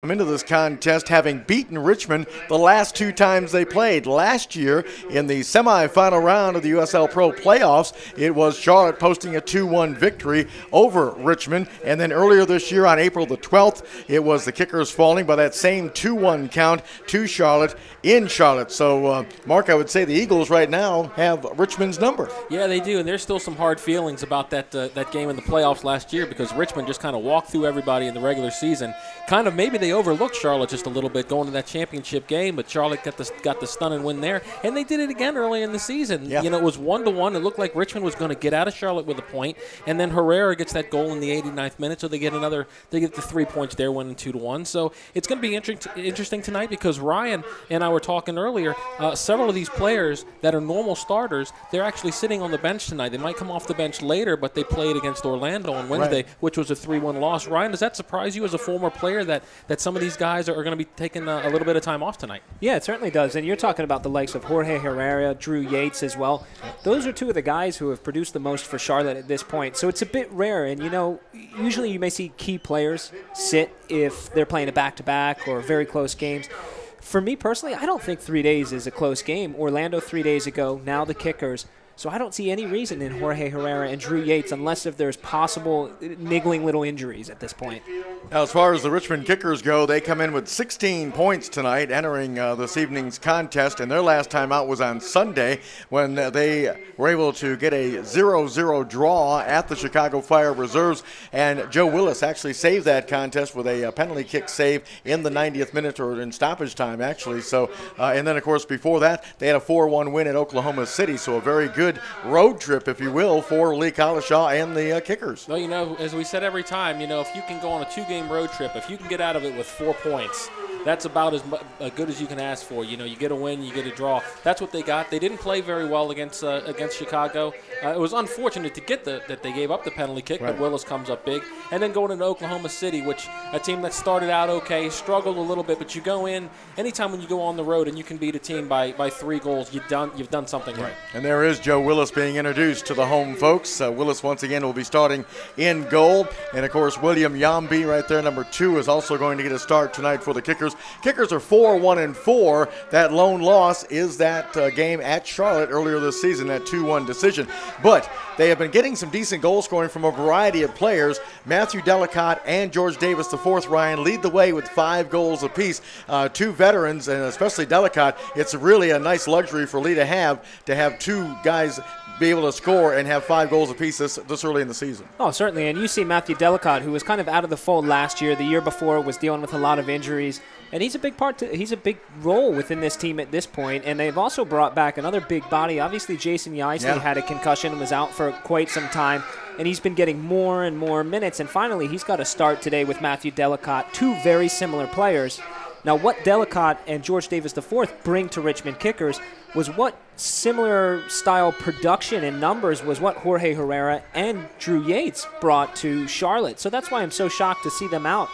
into this contest having beaten Richmond the last two times they played. Last year in the semifinal round of the USL Pro playoffs, it was Charlotte posting a 2-1 victory over Richmond, and then earlier this year on April the 12th, it was the Kickers falling by that same 2-1 count to Charlotte in Charlotte. So, Mark, I would say the Eagles right now have Richmond's number. Yeah, they do, and there's still some hard feelings about that game in the playoffs last year because Richmond just kind of walked through everybody in the regular season. Kind of maybe they overlooked Charlotte just a little bit going to that championship game, but Charlotte got the stunning win there, and they did it again early in the season. Yeah. You know, it was 1-1. It looked like Richmond was going to get out of Charlotte with a point, and then Herrera gets that goal in the 89th minute, so they get the 3 points there, winning 2-1. So it's going to be interesting tonight because Ryan and I were talking earlier. Several of these players that are normal starters, they're actually sitting on the bench tonight. They might come off the bench later, but they played against Orlando on Wednesday, which was a 3-1 loss. Ryan, does that surprise you as a former player that some of these guys are going to be taking a little bit of time off tonight? Yeah, it certainly does. And you're talking about the likes of Jorge Herrera, Drew Yates as well. Those are two of the guys who have produced the most for Charlotte at this point. So it's a bit rare. And, you know, usually you may see key players sit if they're playing a back-to-back or very close games. For me personally, I don't think 3 days is a close game. Orlando 3 days ago, now the Kickers. So I don't see any reason in Jorge Herrera and Drew Yates unless if there's possible niggling little injuries at this point. Now, as far as the Richmond Kickers go, they come in with 16 points tonight entering this evening's contest, and their last time out was on Sunday when they were able to get a 0-0 draw at the Chicago Fire Reserves, and Joe Willis actually saved that contest with a penalty kick save in the 90th minute, or in stoppage time, actually. So, and then, of course, before that, they had a 4-1 win at Oklahoma City, so a very good road trip, if you will, for Lee Collishaw and the Kickers. Well, you know, as we said every time, you know, if you can go on a two-game road trip, if you can get out of it with 4 points, that's about as good as you can ask for. You know, you get a win, you get a draw. That's what they got. They didn't play very well against Chicago. It was unfortunate to get that they gave up the penalty kick, but Willis comes up big. And then going into Oklahoma City, which a team that started out okay, struggled a little bit, but you go in, anytime when you go on the road and you can beat a team by 3 goals, you've done something right. And there is Joe Willis being introduced to the home folks. Willis once again will be starting in goal. And of course, William Yambi right there, number 2, is also going to get a start tonight for the Kickers. Kickers are 4-1-4. That lone loss is that game at Charlotte earlier this season, that 2-1 decision. But they have been getting some decent goal scoring from a variety of players. Matthew Delicott and George Davis IV, Ryan, lead the way with 5 goals apiece. 2 veterans, and especially Delicott, it's really a nice luxury for Lee to have 2 guys be able to score and have 5 goals apiece this early in the season. Oh, certainly. And you see Matthew Delicott, who was kind of out of the fold last year. The year before was dealing with a lot of injuries. And he's a big he's a big role within this team at this point. And they've also brought back another big body. Obviously, Jason Yaisley had a concussion and was out for quite some time. And he's been getting more and more minutes. And finally, he's got a start today with Matthew Delicott, 2 very similar players. Now, what Delicott and George Davis IV bring to Richmond Kickers was what similar style production and numbers was what Jorge Herrera and Drew Yates brought to Charlotte. So that's why I'm so shocked to see them out.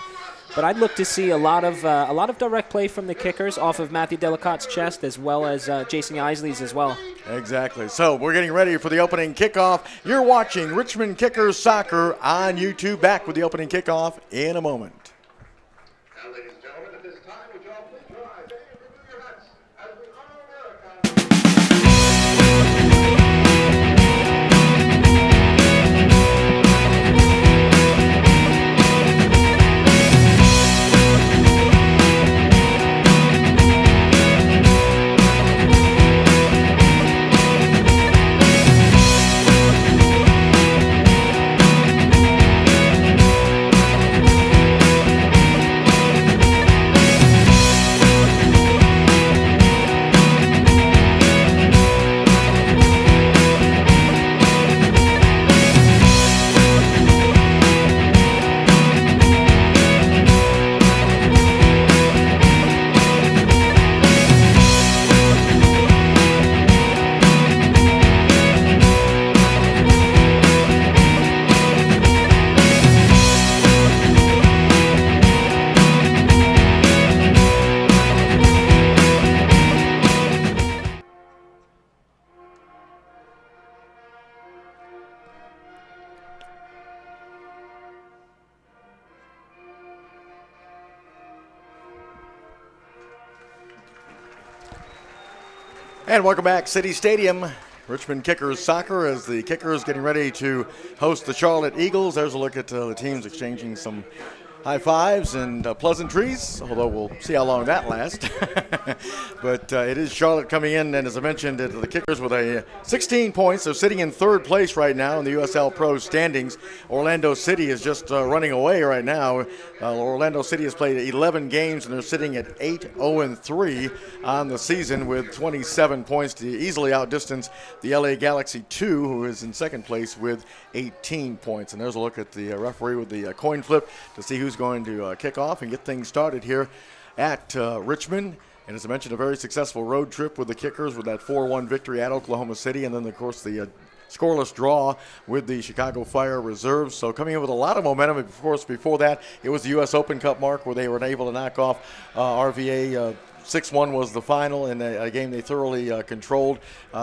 But I'd look to see a lot of direct play from the Kickers off of Matthew Delicott's chest, as well as Jason Yaisley's as well. Exactly. So we're getting ready for the opening kickoff. You're watching Richmond Kickers Soccer on YouTube. Back with the opening kickoff in a moment. And welcome back, City Stadium. Richmond Kickers soccer as the Kickers getting ready to host the Charlotte Eagles. There's a look at the teams exchanging some high fives and pleasantries, although we'll see how long that lasts. But it is Charlotte coming in, and as I mentioned, the Kickers with a 16 points. They're sitting in third place right now in the USL Pro standings. Orlando City is just running away right now. Orlando City has played 11 games, and they're sitting at 8-0-3 on the season with 27 points to easily outdistance the LA Galaxy 2, who is in second place with 18 points. And there's a look at the referee with the coin flip to see who's going to kick off and get things started here at Richmond. And as I mentioned, a very successful road trip with the Kickers with that 4-1 victory at Oklahoma City, and then, of course, the scoreless draw with the Chicago Fire reserves. So coming in with a lot of momentum. Of course, before that, it was the U.S. Open Cup mark where they were able to knock off RVA 6-1 was the final, in a game they thoroughly controlled.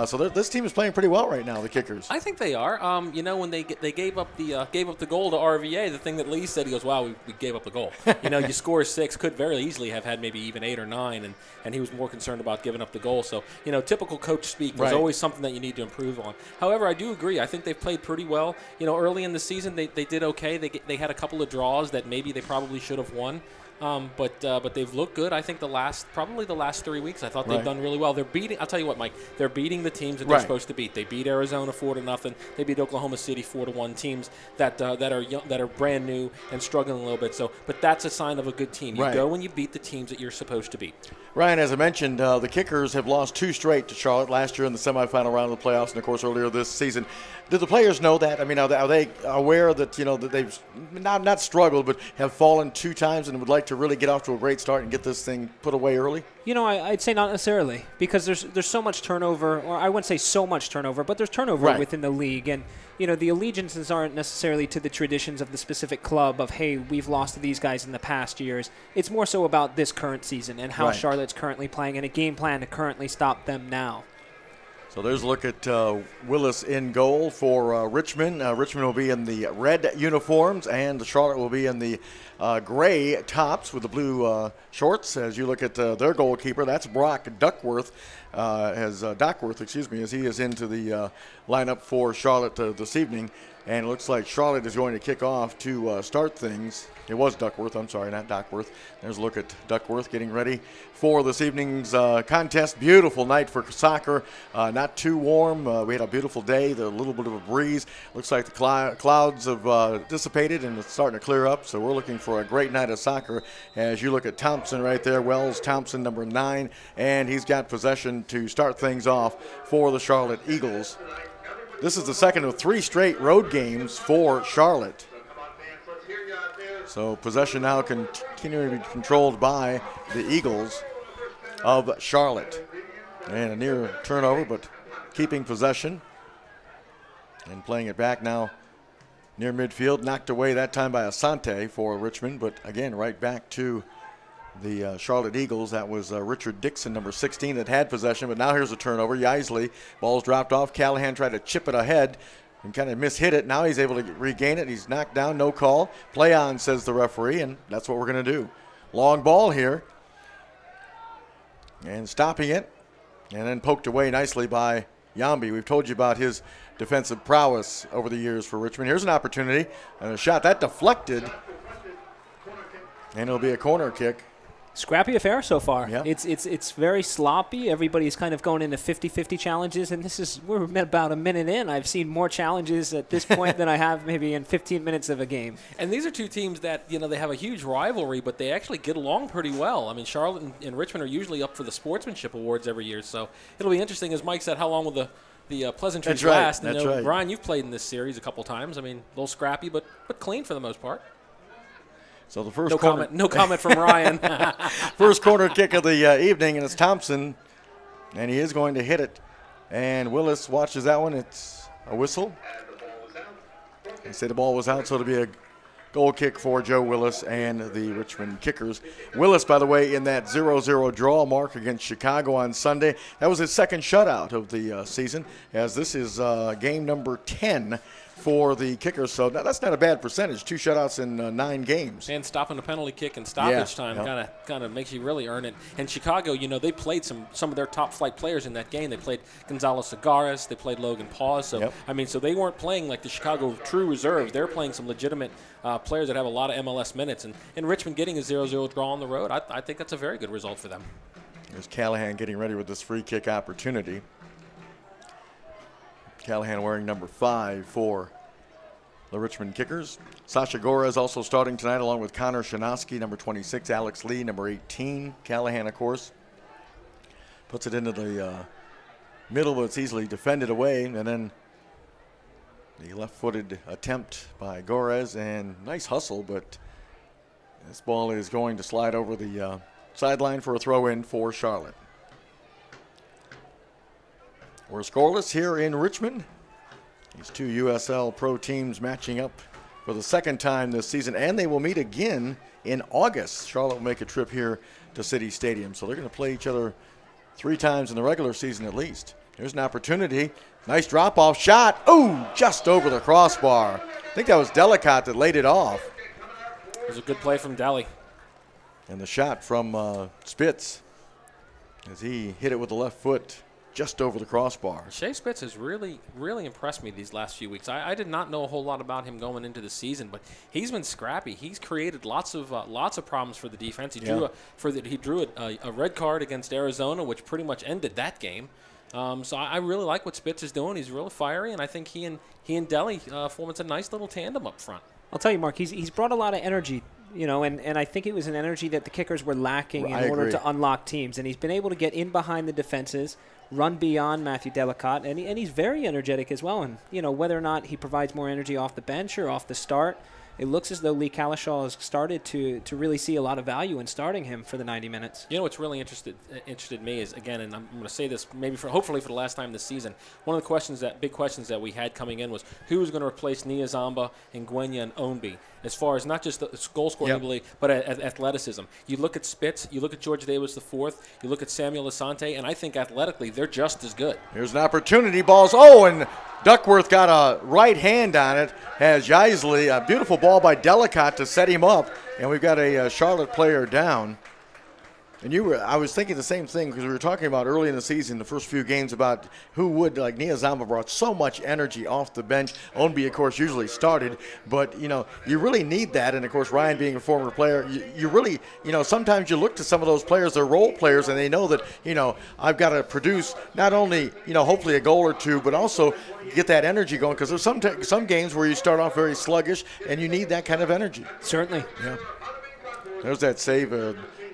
So this team is playing pretty well right now, the Kickers. I think they are. When they gave up the goal to RVA, the thing that Lee said, he goes, "Wow, we gave up the goal." You score 6, could very easily have had maybe even 8 or 9, and he was more concerned about giving up the goal. So typical coach speak. There's always something that you need to improve on. However, I do agree. I think they've played pretty well. Early in the season they did okay. They had a couple of draws that maybe they probably should have won. But they've looked good. I think the last 3 weeks, I thought they've done really well. They're beating. I'll tell you what, Mike. They're beating the teams that they're supposed to beat. They beat Arizona 4-0. They beat Oklahoma City 4-1. Teams that are young, that are brand new and struggling a little bit. But that's a sign of a good team. You go when you beat the teams that you're supposed to beat. Ryan, as I mentioned, the Kickers have lost 2 straight to Charlotte last year in the semifinal round of the playoffs, and of course earlier this season. Do the players know that? I mean, are they aware that that they've not struggled, but have fallen 2 times and would like to really get off to a great start and get this thing put away early? I'd say not necessarily, because there's so much turnover, or I wouldn't say so much turnover, but there's turnover within the league, and the allegiances aren't necessarily to the traditions of the specific club of, hey, we've lost to these guys in the past years. It's more so about this current season and how Charlotte's currently playing and a game plan to currently stop them now. So there's a look at Willis in goal for Richmond. Richmond will be in the red uniforms, and Charlotte will be in the gray tops with the blue shorts. As you look at their goalkeeper, that's Brock Duckworth, as he is into the lineup for Charlotte this evening. And it looks like Charlotte is going to kick off to start things. It was Duckworth. I'm sorry, not Duckworth. There's a look at Duckworth getting ready for this evening's contest. Beautiful night for soccer. Not too warm. We had a beautiful day. A little bit of a breeze. Looks like the clouds have dissipated and it's starting to clear up. So we're looking for a great night of soccer. As you look at Thompson right there, Wells Thompson, number 9, and he's got possession to start things off for the Charlotte Eagles. This is the second of 3 straight road games for Charlotte. So possession now continuing to be controlled by the Eagles of Charlotte. And a near turnover, but keeping possession. And playing it back now near midfield. Knocked away that time by Asante for Richmond, but again, right back to the Charlotte Eagles. That was Richard Dixon, number 16, that had possession, but now here's a turnover. Yaisley, ball's dropped off. Callahan tried to chip it ahead and kind of mishit it. Now he's able to regain it. He's knocked down, no call. Play on, says the referee, and that's what we're going to do. Long ball here. And stopping it, and then poked away nicely by Yambi. We've told you about his defensive prowess over the years for Richmond. Here's an opportunity, and a shot. That deflected, and it'll be a corner kick. Scrappy affair so far. Yeah. It's very sloppy. Everybody's kind of going into 50-50 challenges, and we're about a minute in. I've seen more challenges at this point than I have maybe in 15 minutes of a game. And these are 2 teams that, they have a huge rivalry, but they actually get along pretty well. I mean, Charlotte and Richmond are usually up for the sportsmanship awards every year, so it'll be interesting. As Mike said, how long will the pleasantries last? That's right. Brian, you've played in this series a couple times. I mean, a little scrappy, but clean for the most part. So the first corner. No comment from Ryan. First corner kick of the evening, and it's Thompson, and he is going to hit it. And Willis watches that one. It's a whistle. They say the ball was out, so it'll be a goal kick for Joe Willis and the Richmond Kickers. Willis, by the way, in that 0-0 draw mark against Chicago on Sunday. That was his second shutout of the season, as this is game number 10 for the Kickers. So that's not a bad percentage. 2 shutouts in 9 games. And stopping the penalty kick and stoppage time kind of makes you really earn it. And Chicago, they played some of their top flight players in that game. They played Gonzalo Segares. They played Logan Paws. So, so they weren't playing like the Chicago true reserve. They're playing some legitimate players that have a lot of MLS minutes. And Richmond getting a 0-0 draw on the road, I think that's a very good result for them. There's Callahan getting ready with this free kick opportunity. Callahan wearing number 5 for the Richmond Kickers. Sasha Gores also starting tonight along with Connor Shanoski, number 26, Alex Lee, number 18. Callahan, of course, puts it into the middle, but it's easily defended away. And then the left-footed attempt by Gores, and nice hustle, but this ball is going to slide over the sideline for a throw-in for Charlotte. We're scoreless here in Richmond. These 2 USL Pro teams matching up for the second time this season, and they will meet again in August. Charlotte will make a trip here to City Stadium, so they're going to play each other 3 times in the regular season at least. Here's an opportunity. Nice drop-off shot. Ooh, just over the crossbar. I think that was Delicat that laid it off. It was a good play from Deli. And the shot from Spitz as he hit it with the left foot just over the crossbar. Shea Spitz has really, really impressed me these last few weeks. I did not know a whole lot about him going into the season, but he's been scrappy. He's created lots of problems for the defense. He drew a red card against Arizona, which pretty much ended that game. So I really like what Spitz is doing. He's really fiery, and I think he and Deli form a nice little tandem up front. I'll tell you, Mark, he's brought a lot of energy. And I think it was an energy that the Kickers were lacking in order to unlock teams. And he's been able to get in behind the defenses, run beyond Matthew Delicat, and he's very energetic as well. And, whether or not he provides more energy off the bench or off the start, it looks as though Lee Calishaw has started to really see a lot of value in starting him for the 90 minutes. What's really interested me is, again, and I'm going to say this hopefully for the last time this season, one of the big questions that we had coming in was who was going to replace Nia Zamba and Gwenya and Ownby, as far as not just the goal scoring ability, but athleticism. You look at Spitz, you look at George Davis IV, you look at Samuel Asante, and I think athletically they're just as good. Here's an opportunity. Balls. Oh, and Duckworth got a right hand on it. Has Yaisley, a beautiful ball by Delicat to set him up, and we've got a Charlotte player down. And I was thinking the same thing because we were talking about early in the season, the first few games, about who would, like Nia Zamba brought so much energy off the bench. Ownby, of course, usually started, but, you really need that. And, of course, Ryan being a former player, you really, sometimes you look to some of those players, they're role players, and they know that, I've got to produce not only, hopefully a goal or two, but also get that energy going, because there's some games where you start off very sluggish, and you need that kind of energy. Certainly. Yeah. There's that save,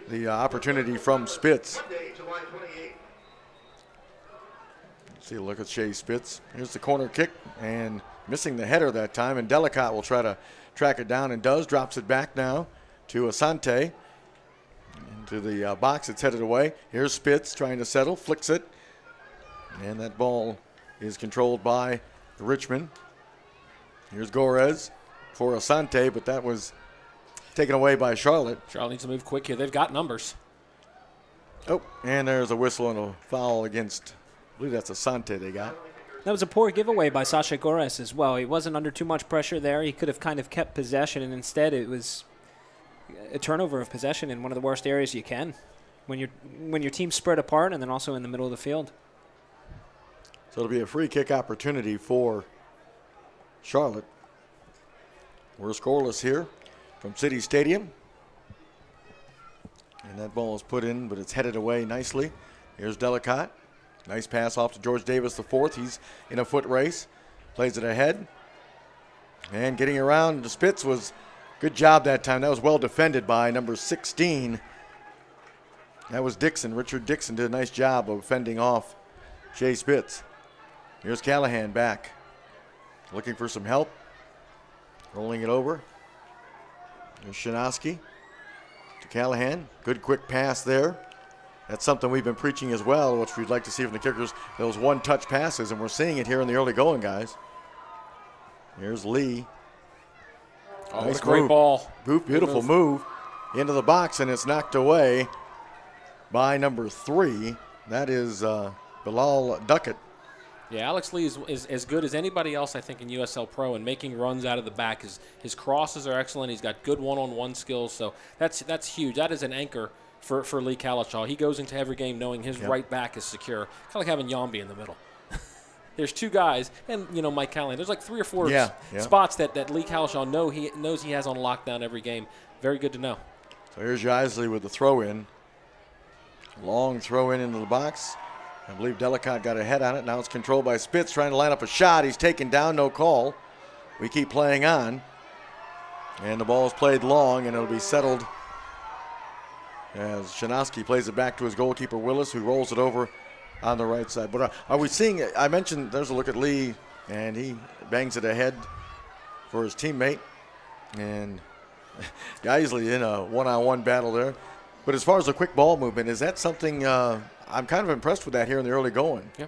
the opportunity from Spitz. See a look at Shea Spitz. Here's the corner kick, and missing the header that time, and Delicat will try to track it down, and drops it back now to Asante. Into the box, it's headed away. Here's Spitz trying to settle, flicks it, and that ball is controlled by Richmond. Here's Gores for Asante, but that was taken away by Charlotte. Charlotte needs to move quick here. They've got numbers. Oh, and there's a whistle and a foul against, I believe that's Asante they got. That was a poor giveaway by Sasha Gores as well. He wasn't under too much pressure there. He could have kind of kept possession, and instead it was a turnover of possession in one of the worst areas you can when your team's spread apart and then also in the middle of the field. So it'll be a free kick opportunity for Charlotte. We're scoreless here from City Stadium. And that ball is put in, but it's headed away nicely. Here's Delicat. Nice pass off to George Davis IV. He's in a foot race. Plays it ahead. And getting around to Spitz was good job that time. That was well defended by number 16. That was Dixon. Richard Dixon did a nice job of fending off Shea Spitz. Here's Callahan back. Looking for some help. Rolling it over. There's Shanoski to Callahan. Good quick pass there. That's something we've been preaching as well, which we'd like to see from the Kickers, those one-touch passes, and we're seeing it here in the early going, guys. Here's Lee. Oh, nice great ball. Beautiful move into the box, and it's knocked away by number 3. That is Bilal Duckett. Yeah, Alex Lee is as good as anybody else, I think, in USL Pro and making runs out of the back. His crosses are excellent. He's got good one-on-one skills, so that's huge. That is an anchor for Lee Kalishaw. He goes into every game knowing his right back is secure, kind of like having Yambi in the middle. There's two guys, and Mike Callahan. There's like 3 or 4 spots that Lee Kalishaw knows he has on lockdown every game. Very good to know. So here's Isley with the throw-in. Long throw-in into the box. I believe Delicott got a head on it. Now it's controlled by Spitz trying to line up a shot. He's taken down, no call. We keep playing on. And the ball is played long, and it'll be settled as Shanowski plays it back to his goalkeeper, Willis, who rolls it over on the right side. But are we seeing, I mentioned there's a look at Lee, and he bangs it ahead for his teammate. And Isley in a one-on-one battle there. But as far as the quick ball movement, is that something I'm kind of impressed with that here in the early going? Yeah.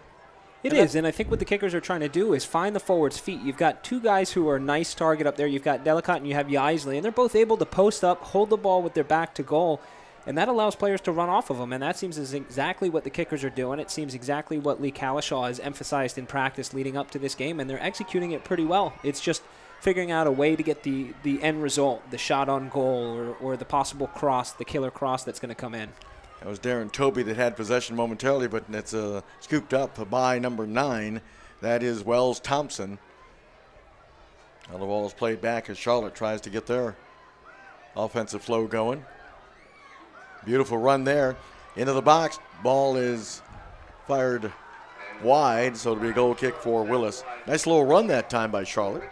It is, and I think what the Kickers are trying to do is find the forward's feet. You've got two guys who are a nice target up there. You've got Delicott and you have Isley, and they're both able to post up, hold the ball with their back to goal, and that allows players to run off of them, and that seems is exactly what the Kickers are doing. It seems exactly what Lee Kalishaw has emphasized in practice leading up to this game, and they're executing it pretty well. It's just figuring out a way to get the end result, the shot on goal or the possible cross, the killer cross that's going to come in. That was Darren Toby that had possession momentarily, but it's scooped up by number 9. That is Wells Thompson. Now the ball is played back as Charlotte tries to get their offensive flow going. Beautiful run there. Into the box. Ball is fired wide, so it'll be a goal kick for Willis. Nice little run that time by Charlotte.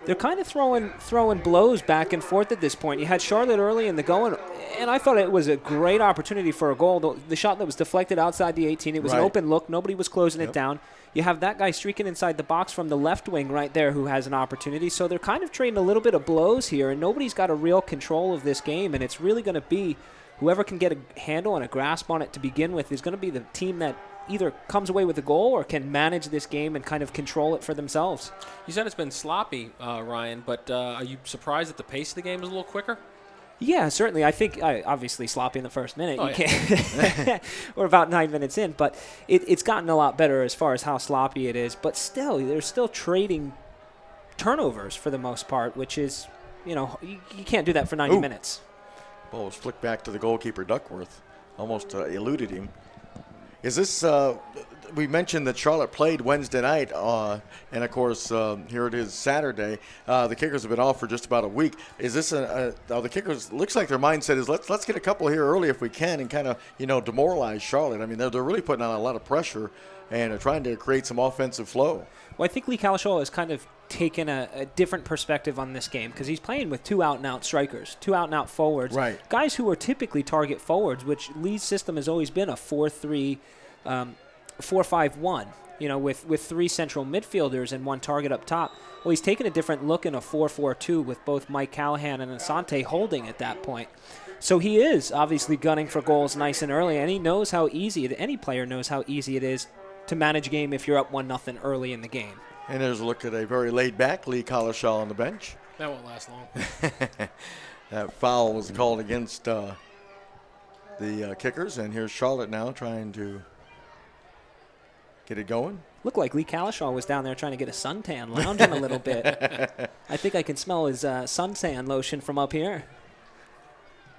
They're kind of throwing blows back and forth at this point. You had Charlotte early in the going, and I thought it was a great opportunity for a goal. The shot that was deflected outside the 18, it was an open look. Nobody was closing it down. You have that guy streaking inside the box from the left wing right there who has an opportunity. So they're kind of trading a little bit of blows here, and nobody's got a real control of this game, and it's really going to be whoever can get a handle and a grasp on it to begin with is going to be the team that either comes away with a goal or can manage this game and kind of control it for themselves. You said it's been sloppy, Ryan, but are you surprised that the pace of the game is a little quicker? Yeah, certainly. I think obviously sloppy in the first minute. Can't. We're about 9 minutes in, but it's gotten a lot better as far as how sloppy it is. But still, they're still trading turnovers for the most part, which is, you can't do that for 90 minutes. Ball was flicked back to the goalkeeper, Duckworth. Almost eluded him. Is this, we mentioned that Charlotte played Wednesday night, and of course, here it is Saturday. The Kickers have been off for just about a week. Is this the Kickers, looks like their mindset is let's get a couple here early if we can and kind of, demoralize Charlotte. I mean, they're really putting on a lot of pressure and are trying to create some offensive flow. Well, I think Lee Kalishaw has kind of taken a different perspective on this game because he's playing with 2 out-and-out strikers, 2 out-and-out forwards, guys who are typically target forwards, which Lee's system has always been a 4-3, 4-5-1, with 3 central midfielders and 1 target up top. Well, he's taken a different look in a 4-4-2 with both Mike Callahan and Asante holding at that point. So he is obviously gunning for goals nice and early, and he knows how easy any player knows how easy it is to manage a game if you're up 1-0 early in the game. And there's a look at a very laid-back Lee Kalishaw on the bench. That won't last long. That foul was called against the Kickers, and here's Charlotte now trying to get it going. Looked like Lee Kalishaw was down there trying to get a suntan, lounging a little bit. I think I can smell his suntan lotion from up here.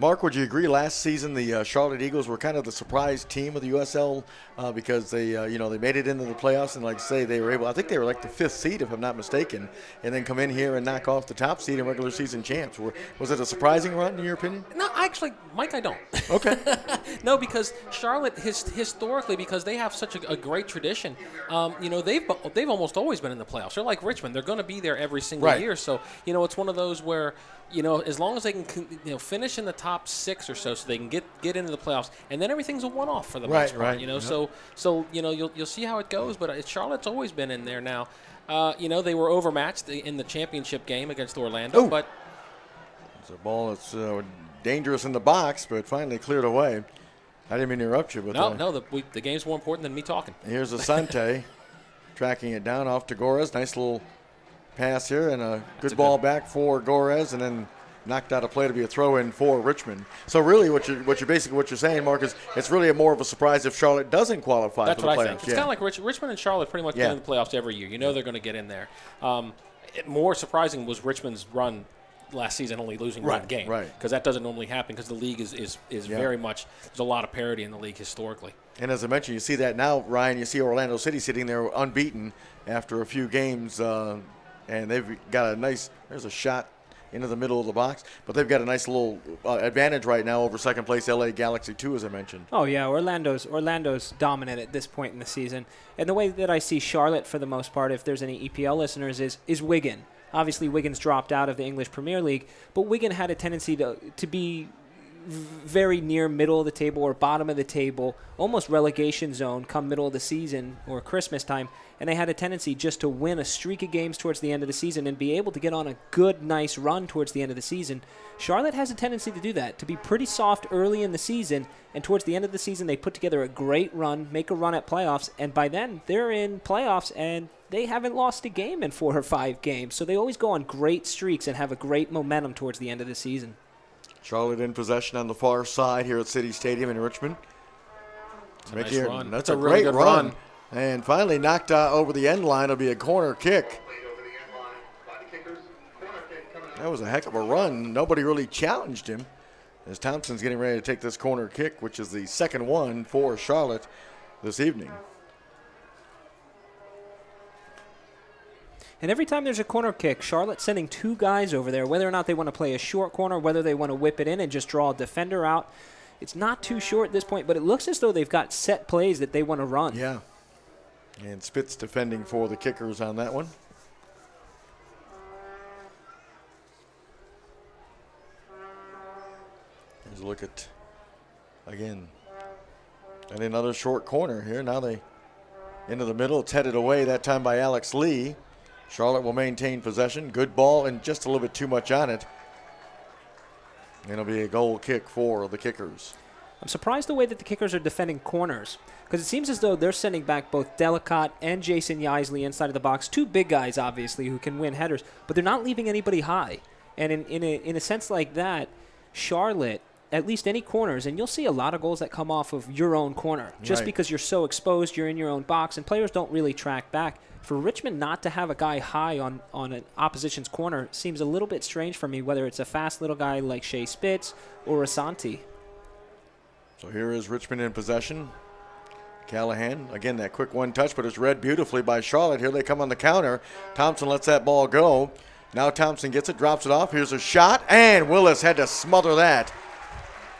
Mark, would you agree last season the Charlotte Eagles were kind of the surprise team of the USL because they, they made it into the playoffs and, like I say, they were able, I think they were like the 5th seed if I'm not mistaken, and then come in here and knock off the top seed and regular season champs. Was it a surprising run in your opinion? No, actually, Mike, I don't. Okay. No, because Charlotte historically, because they have such a great tradition, they've almost always been in the playoffs. They're like Richmond. They're going to be there every single year. So, it's one of those where, as long as they can, finish in the top 6 or so they can get into the playoffs, and then everything's a one-off for the most part. Right. So you'll see how it goes, but Charlotte's always been in there now. They were overmatched in the championship game against Orlando, but it's a ball that's dangerous in the box, but finally cleared away. I didn't mean to interrupt you, but the game's more important than me talking. Here's Asante tracking it down off to Gores. Nice little pass here, and a good ball back for Gores, and then knocked out a play to be a throw-in for Richmond. So really what you're saying, Mark, is it's really more of a surprise if Charlotte doesn't qualify That's for the playoffs. what I think. It's kind of like Richmond and Charlotte pretty much get in the playoffs every year. You know they're going to get in there. More surprising was Richmond's run last season, only losing one game. Right. Because that doesn't normally happen because the league is very much – there's a lot of parity in the league historically. And as I mentioned, you see that now, Ryan. You see Orlando City sitting there unbeaten after a few games, and they've got a nice – there's a shot into the middle of the box. But they've got a nice little advantage right now over second place LA Galaxy 2, as I mentioned. Oh, yeah. Orlando's dominant at this point in the season. And the way that I see Charlotte, for the most part, if there's any EPL listeners, is Wigan. Obviously, Wigan's dropped out of the English Premier League, but Wigan had a tendency to be very near middle of the table or bottom of the table, almost relegation zone come middle of the season or Christmas time, and they had a tendency just to win a streak of games towards the end of the season and be able to get on a good, nice run towards the end of the season. Charlotte has a tendency to do that, to be pretty soft early in the season, and towards the end of the season they put together a great run, make a run at playoffs, and by then they're in playoffs and they haven't lost a game in 4 or 5 games. So they always go on great streaks and have a great momentum towards the end of the season. Charlotte in possession on the far side here at City Stadium in Richmond. That's a nice run. That's a really great run. And finally knocked over the end line. It'll be a corner kick. That was a heck of a run. Nobody really challenged him as Thompson's getting ready to take this corner kick, which is the second one for Charlotte this evening. And every time there's a corner kick, Charlotte's sending 2 guys over there, whether or not they want to play a short corner, whether they want to whip it in and just draw a defender out. It's not too short at this point, but it looks as though they've got set plays that they want to run. Yeah. And Spitz defending for the Kickers on that one. Here's a look at, again, and another short corner here. Now they into the middle. It's headed away, that time by Alex Lee. Charlotte will maintain possession. Good ball and just a little bit too much on it. And it'll be a goal kick for the Kickers. I'm surprised the way that the Kickers are defending corners, because it seems as though they're sending back both Delicott and Jason Yaisley inside of the box. 2 big guys, obviously, who can win headers, but they're not leaving anybody high. And in a sense like that, Charlotte, at least any corners, and you'll see a lot of goals that come off of your own corner, just because you're so exposed, you're in your own box, and players don't really track back. For Richmond not to have a guy high on an opposition's corner seems a little bit strange for me, whether it's a fast little guy like Shea Spitz or Asante. So here is Richmond in possession. Callahan, again, that quick one touch, but it's read beautifully by Charlotte. Here they come on the counter. Thompson lets that ball go. Now Thompson gets it, drops it off. Here's a shot, and Willis had to smother that.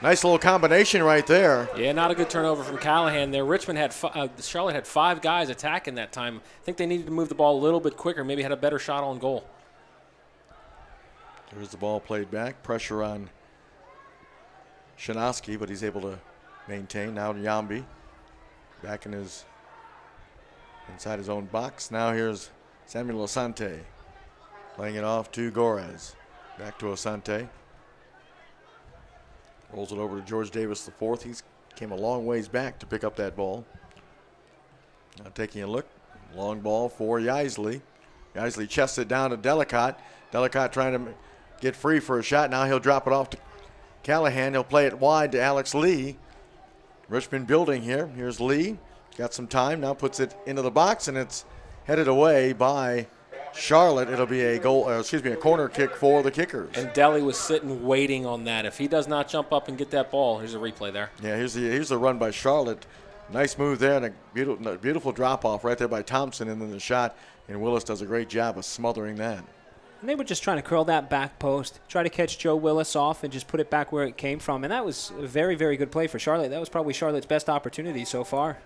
Nice little combination right there. Yeah, not a good turnover from Callahan there. Richmond had Charlotte had 5 guys attacking that time. I think they needed to move the ball a little bit quicker, maybe had a better shot on goal. There's the ball played back. Pressure on Shanoski, but he's able to maintain. Now Yambi back in inside his own box. Now here's Samuel Asante playing it off to Gorez. Back to Asante. Rolls it over to George Davis IV. He's came a long ways back to pick up that ball. Now taking a look. Long ball for Yaisley. Yaisley chests it down to Delicott. Delicott trying to get free for a shot. Now he'll drop it off to Callahan. He'll play it wide to Alex Lee. Richmond building here. Here's Lee. Got some time. Now puts it into the box, and it's headed away by Charlotte. It'll be a corner kick for the Kickers. And Deli was sitting waiting on that. If he does not jump up and get that ball, here's a replay there. Yeah, here's the run by Charlotte. Nice move there, and a beautiful drop off right there by Thompson, and then the shot. And Willis does a great job of smothering that. And they were just trying to curl that back post, try to catch Joe Willis off and just put it back where it came from. And that was a very, very good play for Charlotte. That was probably Charlotte's best opportunity so far.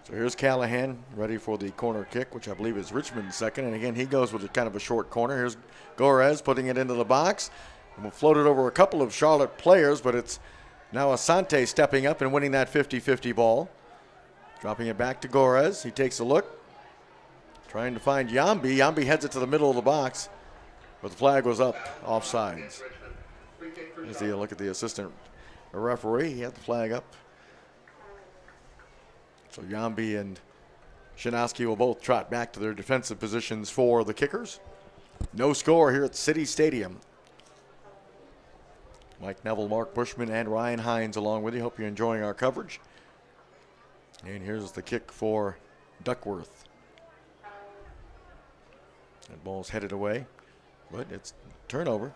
So here's Callahan ready for the corner kick, which I believe is Richmond's second. And again, he goes with kind of a short corner. Here's Gorez putting it into the box. And we'll float it over a couple of Charlotte players, but it's now Asante stepping up and winning that 50-50 ball. Dropping it back to Gorez. He takes a look. Trying to find Yambi. Yambi heads it to the middle of the box, but the flag was up, offsides. As you look at the assistant referee, he had the flag up. So Yambi and Shanoski will both trot back to their defensive positions for the Kickers. No score here at City Stadium. Mike Neville, Mark Bushman, and Ryan Hines along with you. Hope you're enjoying our coverage. And here's the kick for Duckworth. That ball's headed away, but it's turnover.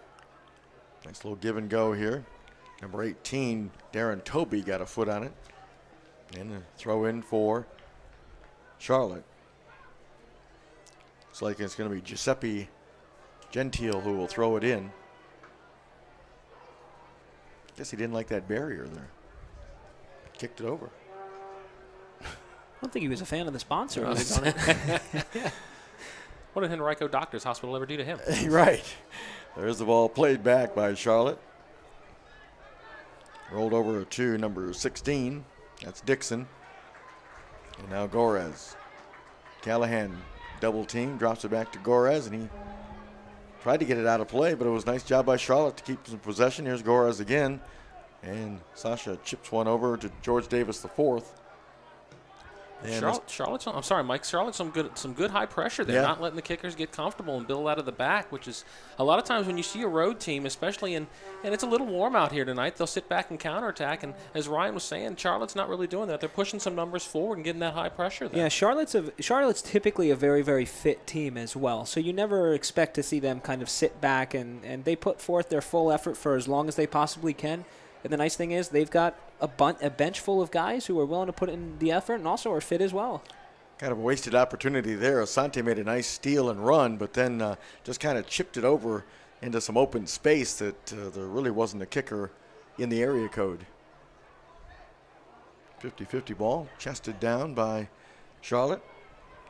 Nice little give and go here. Number 18, Darren Toby, got a foot on it. And a throw in for Charlotte. Looks like it's going to be Giuseppe Gentile who will throw it in. Guess he didn't like that barrier there. Kicked it over. I don't think he was a fan of the sponsor. What did Henrico Doctors Hospital ever do to him? Right. There's the ball played back by Charlotte. Rolled over to number 16. That's Dixon. And now Gorez. Callahan double team, drops it back to Gorez, and he tried to get it out of play, but it was a nice job by Charlotte to keep some possession. Here's Gorez again. And Sasha chips one over to George Davis IV. Charlotte's I'm sorry, Mike. Charlotte's some good high pressure there, not letting the Kickers get comfortable and build out of the back, which is a lot of times when you see a road team, especially and it's a little warm out here tonight, they'll sit back and counterattack. And as Ryan was saying, Charlotte's not really doing that. They're pushing some numbers forward and getting that high pressure there. Yeah, Charlotte's typically a very, very fit team as well. So you never expect to see them kind of sit back and they put forth their full effort for as long as they possibly can. And the nice thing is they've got a bench full of guys who are willing to put in the effort and also are fit as well. Kind of a wasted opportunity there. Asante made a nice steal and run, but then just kind of chipped it over into some open space that there really wasn't a kicker in the area code. 50-50 ball, chested down by Charlotte.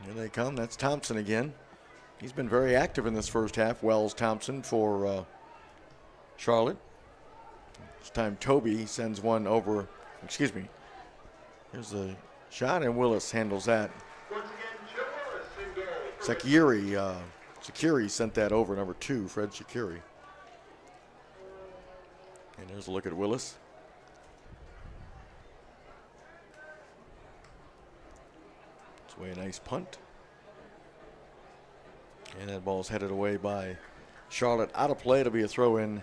Here they come. That's Thompson again. He's been very active in this first half. Wells Thompson for Charlotte. This time Toby sends one over. Excuse me. Here's the shot, and Willis handles that. Shakiri sent that over, number 2, Fred Shakiri. And here's a look at Willis. It's away a nice punt. And that ball's headed away by Charlotte. Out of play to be a throw-in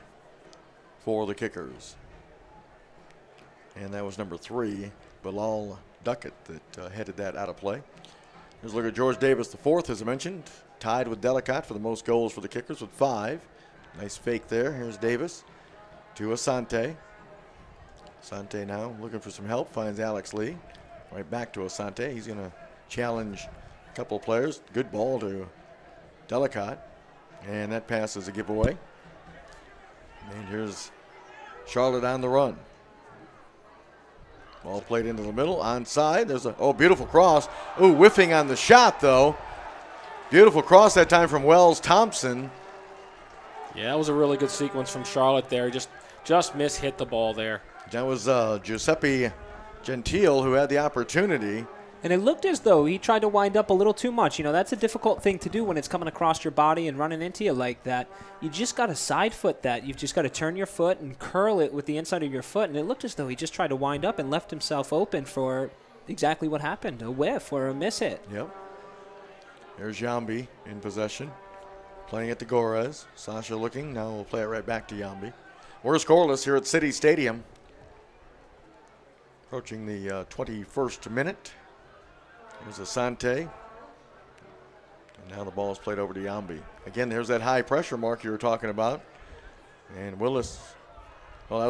for the Kickers. And that was number 3, Bilal Duckett, that headed that out of play. Here's a look at George Davis IV, as I mentioned, tied with Delicott for the most goals for the Kickers with 5. Nice fake there. Here's Davis to Asante. Asante now looking for some help, finds Alex Lee. Right back to Asante. He's going to challenge a couple of players. Good ball to Delicott. And that pass is a giveaway. And here's Charlotte on the run. Ball played into the middle, onside. There's a beautiful cross. Ooh, whiffing on the shot though. Beautiful cross that time from Wells Thompson. Yeah, that was a really good sequence from Charlotte there. Just hit the ball there. That was Giuseppe Gentile who had the opportunity. And it looked as though he tried to wind up a little too much. You know, that's a difficult thing to do when it's coming across your body and running into you like that. You just got to side foot that. You've just got to turn your foot and curl it with the inside of your foot. And it looked as though he just tried to wind up and left himself open for exactly what happened, a whiff or a miss hit. Yep. There's Yambi in possession. Playing it to Gorez. Sasha looking. Now we'll play it right back to Yambi. We're scoreless here at City Stadium. Approaching the 21st minute. Here's Asante. And now the ball is played over to Yambi. Again, there's that high pressure mark you were talking about. And Willis, well, that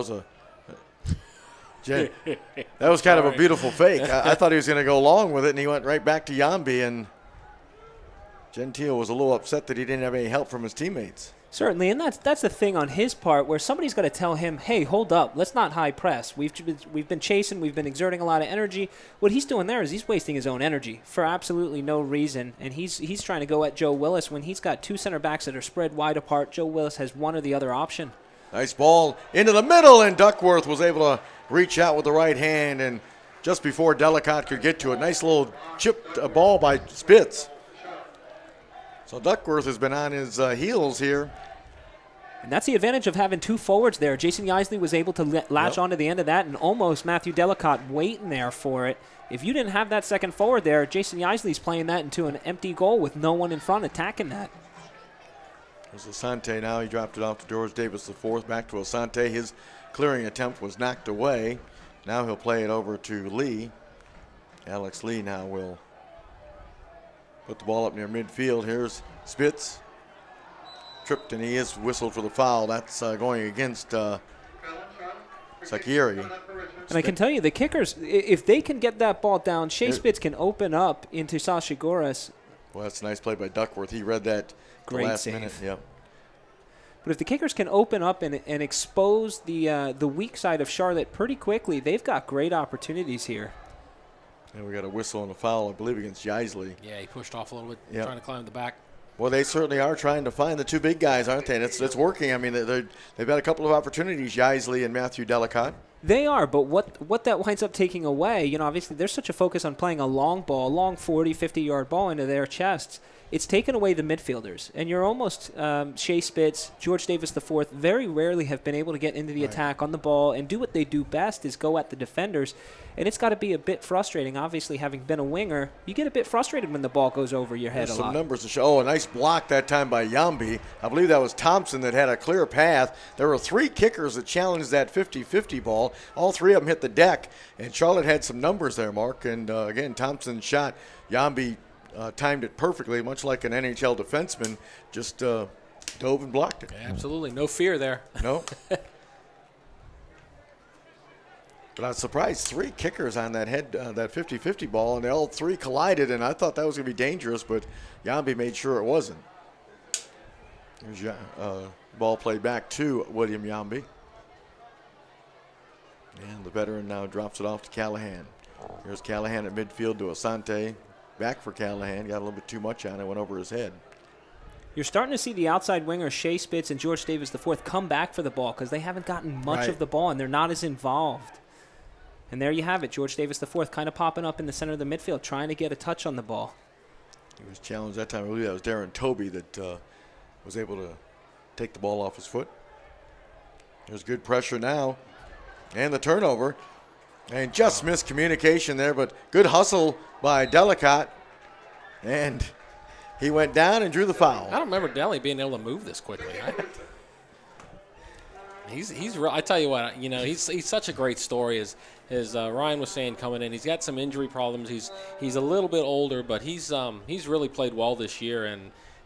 was kind of a beautiful fake. I thought he was going to go along with it, and he went right back to Yambi. And Gentile was a little upset that he didn't have any help from his teammates. Certainly, and that's the thing on his part where somebody's got to tell him, hey, hold up, let's not high press. We've been chasing, we've been exerting a lot of energy. What he's doing there is he's wasting his own energy for absolutely no reason, and he's trying to go at Joe Willis when he's got 2 center backs that are spread wide apart. Joe Willis has one or the other option. Nice ball into the middle, and Duckworth was able to reach out with the right hand, and just before Delicott could get to it, nice little chipped ball by Spitz. So Duckworth has been on his heels here. And that's the advantage of having 2 forwards there. Jason Yeisley was able to latch onto the end of that, and almost Matthew Delicott waiting there for it. If you didn't have that second forward there, Jason Yeisley's playing that into an empty goal with no one in front attacking that. There's Asante now. He dropped it off to George Davis IV. Back to Asante. His clearing attempt was knocked away. Now he'll play it over to Lee. Alex Lee now will put the ball up near midfield. Here's Spitz. Tripped, and he is whistled for the foul. That's going against Sakiri. And I can tell you, the Kickers, if they can get that ball down, Shea Spitz can open up into Sashi Goras. Well, that's a nice play by Duckworth. He read that the last save. minute. Yep. But if the Kickers can open up and expose the weak side of Charlotte pretty quickly, they've got great opportunities here. And we got a whistle and a foul, I believe, against Jaisley. Yeah, he pushed off a little bit, trying to climb the back. Well, they certainly are trying to find the two big guys, aren't they? And it's working. I mean, they've had a couple of opportunities, Jaisley and Matthew Delicott. They are, but what that winds up taking away, obviously there's such a focus on playing a long ball, a long 40, 50-yard ball into their chests. It's taken away the midfielders. And you're almost, Shea Spitz, George Davis IV, very rarely have been able to get into the attack on the ball and do what they do best is go at the defenders. And it's got to be a bit frustrating. Obviously, having been a winger, you get a bit frustrated when the ball goes over your head. There's some numbers to show. Oh, a nice block that time by Yambi. I believe that was Thompson that had a clear path. There were 3 kickers that challenged that 50-50 ball. All 3 of them hit the deck. And Charlotte had some numbers there, Mark. And, again, Thompson's shot, Yambi timed it perfectly, much like an NHL defenseman, just dove and blocked it. Yeah, absolutely. No fear there. No. But I was surprised, 3 kickers on that that 50-50 ball, and they all 3 collided, and I thought that was going to be dangerous, but Yambi made sure it wasn't. Here's ball played back to William Yambi. And the veteran now drops it off to Callahan. Here's Callahan at midfield to Asante. Back for Callahan. Got a little bit too much on it. Went over his head. You're starting to see the outside wingers, Shea Spitz and George Davis IV, come back for the ball because they haven't gotten much of the ball, and they're not as involved. And there you have it. George Davis IV kind of popping up in the center of the midfield, trying to get a touch on the ball. He was challenged that time. I believe that was Darren Toby that was able to take the ball off his foot. There's good pressure now. And the turnover. And just miscommunication there, but good hustle by Delicott. And he went down and drew the foul. I don't remember Deli being able to move this quickly. He's real. I tell you what, he's such a great story. As Ryan was saying coming in, he's got some injury problems. He's a little bit older, but he's really played well this year.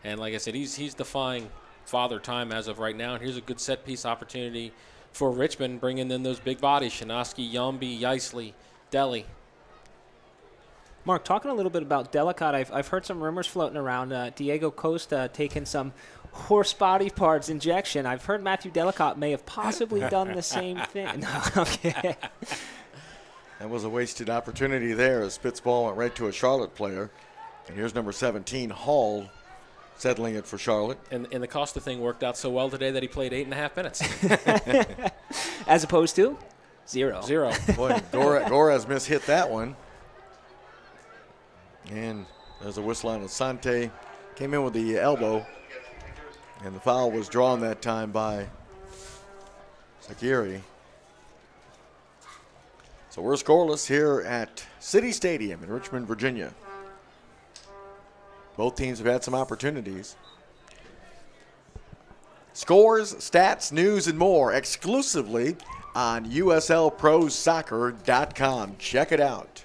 And like I said, he's defying father time as of right now. And here's a good set piece opportunity for Richmond, bringing in those big bodies, Shanoski, Yambi, Yaisley, Deli. Mark, talking a little bit about Delicott, I've heard some rumors floating around. Diego Costa taking some horse body parts injection. I've heard Matthew Delicott may have possibly done the same thing. No, okay. That was a wasted opportunity there as Spitz ball went right to a Charlotte player. And here's number 17, Hall, settling it for Charlotte. And the Costa thing worked out so well today that he played 8.5 minutes. As opposed to 0. Boy, Goraz mishit that one. And there's a whistle on Asante. Came in with the elbow. And the foul was drawn that time by Sakiri. So we're scoreless here at City Stadium in Richmond, Virginia. Both teams have had some opportunities. Scores, stats, news, and more exclusively on USLProSoccer.com. Check it out.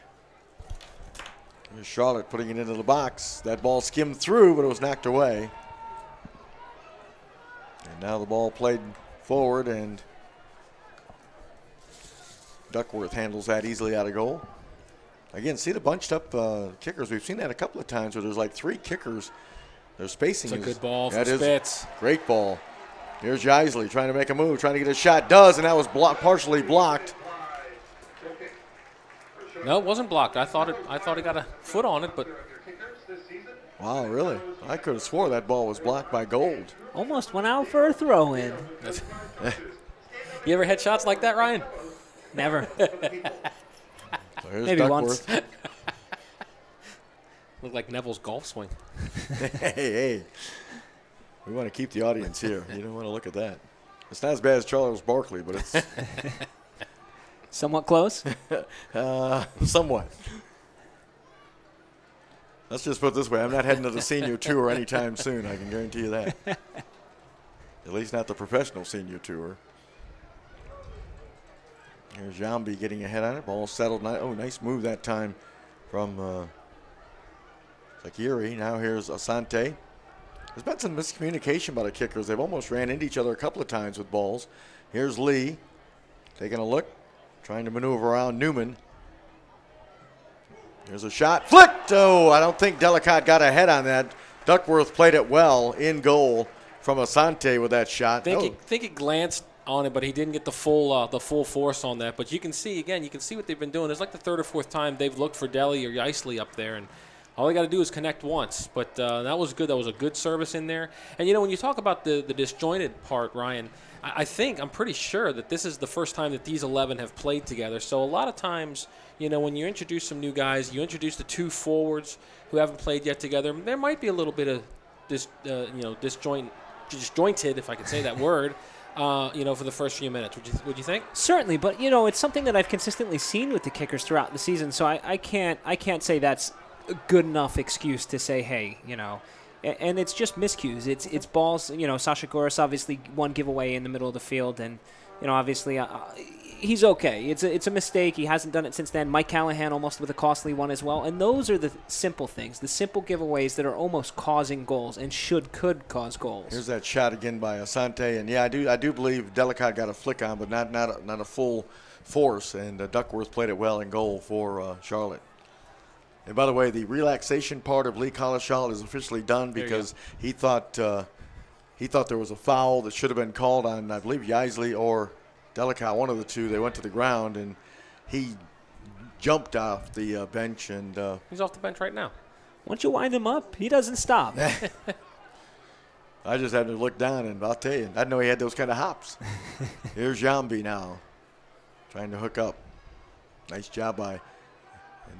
Here's Charlotte putting it into the box. That ball skimmed through, but it was knocked away. And now the ball played forward, and Duckworth handles that easily out of goal. Again, see the bunched up kickers. We've seen that a couple of times where there's like 3 kickers. Their spacing is a good ball for Spitz. Great ball. Here's Jaisley trying to make a move, trying to get a shot. Does, and that was partially blocked. No, it wasn't blocked. I thought he got a foot on it, but. Wow, really? I could have swore that ball was blocked by Gold. Almost went out for a throw-in. You ever had shots like that, Ryan? Never. So maybe Duckworth. once. Looked like Neville's golf swing. Hey. We want to keep the audience here. You don't want to look at that. It's not as bad as Charles Barkley, but it's somewhat close. Somewhat. Let's just put it this way. I'm not heading to the senior tour anytime soon. I can guarantee you that. At least not the professional senior tour. Here's Jambi getting ahead on it. Ball settled. Oh, nice move that time from Zakiri. Now here's Asante. There's been some miscommunication by the Kickers. They've almost ran into each other a couple of times with balls. Here's Lee taking a look, trying to maneuver around Newman. Here's a shot. Flicked! Oh, I don't think Delicott got ahead on that. Duckworth played it well in goal from Asante with that shot. I think he glanced on it, but he didn't get the full force on that. But you can see, again, what they've been doing. It's like the third or fourth time they've looked for Deli or Yeisley up there, and all they got to do is connect once. But that was good. That was a good service in there. And, when you talk about the disjointed part, Ryan, I'm pretty sure that this is the first time that these 11 have played together. So a lot of times, when you introduce some new guys, you introduce the two forwards who haven't played yet together, there might be a little bit of disjointed, if I could say that word, for the first few minutes. Would you think? Certainly, but it's something that I've consistently seen with the Kickers throughout the season. So I can't say that's a good enough excuse to say, hey, and it's just miscues. It's balls. Sasha Goris obviously one giveaway in the middle of the field, and obviously he's okay. It's a mistake. He hasn't done it since then. Mike Callahan almost with a costly one as well. And those are the simple things, the simple giveaways that are almost causing goals and could cause goals. Here's that shot again by Asante, and I do believe Delicott got a flick on, but not a full force. And Duckworth played it well in goal for Charlotte. And by the way, the relaxation part of Lee Collishaw is officially done because he thought there was a foul that should have been called on, I believe, Yeisley or Delicott, one of the two. They went to the ground, and he jumped off the bench. And he's off the bench right now. Once you wind him up, he doesn't stop. I just had to look down, and I'll tell you, I didn't know he had those kind of hops. Here's Jambi now, trying to hook up. Nice job by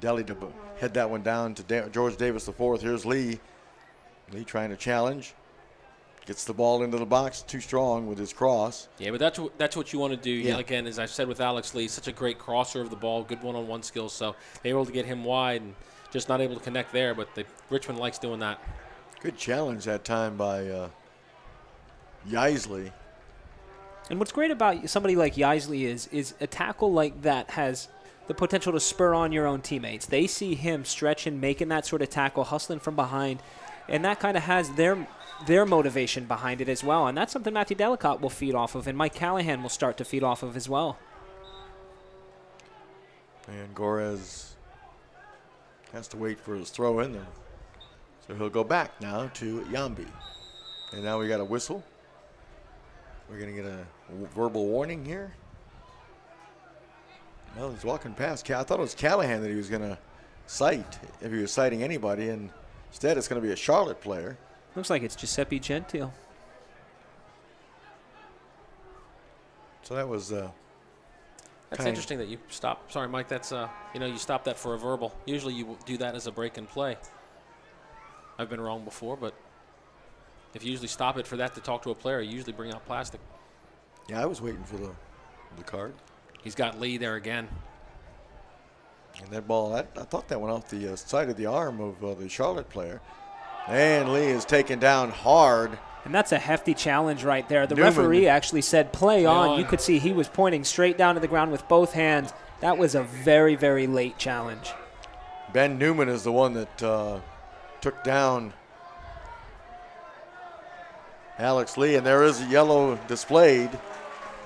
Deli to head that one down to George Davis IV. Here's Lee. Lee trying to challenge. Gets the ball into the box, too strong with his cross. Yeah, but that's what you want to do. Yeah. Again, as I've said with Alex Lee, such a great crosser of the ball, good one-on-one skills. So they were able to get him wide and just not able to connect there. But Richmond likes doing that. Good challenge that time by Yeisley. And what's great about somebody like Yeisley is a tackle like that has the potential to spur on your own teammates. They see him stretching, making that sort of tackle, hustling from behind, and that kind of has their motivation behind it as well. And that's something Matthew Delicott will feed off of, and Mike Callahan will start to feed off of as well. And Gorez has to wait for his throw in there. So he'll go back now to Jambi. And now we got a whistle. We're going to get a verbal warning here. Well, he's walking past. I thought it was Callahan that he was going to cite if he was citing anybody, and instead it's going to be a Charlotte player. Looks like it's Giuseppe Gentile. So that was that's interesting that you stopped. Sorry, Mike. That's you stopped that for a verbal. Usually you do that as a break and play. I've been wrong before, but if you usually stop it for that to talk to a player, you usually bring out plastic. Yeah, I was waiting for the card. He's got Lee there again. And that ball, I thought that went off the side of the arm of the Charlotte player. And Lee is taken down hard. And that's a hefty challenge right there. The referee actually said play on. You could see he was pointing straight down to the ground with both hands. That was a very, very late challenge. Ben Newman is the one that took down Alex Lee, and there is a yellow displayed.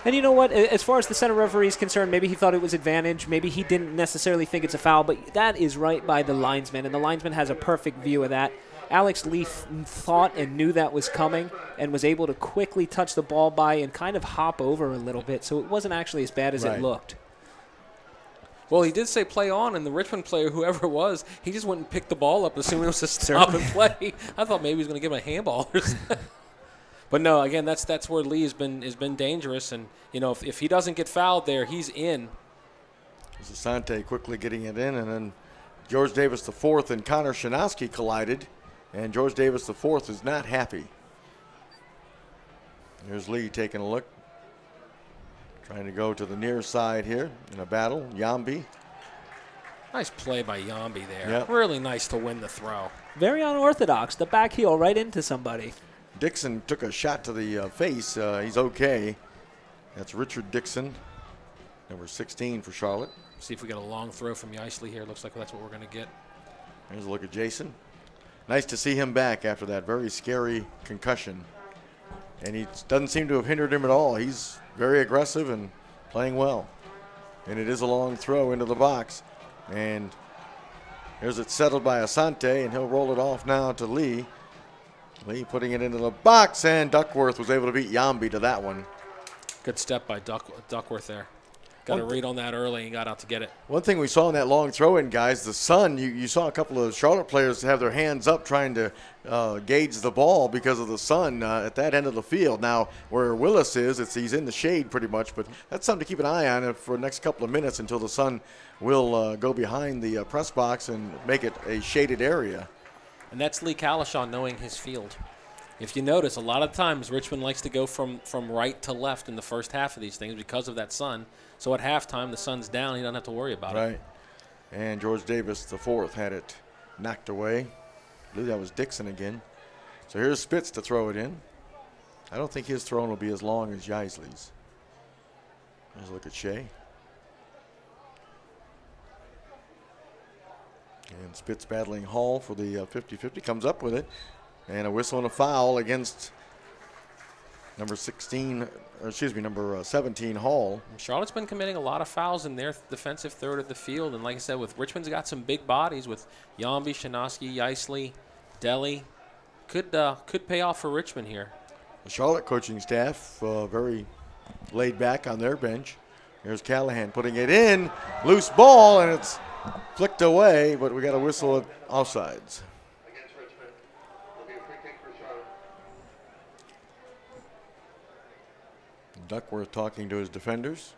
And you know what? As far as the center referee is concerned, maybe he thought it was advantage. Maybe he didn't necessarily think it's a foul, but that is right by the linesman, and the linesman has a perfect view of that. Alex Lee thought and knew that was coming and was able to quickly touch the ball by and kind of hop over a little bit, so it wasn't actually as bad as it looked. Well, he did say play on, and the Richmond player, whoever it was, he just went and picked the ball up, assuming it was a stop and play. I thought maybe he was going to give him a handball or something. But no, again, that's where Lee has been dangerous, and if he doesn't get fouled there, he's in. Asante quickly getting it in, and then George Davis IV and Connor Shinosky collided, and George Davis IV is not happy. Here's Lee taking a look, trying to go to the near side here in a battle. Jambi. Nice play by Jambi there. Yep. Really nice to win the throw. Very unorthodox. The back heel right into somebody. Dixon took a shot to the face. He's okay. That's Richard Dixon, number 16 for Charlotte. See if we get a long throw from Yeisley here. Looks like that's what we're going to get. Here's a look at Jason. Nice to see him back after that very scary concussion. And he doesn't seem to have hindered him at all. He's very aggressive and playing well. And it is a long throw into the box. And here's it settled by Asante, and he'll roll it off now to Lee. Lee putting it into the box, and Duckworth was able to beat Yambi to that one. Good step by Duckworth there. Got a read on that early and got out to get it. One thing we saw in that long throw-in, guys, the sun, you saw a couple of Charlotte players have their hands up trying to gauge the ball because of the sun at that end of the field. Now, where Willis is, he's in the shade pretty much, but that's something to keep an eye on for the next couple of minutes until the sun will go behind the press box and make it a shaded area. And that's Lee Calishaw knowing his field. If you notice, a lot of times Richmond likes to go from right to left in the first half of these things because of that sun. So at halftime, the sun's down. He doesn't have to worry about it. Right. And George Davis, the fourth, had it knocked away. I believe that was Dixon again. So here's Spitz to throw it in. I don't think his throw will be as long as Yeisley's. Let's look at Shea. And Spitz battling Hall for the 50-50. Comes up with it. And a whistle and a foul against number 17 Hall. Charlotte's been committing a lot of fouls in their defensive third of the field. And like I said, with Richmond's got some big bodies with Yambi, Shinaski, Yeisley, Deli. Could pay off for Richmond here. The Charlotte coaching staff very laid back on their bench. Here's Callahan putting it in. Loose ball, and it's flicked away, but we got a whistle at offsides. Duckworth talking to his defenders,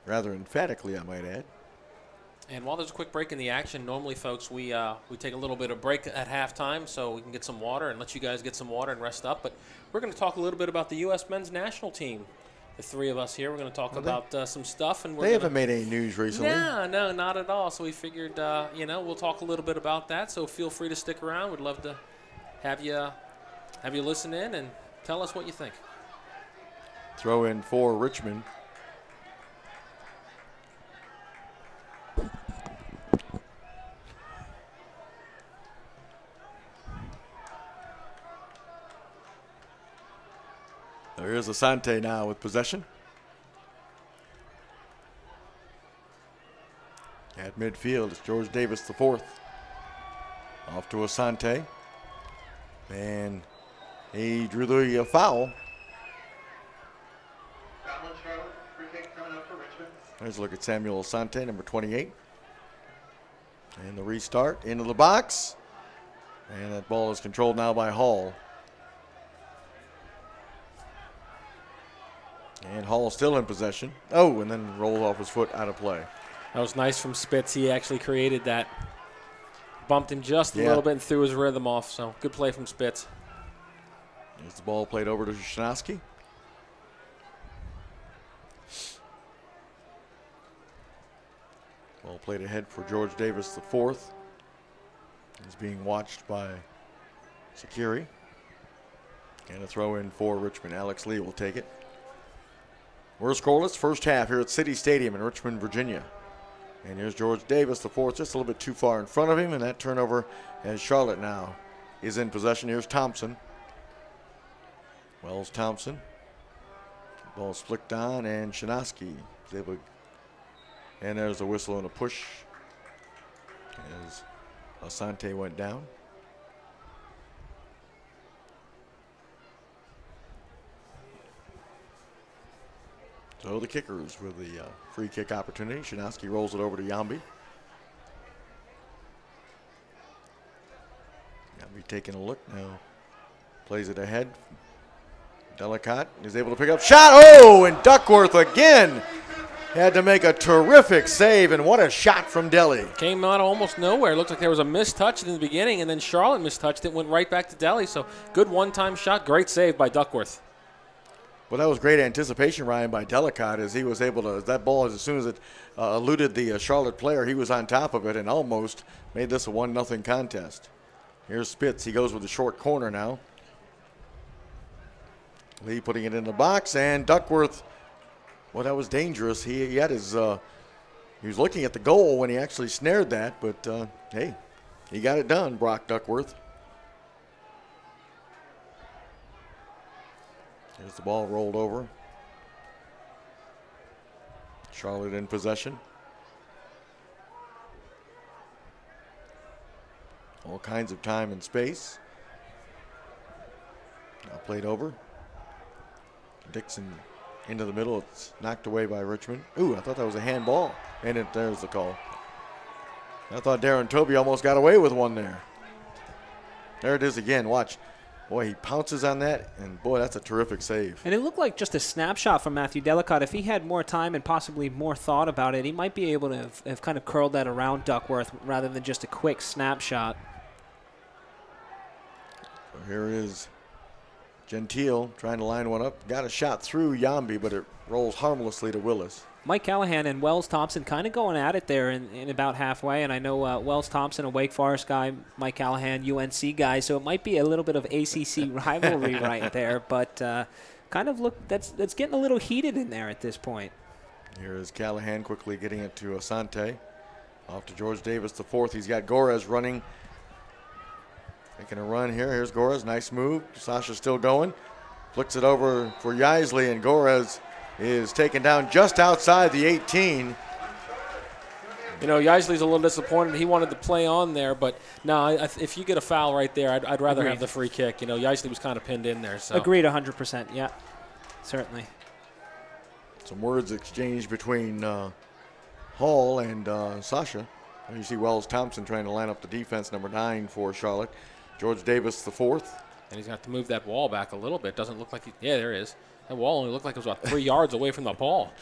rather emphatically, I might add. And while there's a quick break in the action, normally, folks, we take a little bit of break at halftime so we can get some water and let you guys get some water and rest up. But we're going to talk a little bit about the U.S. men's national team. The three of us here, we're going to talk about some stuff. And they haven't made any news recently. No, not at all. So we figured, we'll talk a little bit about that. So feel free to stick around. We'd love to have you listen in and tell us what you think. Throw in for Richmond. There is Asante now with possession. At midfield, it's George Davis, the fourth. Off to Asante. And he drew the foul. There's a look at Samuel Asante, number 28. And the restart into the box. And that ball is controlled now by Hall. And Hall still in possession. Oh, and then rolls off his foot out of play. That was nice from Spitz. He actually created that. Bumped him just a little bit and threw his rhythm off. So good play from Spitz. There's the ball played over to Shinaski. Ball played ahead for George Davis, the fourth. He's being watched by Sakiri. And a throw in for Richmond. Alex Lee will take it. We're scoreless first half here at City Stadium in Richmond, Virginia. And here's George Davis, the fourth, just a little bit too far in front of him. And that turnover as Charlotte now is in possession. Here's Thompson. Wells Thompson. Ball flicked on, and Shinaski is able to. And there's a whistle and a push as Asante went down. So the Kickers with the free kick opportunity. Shinaski rolls it over to Yambi. Yambi taking a look now. Plays it ahead. Delicott is able to pick up shot. Oh, and Duckworth again had to make a terrific save, and what a shot from Deli. Came out of almost nowhere. It looked like there was a missed touch in the beginning, and then Charlotte mistouched it, went right back to Deli. So good one-time shot, great save by Duckworth. Well, that was great anticipation, Ryan, by Delicott, as he was able to, that ball, as soon as it eluded the Charlotte player, he was on top of it and almost made this a 1-0 contest. Here's Spitz. He goes with the short corner now. Lee putting it in the box, and Duckworth, well, that was dangerous. He had his, he was looking at the goal when he actually snared that, but hey, he got it done, Brock Duckworth. There's the ball rolled over. Charlotte in possession. All kinds of time and space. Now played over. Dixon into the middle. It's knocked away by Richmond. Ooh, I thought that was a handball. And there's the call. I thought Darren Toby almost got away with one there. There it is again. Watch. Boy, he pounces on that, and boy, that's a terrific save. And it looked like just a snapshot from Matthew Delicott. If he had more time and possibly more thought about it, he might be able to have kind of curled that around Duckworth rather than just a quick snapshot. So here is Gentile trying to line one up. Got a shot through Yambi, but it rolls harmlessly to Willis. Mike Callahan and Wells Thompson kind of going at it there in about halfway. And I know Wells Thompson, a Wake Forest guy, Mike Callahan, UNC guy. So it might be a little bit of ACC rivalry right there. But kind of look, that's getting a little heated in there at this point. Here is Callahan quickly getting it to Asante. Off to George Davis, the fourth. He's got Gorez running. Making a run here. Here's Gorez. Nice move. Sasha still going. Flicks it over for Yaisley, and Gorez is taken down just outside the 18. You know, Yaisley's a little disappointed. He wanted to play on there, but no, if you get a foul right there, I'd rather have the free kick. You know, Yaisley was kind of pinned in there. So. Agreed 100%, yeah, certainly. Some words exchanged between Hall and Sasha. And you see Wells Thompson trying to line up the defense, number 9 for Charlotte. George Davis, the fourth. And he's got to move that wall back a little bit. Doesn't look like yeah, there it is. That wall only looked like it was about 3 yards away from the ball.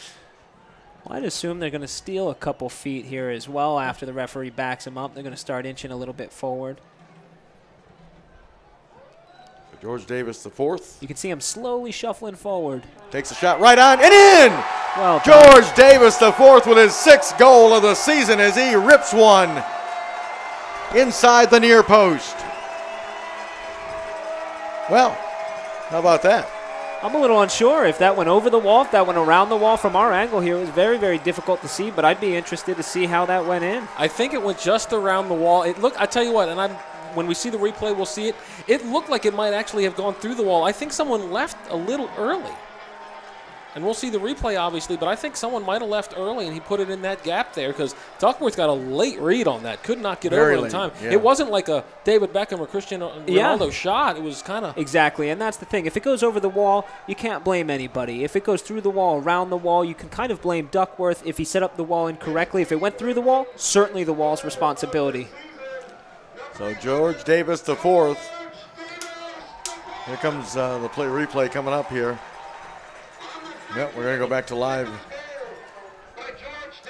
Well, I'd assume they're going to steal a couple feet here as well after the referee backs him up. They're going to start inching a little bit forward. So George Davis, the fourth. You can see him slowly shuffling forward. Takes a shot right on and in! Well, George Davis, the fourth, with his 6th goal of the season as he rips one inside the near post. Well, how about that? I'm a little unsure if that went over the wall, if that went around the wall. From our angle here, it was very, very difficult to see, but I'd be interested to see how that went in. I think it went just around the wall. I tell you what, and when we see the replay, we'll see it. It looked like it might actually have gone through the wall. I think someone left a little early. And we'll see the replay, obviously, but I think someone might have left early and he put it in that gap there because Duckworth got a late read on that. Could not get over in time. Yeah. It wasn't like a David Beckham or Cristiano Ronaldo shot. It was kind of... Exactly, and that's the thing. If it goes over the wall, you can't blame anybody. If it goes through the wall, around the wall, you can kind of blame Duckworth if he set up the wall incorrectly. If it went through the wall, certainly the wall's responsibility. So George Davis, the fourth. Here comes the replay coming up here. Yep, we're going to go back to live.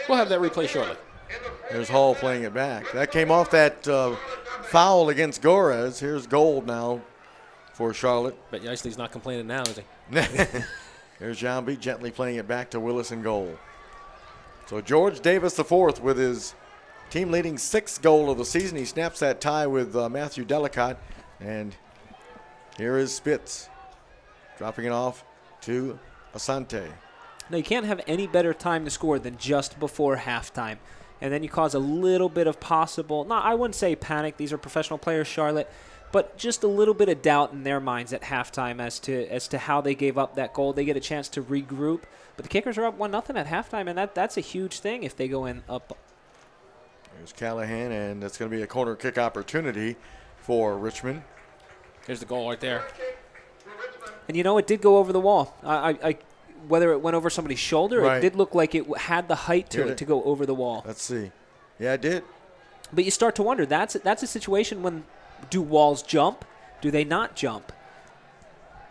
We'll have that replay shortly. There's Hall playing it back. That came off that foul against Gorez. Here's Gold now for Charlotte. Bet Yaisley's not complaining now, is he? Here's Jambi gently playing it back to Willis in goal. So George Davis, the fourth, with his team-leading 6th goal of the season. He snaps that tie with Matthew Delicott. And here is Spitz dropping it off to Asante. No, you can't have any better time to score than just before halftime. And then you cause a little bit of possible, no, I wouldn't say panic. These are professional players, Charlotte. But just a little bit of doubt in their minds at halftime as to how they gave up that goal. They get a chance to regroup. But the Kickers are up 1-0 at halftime, and that's a huge thing if they go in up. There's Callahan, and it's going to be a corner kick opportunity for Richmond. Here's the goal right there. And, you know, it did go over the wall. Whether it went over somebody's shoulder, right. It did look like it had the height to it to go over the wall. Let's see. Yeah, it did. But you start to wonder, that's a situation when do walls jump? Do they not jump?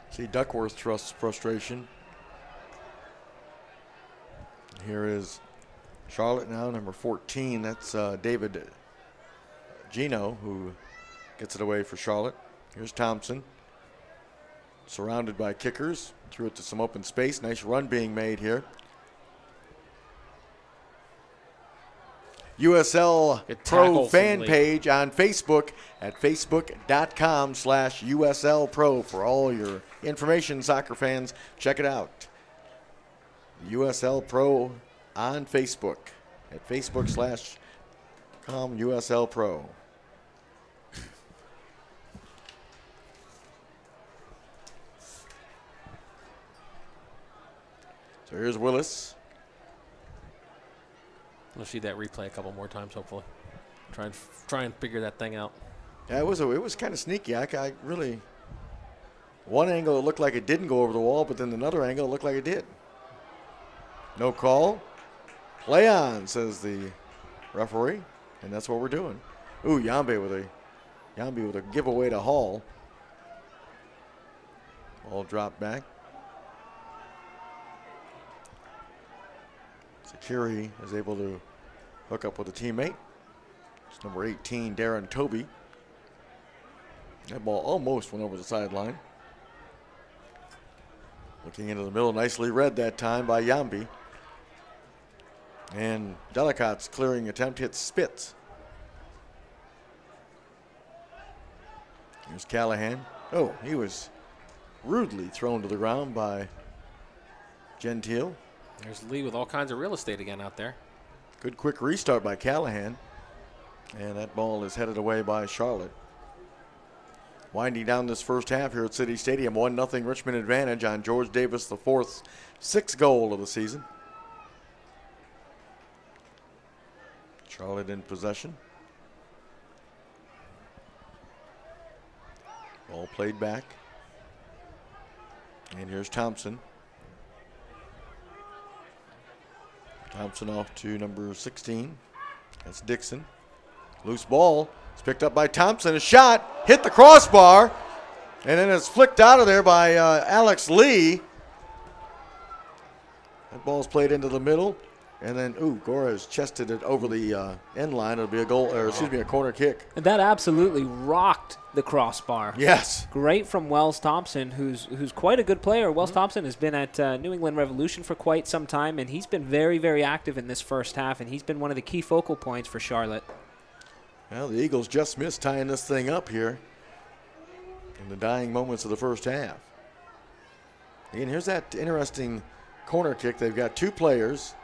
See Duckworth trusts frustration. Here is Charlotte now, number 14. That's David Gino who gets it away for Charlotte. Here's Thompson. Surrounded by Kickers. Threw it to some open space. Nice run being made here. USL Good Pro tackle fan from Lee. page on Facebook at facebook.com/USL Pro for all your information, soccer fans. Check it out. USL Pro on Facebook at facebook.com USL Pro. So here's Willis. We'll see that replay a couple more times, hopefully. Try and figure that thing out. Yeah, it was kind of sneaky. I really, one angle it looked like it didn't go over the wall, but then another angle it looked like it did. No call. Play on, says the referee, and that's what we're doing. Ooh, Yambe with a giveaway to Hall. Ball dropped back. Sakiri is able to hook up with a teammate. It's number 18, Darren Toby. That ball almost went over the sideline. Looking into the middle, nicely read that time by Yambi. And Delicat's clearing attempt hits Spitz. Here's Callahan. Oh, he was rudely thrown to the ground by Gentile. There's Lee with all kinds of real estate again out there. Good quick restart by Callahan. And that ball is headed away by Charlotte. Winding down this first half here at City Stadium, 1-0 Richmond advantage on George Davis IV's sixth goal of the season. Charlotte in possession. Ball played back. And here's Thompson. Thompson off to number 16. That's Dixon. Loose ball. It's picked up by Thompson. A shot. Hit the crossbar. And then it's flicked out of there by Alex Lee. That ball's played into the middle. And then, Gores chested it over the end line. It'll be a goal, or excuse me, a corner kick. And that absolutely rocked the crossbar. Yes. Great from Wells Thompson, who's quite a good player. Wells Thompson has been at New England Revolution for quite some time, and he's been very, very active in this first half, and he's been one of the key focal points for Charlotte. Well, the Eagles just missed tying this thing up here in the dying moments of the first half. Again, here's that interesting corner kick. They've got two players.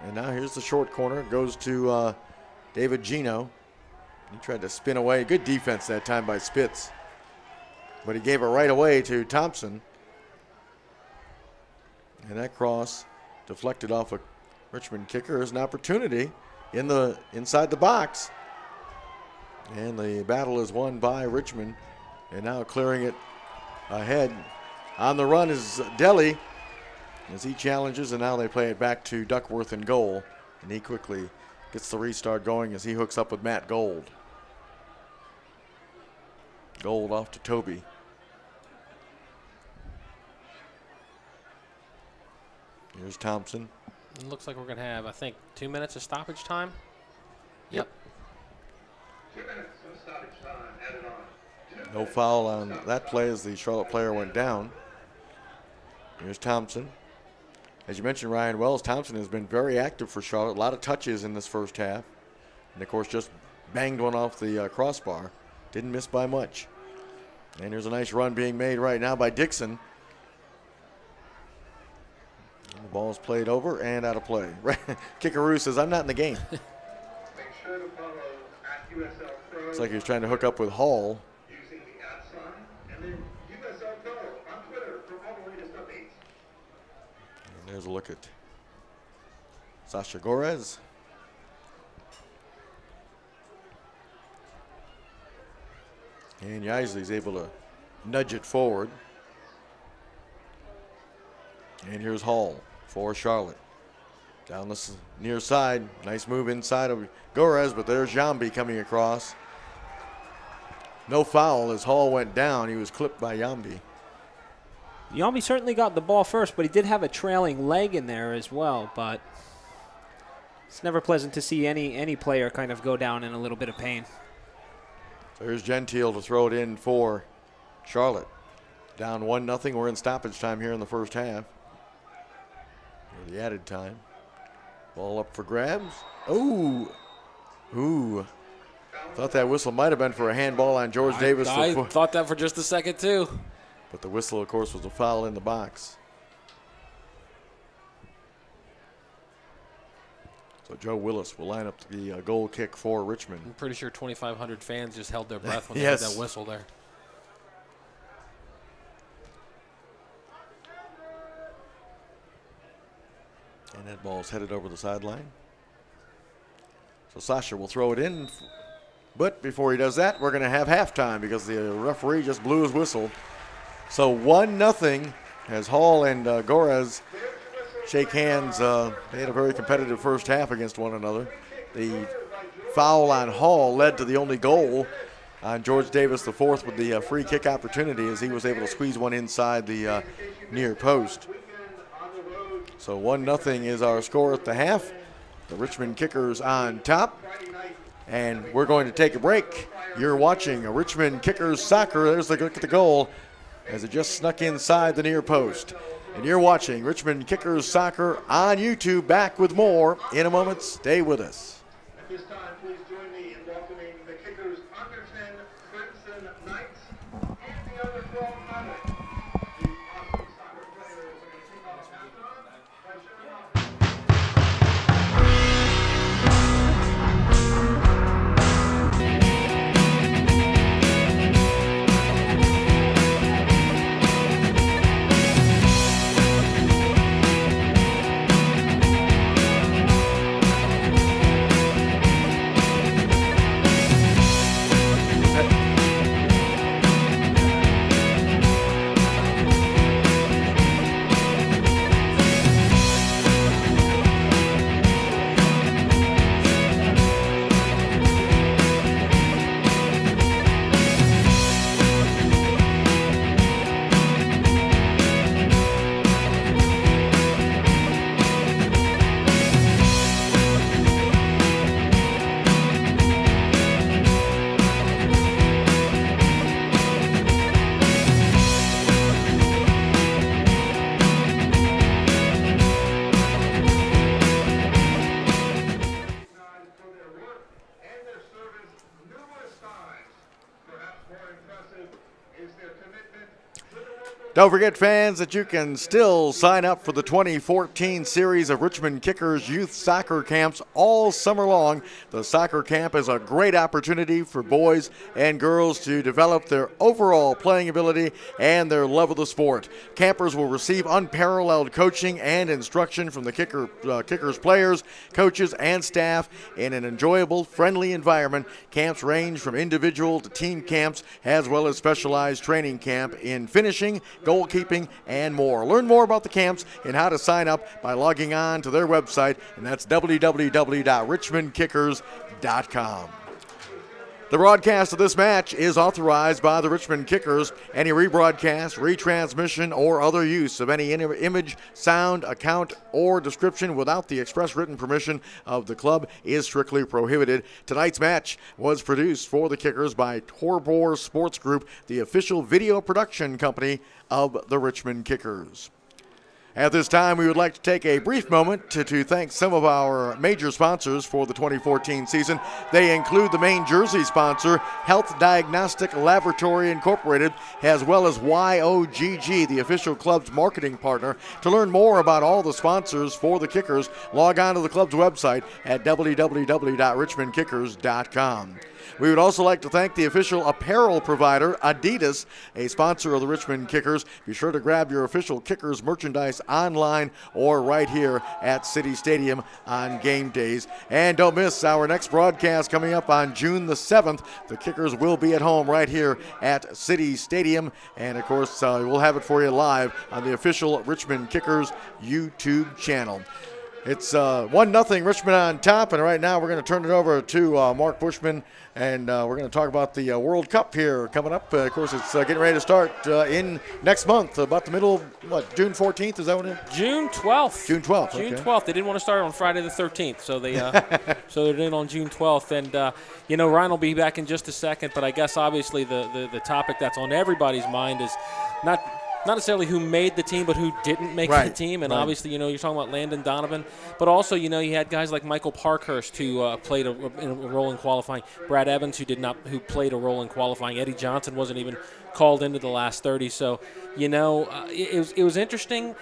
And now here's the short corner. It goes to David Gino. He tried to spin away. Good defense that time by Spitz. But he gave it right away to Thompson. And that cross deflected off a Richmond kicker. There's an opportunity inside the box. And the battle is won by Richmond. And now clearing it ahead. On the run is Delhi as he challenges, and now they play it back to Duckworth in goal. And he quickly gets the restart going as he hooks up with Matt Gold. Gold off to Toby. Here's Thompson. It looks like we're going to have, I think, 2 minutes of stoppage time. Yep. 2 minutes of stoppage time added on. No foul on that play as the Charlotte player went down. Here's Thompson. As you mentioned, Ryan Wells, Thompson has been very active for Charlotte. A lot of touches in this first half. And, of course, just banged one off the crossbar. Didn't miss by much. And there's a nice run being made right now by Dixon. And the ball's played over and out of play. Kickaroo says, I'm not in the game. Make sure to follow at USL Pro. Looks like he was trying to hook up with Hall. Using the @ sign, and then USL Pro on Twitter for all the latest updates. And there's a look at Sasha Gores. And Yaisley's able to nudge it forward. And here's Hall for Charlotte. Down the near side. Nice move inside of Gores, but there's Jambi coming across. No foul as Hall went down. He was clipped by Yambi. Yambi certainly got the ball first, but he did have a trailing leg in there as well. But it's never pleasant to see any player kind of go down in a little bit of pain. So here's Gentile to throw it in for Charlotte. Down 1-0. We're in stoppage time here in the first half. Or the added time. Ball up for grabs. Oh, Ooh. Thought that whistle might have been for a handball on George Davis. I thought that for just a second, too. But the whistle, of course, was a foul in the box. So Joe Willis will line up the goal kick for Richmond. I'm pretty sure 2,500 fans just held their breath when Yes. they heard that whistle there. And that ball's headed over the sideline. So Sasha will throw it in. But before he does that, we're going to have halftime because the referee just blew his whistle. So 1-0 as Hall and Gorez shake hands. They had a very competitive first half against one another. The foul on Hall led to the only goal on George Davis the fourth with the free kick opportunity as he was able to squeeze one inside the near post. So 1-0 is our score at the half. The Richmond Kickers on top. And we're going to take a break. You're watching a Richmond Kickers soccer. There's the look at the goal as it just snuck inside the near post. And you're watching Richmond Kickers soccer on YouTube. Back with more in a moment. Stay with us. At this time, please join me in welcoming the Kickers under 10 Crimson Knights and the under 12 Pilots. The awesome soccer players are going to kick off halftime by showing off. Don't forget, fans, that you can still sign up for the 2014 series of Richmond Kickers youth soccer camps all summer long. The soccer camp is a great opportunity for boys and girls to develop their overall playing ability and their love of the sport. Campers will receive unparalleled coaching and instruction from the Kickers players, coaches, and staff in an enjoyable, friendly environment. Camps range from individual to team camps, as well as specialized training camp in finishing, goalkeeping, and more. Learn more about the camps and how to sign up by logging on to their website, and that's www.richmondkickers.com. The broadcast of this match is authorized by the Richmond Kickers. Any rebroadcast, retransmission, or other use of any image, sound, account, or description without the express written permission of the club is strictly prohibited. Tonight's match was produced for the Kickers by Tourbeau Sports Group, the official video production company of the Richmond Kickers. At this time, we would like to take a brief moment to thank some of our major sponsors for the 2014 season. They include the main jersey sponsor, Health Diagnostic Laboratory Incorporated, as well as YOGG, the official club's marketing partner. To learn more about all the sponsors for the Kickers, log on to the club's website at www.richmondkickers.com. We would also like to thank the official apparel provider, Adidas, a sponsor of the Richmond Kickers. Be sure to grab your official Kickers merchandise online or right here at City Stadium on game days. And don't miss our next broadcast coming up on June the 7th. The Kickers will be at home right here at City Stadium. And, of course, we'll have it for you live on the official Richmond Kickers YouTube channel. It's 1-0 Richmond on top, and right now we're going to turn it over to Mark Bushman, and we're going to talk about the World Cup here coming up. Of course, it's getting ready to start in next month, about the middle of, June 14th? Is that what it is? June 12th. June 12th, June okay. 12th. They didn't want to start on Friday the 13th, so they so they're in on June 12th. And, Ryan will be back in just a second, but I guess obviously the topic that's on everybody's mind is not not necessarily who made the team, but who didn't make the team. And obviously, you're talking about Landon Donovan, but also, you had guys like Michael Parkhurst who played a role in qualifying. Brad Evans who played a role in qualifying. Eddie Johnson wasn't even called into the last 30. So, it was interesting.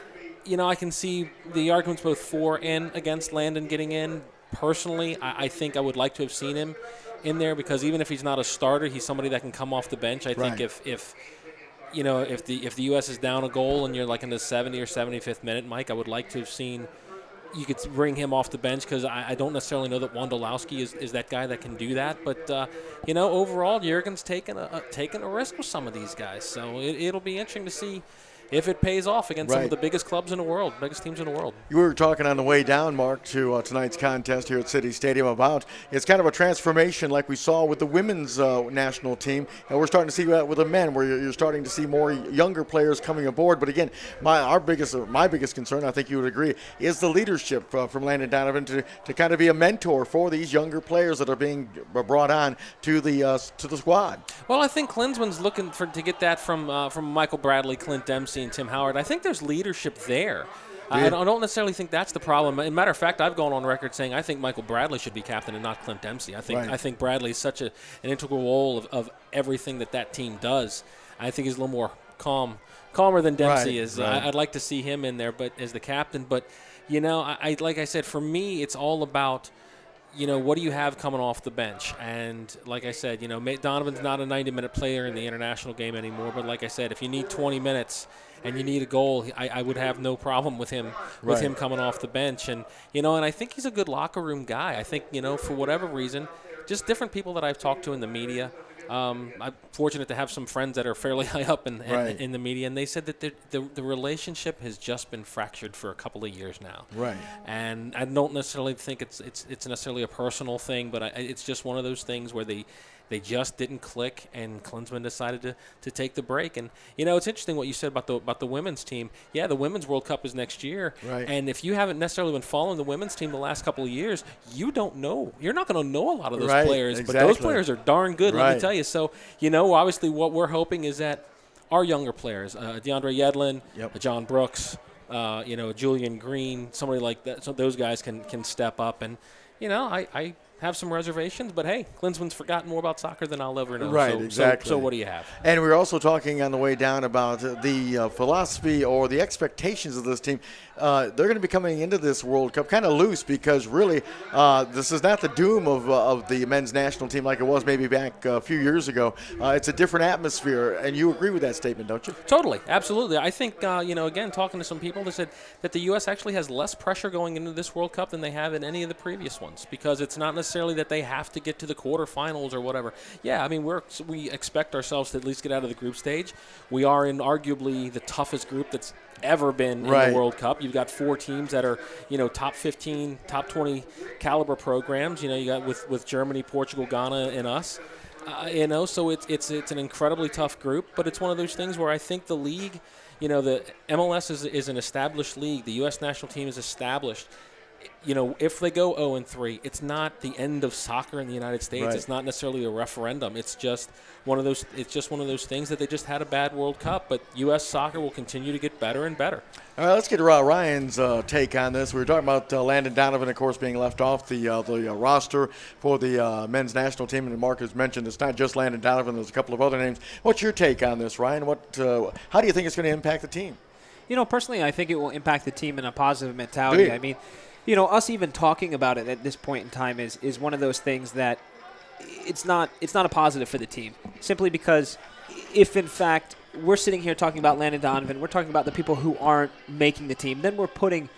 I can see the arguments both for and against Landon getting in. Personally, I think I would like to have seen him in there because even if he's not a starter, he's somebody that can come off the bench. I think if the U.S. is down a goal and you're like in the 70 or 75th minute, Mike, I would like to have seen you could bring him off the bench because I don't necessarily know that Wondolowski is that guy that can do that. But, overall, Jurgen's taking a risk with some of these guys. So it'll be interesting to see if it pays off against some of the biggest clubs in the world, biggest teams in the world. You were talking on the way down, Mark, to tonight's contest here at City Stadium about it's kind of a transformation like we saw with the women's national team, and we're starting to see that with the men, where you're starting to see more younger players coming aboard. But again, my biggest concern, I think you would agree, is the leadership from Landon Donovan to kind of be a mentor for these younger players that are being brought on to the squad. Well, I think Klinsman's looking to get that from Michael Bradley, Clint Dempsey, and Tim Howard. I think there's leadership there. I don't necessarily think that's the problem. As a matter of fact, I've gone on record saying I think Michael Bradley should be captain and not Clint Dempsey. I think Bradley is such an integral role of everything that team does. I think he's a little more calmer than Dempsey is. I'd like to see him in there, but as the captain. But like I said, for me, it's all about what do you have coming off the bench? And like I said, Donovan's not a 90-minute player in the international game anymore. But like I said, if you need 20 minutes and you need a goal, I would have no problem with him coming off the bench. And and I think he's a good locker room guy. I think for whatever reason, just different people that I've talked to in the media. I'm fortunate to have some friends that are fairly high up in the media, and they said that the relationship has just been fractured for a couple of years now. Right. And I don't necessarily think it's necessarily a personal thing, but it's just one of those things where they just didn't click, and Klinsmann decided to take the break. And it's interesting what you said about the women's team. Yeah, the Women's World Cup is next year, and if you haven't necessarily been following the women's team the last couple of years, you don't know. You're not going to know a lot of those players, but those players are darn good. Let me tell you. So obviously, what we're hoping is that our younger players, DeAndre Yedlin, John Brooks, Julian Green, somebody like that, so those guys can step up. And I have some reservations, but hey, Klinsman's forgotten more about soccer than I'll ever know. Right, exactly. So what do you have? And we were also talking on the way down about the philosophy or the expectations of this team. They're going to be coming into this World Cup kind of loose because really this is not the doom of the men's national team like it was maybe back a few years ago. It's a different atmosphere, and you agree with that statement, don't you? Totally, absolutely. I think, again, talking to some people, they said that the U.S. actually has less pressure going into this World Cup than they have in any of the previous ones because it's not necessarily that they have to get to the quarterfinals or whatever. Yeah, I mean, we expect ourselves to at least get out of the group stage. We are in arguably the toughest group that's ever been in the World Cup. You've got 4 teams that are, top 15, top 20 caliber programs. You got with Germany, Portugal, Ghana, and us. So it's an incredibly tough group, but it's one of those things where I think the league, the MLS is an established league. The U.S. national team is established. If they go 0-3, it's not the end of soccer in the United States. Right. It's not necessarily a referendum. It's just one of those. It's just one of those things that they just had a bad World Cup. But U.S. soccer will continue to get better and better. All right, let's get Ryan's take on this. We were talking about Landon Donovan, of course, being left off the roster for the men's national team. And Mark has mentioned it's not just Landon Donovan. There's a couple of other names. What's your take on this, Ryan? How do you think it's going to impact the team? Personally, I think it will impact the team in a positive mentality. I mean, us even talking about it at this point in time is one of those things that it's not a positive for the team. Simply because if, in fact, we're sitting here talking about Landon Donovan, we're talking about the people who aren't making the team, then we're putting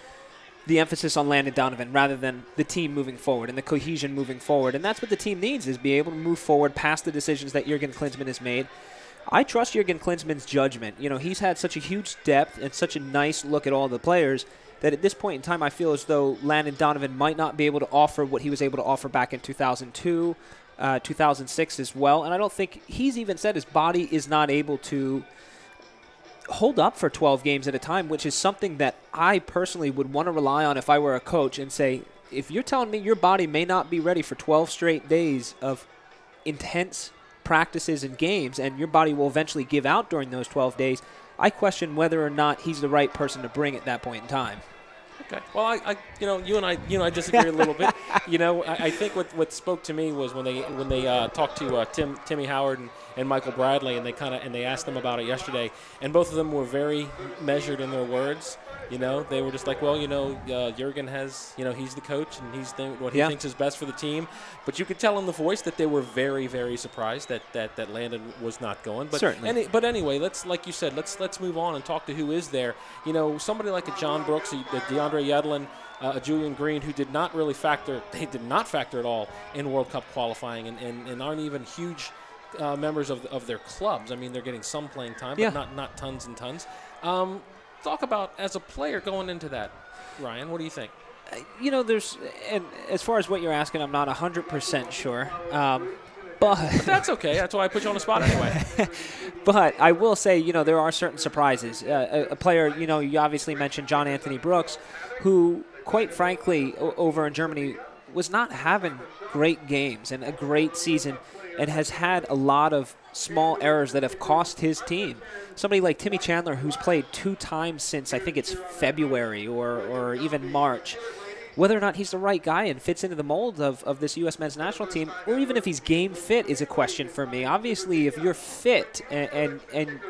the emphasis on Landon Donovan rather than the team moving forward and the cohesion moving forward. And that's what the team needs, is be able to move forward past the decisions that Jurgen Klinsmann has made. I trust Jurgen Klinsmann's judgment. He's had such a huge depth and such a nice look at all the players that at this point in time I feel as though Landon Donovan might not be able to offer what he was able to offer back in 2002, 2006 as well. And I don't think he's even said his body is not able to hold up for 12 games at a time, which is something that I personally would want to rely on if I were a coach and say, if you're telling me your body may not be ready for 12 straight days of intense practices and games and your body will eventually give out during those 12 days, I question whether or not he's the right person to bring at that point in time. Okay. Well, you and I disagree a little bit. I think what spoke to me was when they talked to Timmy Howard and Michael Bradley, and they asked them about it yesterday, and both of them were very measured in their words. They were just like, well, Jurgen has, he's the coach, and he's what he thinks is best for the team. But you could tell in the voice that they were very, very surprised that Landon was not going. But certainly. But anyway, like you said, let's move on and talk to who is there. Somebody like a John Brooks, a DeAndre Yedlin, a Julian Green, who did not factor at all in World Cup qualifying, and aren't even huge members of their clubs. I mean, they're getting some playing time, but not tons and tons. Talk about as a player going into that, Ryan. What do you think? And as far as what you're asking, I'm not 100% sure. But that's okay. That's why I put you on the spot anyway. But I will say, there are certain surprises. A player, you obviously mentioned John Anthony Brooks, who, quite frankly, over in Germany, was not having great games and a great season, and has had a lot of small errors that have cost his team. Somebody like Timmy Chandler, who's played 2 times since I think it's February or even March, whether or not he's the right guy and fits into the mold of this U.S. men's national team, or even if he's game fit, is a question for me. Obviously, if you're fit and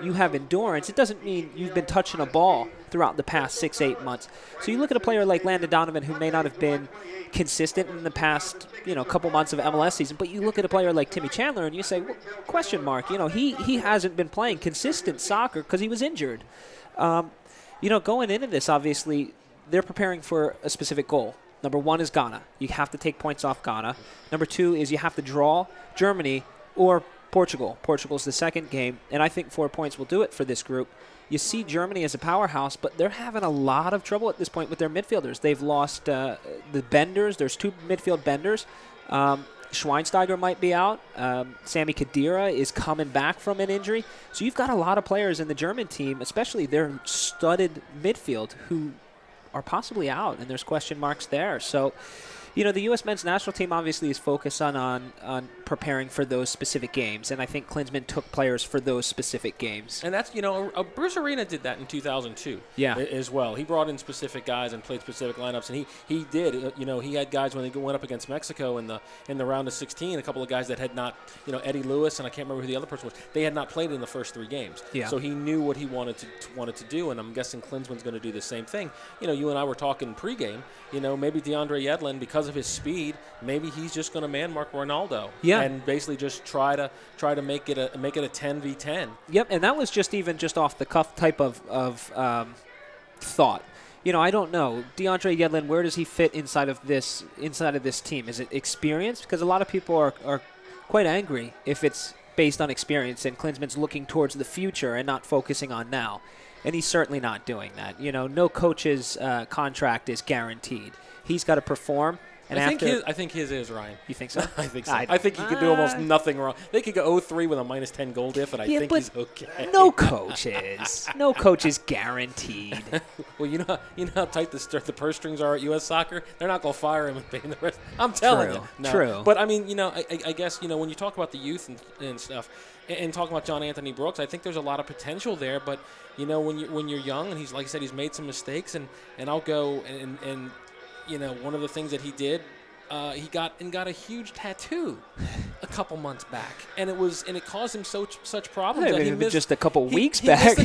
you have endurance, it doesn't mean you've been touching a ball throughout the past 6-8 months. So you look at a player like Landon Donovan, who may not have been consistent in the past, couple months of MLS season, but you look at a player like Timmy Chandler and you say, well, question mark, he hasn't been playing consistent soccer because he was injured. Going into this, obviously, they're preparing for a specific goal. Number 1 is Ghana. You have to take points off Ghana. Number 2 is you have to draw Germany or Portugal. Portugal's the second game, and I think 4 points will do it for this group. You see Germany as a powerhouse, but they're having a lot of trouble at this point with their midfielders. They've lost the benders. There's 2 midfield benders. Schweinsteiger might be out. Sami Khedira is coming back from an injury. So you've got a lot of players in the German team, especially their studded midfield, who are possibly out, and there's question marks there. So, the U.S. men's national team obviously is focused on preparing for those specific games, and I think Klinsmann took players for those specific games. And that's, Bruce Arena did that in 2002 as well. He brought in specific guys and played specific lineups, and he did. He had guys when they went up against Mexico in the round of 16, a couple of guys that had not, Eddie Lewis, and I can't remember who the other person was. They had not played in the first 3 games. Yeah. So he knew what he wanted to do, and I'm guessing Klinsmann's going to do the same thing. You and I were talking pregame, maybe DeAndre Yedlin, because of his speed, maybe he's just going to man mark Ronaldo. Yeah. And basically just try to make it a 10v10. Yep, and that was just off the cuff type of thought. I don't know. DeAndre Yedlin, where does he fit inside of this team? Is it experience? Because a lot of people are quite angry if it's based on experience, and Klinsmann's looking towards the future and not focusing on now. And he's certainly not doing that. No coach's contract is guaranteed. He's got to perform. And I think his is, Ryan. You think so? I think so. I think he could do almost nothing wrong. They could go 0-3 with a -10 goal diff, and I think he's okay. No coach is guaranteed. Well, you know how tight the purse strings are at U.S. Soccer. They're not going to fire him and pay him the rest. I'm telling you. No. True. But I mean, I guess when you talk about the youth and stuff, and talking about John Anthony Brooks, I think there's a lot of potential there. But when you're young, and he's, like I said, he's made some mistakes, and I'll go and one of the things that he did, he got a huge tattoo a couple months back, and it caused him such problems that he missed just a couple weeks back.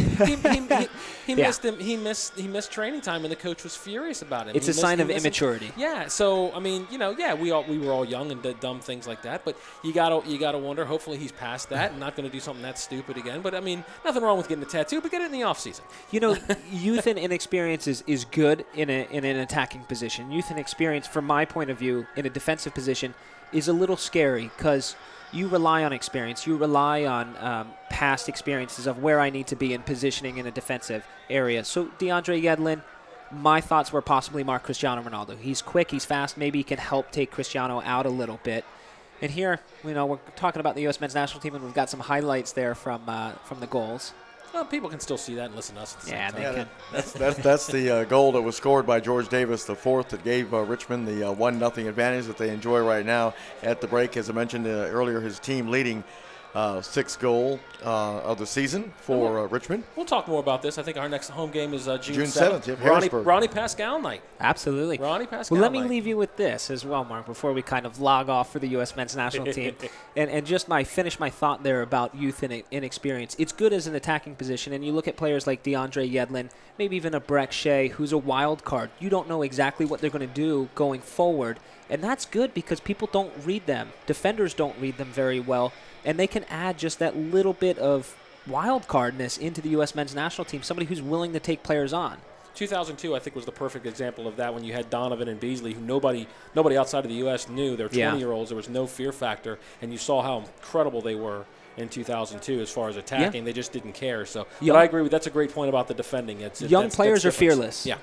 He missed training time, and the coach was furious about it. It's a sign of immaturity. Yeah. So I mean, we were all young and did dumb things like that, but you gotta wonder. Hopefully, he's past that and not going to do something that stupid again. But I mean, nothing wrong with getting a tattoo, but get it in the off season. Youth and inexperience is good in an attacking position. Youth and experience, from my point of view, in a defensive position, is a little scary because you rely on experience. You rely on past experiences of where I need to be in positioning in a defensive area. So DeAndre Yedlin, my thoughts were possibly mark Cristiano Ronaldo. He's quick, he's fast. Maybe he can help take Cristiano out a little bit. And here, we're talking about the U.S. men's national team, and we've got some highlights there from the goals. Well, people can still see that and listen to us at the same time. They can. That's the goal that was scored by George Davis, the 4th, that gave Richmond the 1-0 advantage that they enjoy right now at the break. As I mentioned earlier, his team leading sixth goal of the season for Richmond. We'll talk more about this. I think our next home game is June 7th. Yep, Ronnie Pascal night. Absolutely. Ronnie Pascal Well, let me night. leave you with this as well, Mark, before we kind of log off for the U.S. men's national team. And just finish my thought there about youth and inexperience. It's good as an attacking position, and you look at players like DeAndre Yedlin, maybe even a Breck Shea, who's a wild card. You don't know exactly what they're going to do going forward, and that's good because people don't read them. Defenders don't read them very well, and they can add just that little bit of wild cardness into the U.S. men's national team, somebody who's willing to take players on. 2002, I think, was the perfect example of that when you had Donovan and Beasley, who nobody outside of the U.S. knew. They're 20-year-olds. There was no fear factor, and you saw how incredible they were in 2002 as far as attacking. They just didn't care. So, but I agree with that's a great point about the defending. Young players are fearless. Yeah.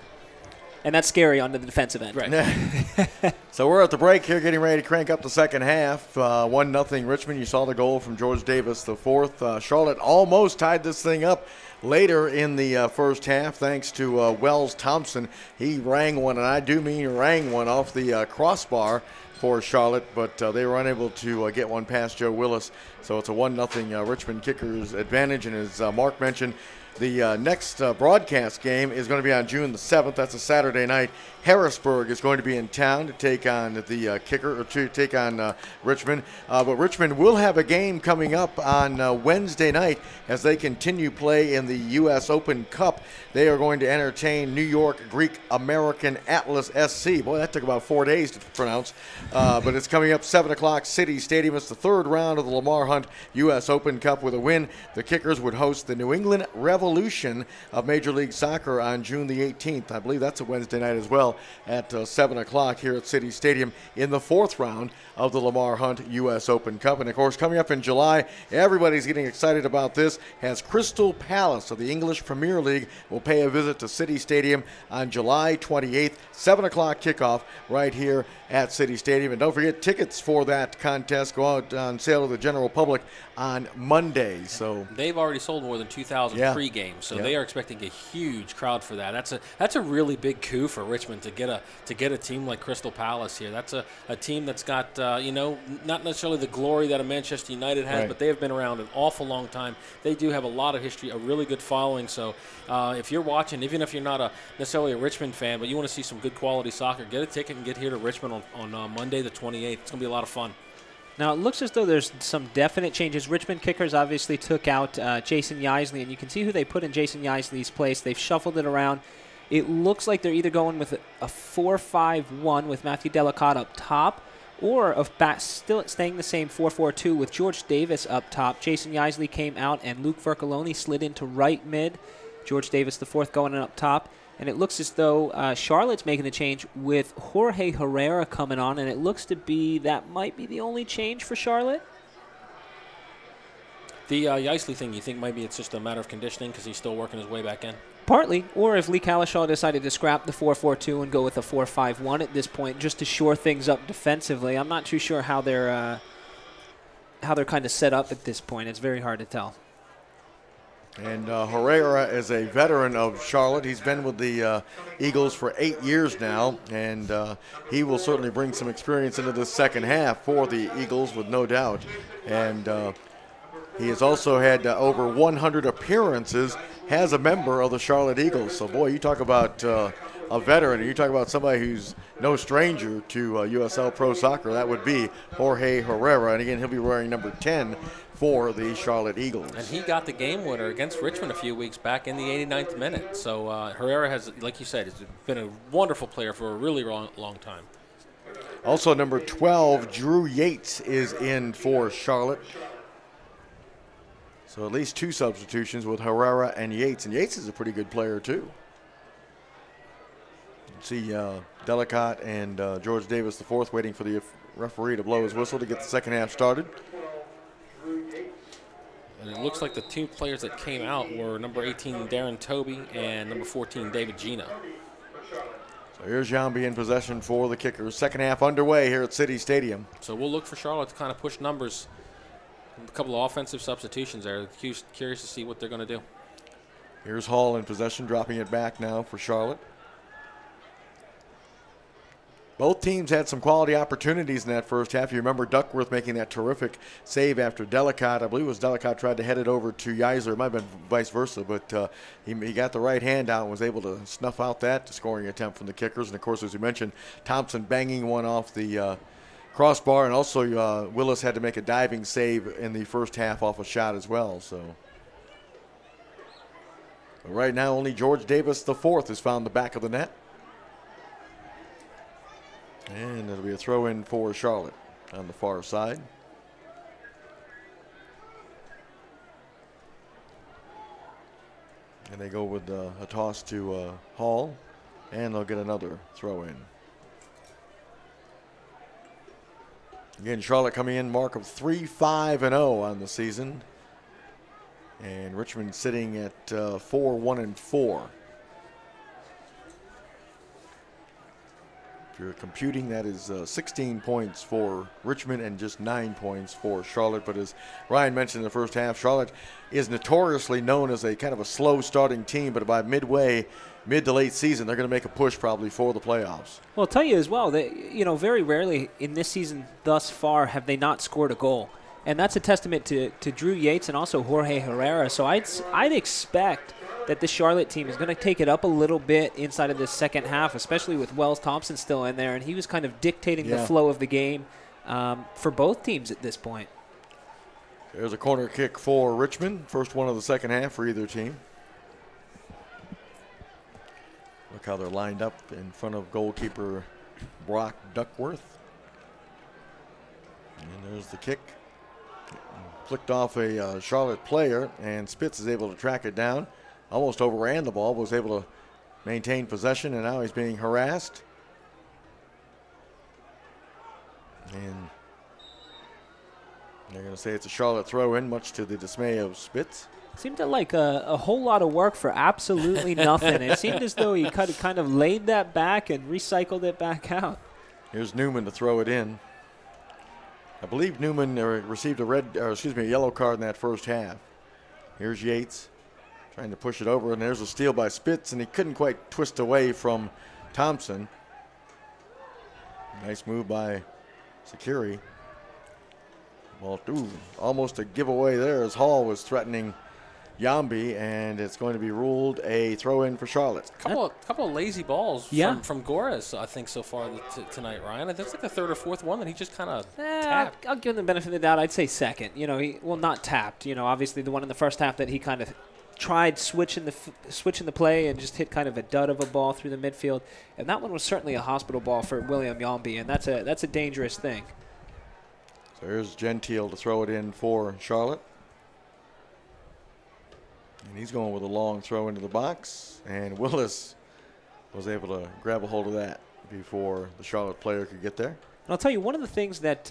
And that's scary on the defensive end. Right. So we're at the break here, getting ready to crank up the second half. 1-0 Richmond. You saw the goal from George Davis, the fourth. Charlotte almost tied this thing up later in the first half, thanks to Wells Thompson. He rang one, and I do mean rang one off the crossbar for Charlotte, but they were unable to get one past Joe Willis. So it's a 1-0 Richmond Kickers advantage. And as Mark mentioned, the next broadcast game is going to be on June the 7th. That's a Saturday night. Harrisburg is going to be in town to take on the Kicker, or to take on Richmond. But Richmond will have a game coming up on Wednesday night as they continue play in the U.S. Open Cup. They are going to entertain New York Greek American Atlas SC. Boy, that took about 4 days to pronounce. But it's coming up 7 o'clock, City Stadium. It's the third round of the Lamar Hunt U.S. Open Cup. With a win, the Kickers would host the New England Revolution of Major League Soccer on June the 18th. I believe that's a Wednesday night as well at 7 o'clock here at City Stadium in the fourth round of the Lamar Hunt U.S. Open Cup. And, of course, coming up in July, everybody's getting excited about this, as Crystal Palace of the English Premier League will pay a visit to City Stadium on July 28th, 7 o'clock kickoff right here at City Stadium. And don't forget, tickets for that contest go out on sale to the general public on Monday. So they've already sold more than 2,000 pre-games, so they are expecting a huge crowd for that. That's a really big coup for Richmond to get a team like Crystal Palace here. That's a team that's got not necessarily the glory that a Manchester United has, but they have been around an awful long time. They do have a lot of history, a really good following. So if you're watching, even if you're not necessarily a Richmond fan, but you want to see some good quality soccer, get a ticket and get here to Richmond on Monday the 28th. It's going to be a lot of fun. Now, it looks as though there's some definite changes. Richmond Kickers obviously took out Jason Yeisley, and you can see who they put in Jason Yeisley's place. They've shuffled it around. It looks like they're either going with a 4-5-1 with Matthew Delicott up top, or still staying the same 4-4-2 with George Davis up top. Jason Yeisley came out, and Luke Vercoloni slid into right mid. George Davis, the fourth, going in up top. And it looks as though Charlotte's making a change with Jorge Herrera coming on, and it looks to be that might be the only change for Charlotte. The Yeisley thing, you think maybe it's just a matter of conditioning because he's still working his way back in? Partly, or if Lee Calishaw decided to scrap the 4-4-2 and go with a 4-5-1 at this point, just to shore things up defensively. I'm not too sure how they're kind of set up at this point. It's very hard to tell. And Herrera is a veteran of Charlotte. He's been with the Eagles for 8 years now, and he will certainly bring some experience into the second half for the Eagles, with no doubt. And he has also had over 100 appearances as a member of the Charlotte Eagles. So, boy, you talk about a veteran, and you talk about somebody who's no stranger to USL Pro Soccer. That would be Jorge Herrera. And, again, he'll be wearing number 10 for the Charlotte Eagles. And he got the game winner against Richmond a few weeks back in the 89th minute. So Herrera has, like you said, has been a wonderful player for a really long time. Also, number 12, Drew Yates, is in for Charlotte. So at least two substitutions with Herrera and Yates. And Yates is a pretty good player, too. You see Delicott and George Davis IV waiting for the referee to blow his whistle to get the second half started. And it looks like the two players that came out were number 18, Darren Toby, and number 14, David Gina. So here's Jambi in possession for the Kickers. Second half underway here at City Stadium. So we'll look for Charlotte to kind of push numbers. A couple of offensive substitutions there. Curious to see what they're going to do. Here's Hall in possession, dropping it back now for Charlotte. Both teams had some quality opportunities in that first half. You remember Duckworth making that terrific save after Delicott. I believe it was Delicott tried to head it over to Yeiser. It might have been vice versa, but he got the right hand out and was able to snuff out that scoring attempt from the Kickers. And, of course, as you mentioned, Thompson banging one off the crossbar, and also Willis had to make a diving save in the first half off a shot as well. So, but right now only George Davis IV has found the back of the net. And it'll be a throw-in for Charlotte on the far side. And they go with a toss to Hall, and they'll get another throw-in. Again, Charlotte coming in mark of 3-5-0 on the season. And Richmond sitting at 4-1-4. If you're computing, that is 16 points for Richmond and just 9 points for Charlotte. But as Ryan mentioned in the first half, Charlotte is notoriously known as a kind of a slow starting team, but by mid to late season, they're going to make a push probably for the playoffs. Well, I'll tell you as well that, very rarely in this season thus far have they not scored a goal. And that's a testament to Drew Yates and also Jorge Herrera. So I'd expect that the Charlotte team is going to take it up a little bit inside of this second half, especially with Wells Thompson still in there. And he was kind of dictating the flow of the game for both teams at this point. There's a corner kick for Richmond. First one of the second half for either team. Look how they're lined up in front of goalkeeper Brock Duckworth. And there's the kick. Flicked off a Charlotte player, and Spitz is able to track it down. Almost overran the ball, was able to maintain possession, and now he's being harassed. And they're going to say it's a Charlotte throw-in, much to the dismay of Spitz. Seemed to like a whole lot of work for absolutely nothing. It seemed as though he kind of laid that back and recycled it back out. Here's Newman to throw it in. I believe Newman received a yellow card in that first half. Here's Yates trying to push it over, and there's a steal by Spitz, and he couldn't quite twist away from Thompson. Nice move by Sakiri. Well, almost a giveaway there as Hall was threatening Yambi, and it's going to be ruled a throw-in for Charlotte. Couple of lazy balls from Gores, I think, so far tonight, Ryan. That's like the third or fourth one that he just kind of tapped. I'll give him the benefit of the doubt. I'd say second. Not tapped. Obviously the one in the first half that he kind of tried switching the play and just hit kind of a dud of a ball through the midfield. And that one was certainly a hospital ball for William Yambi, and that's a dangerous thing. So here's Gentile to throw it in for Charlotte. And he's going with a long throw into the box, and Willis was able to grab a hold of that before the Charlotte player could get there. And I'll tell you, one of the things that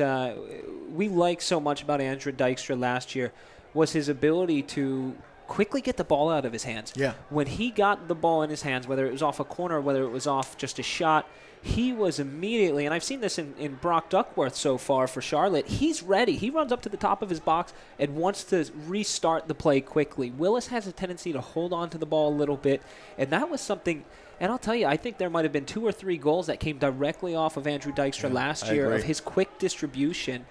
we liked so much about Andrew Dykstra last year was his ability to quickly get the ball out of his hands. Yeah. When he got the ball in his hands, whether it was off a corner, whether it was off just a shot, he was immediately, and I've seen this in Brock Duckworth so far for Charlotte, he's ready. He runs up to the top of his box and wants to restart the play quickly. Willis has a tendency to hold on to the ball a little bit, and that was something, and I'll tell you, I think there might have been 2 or 3 goals that came directly off of Andrew Dykstra last year of his quick distribution.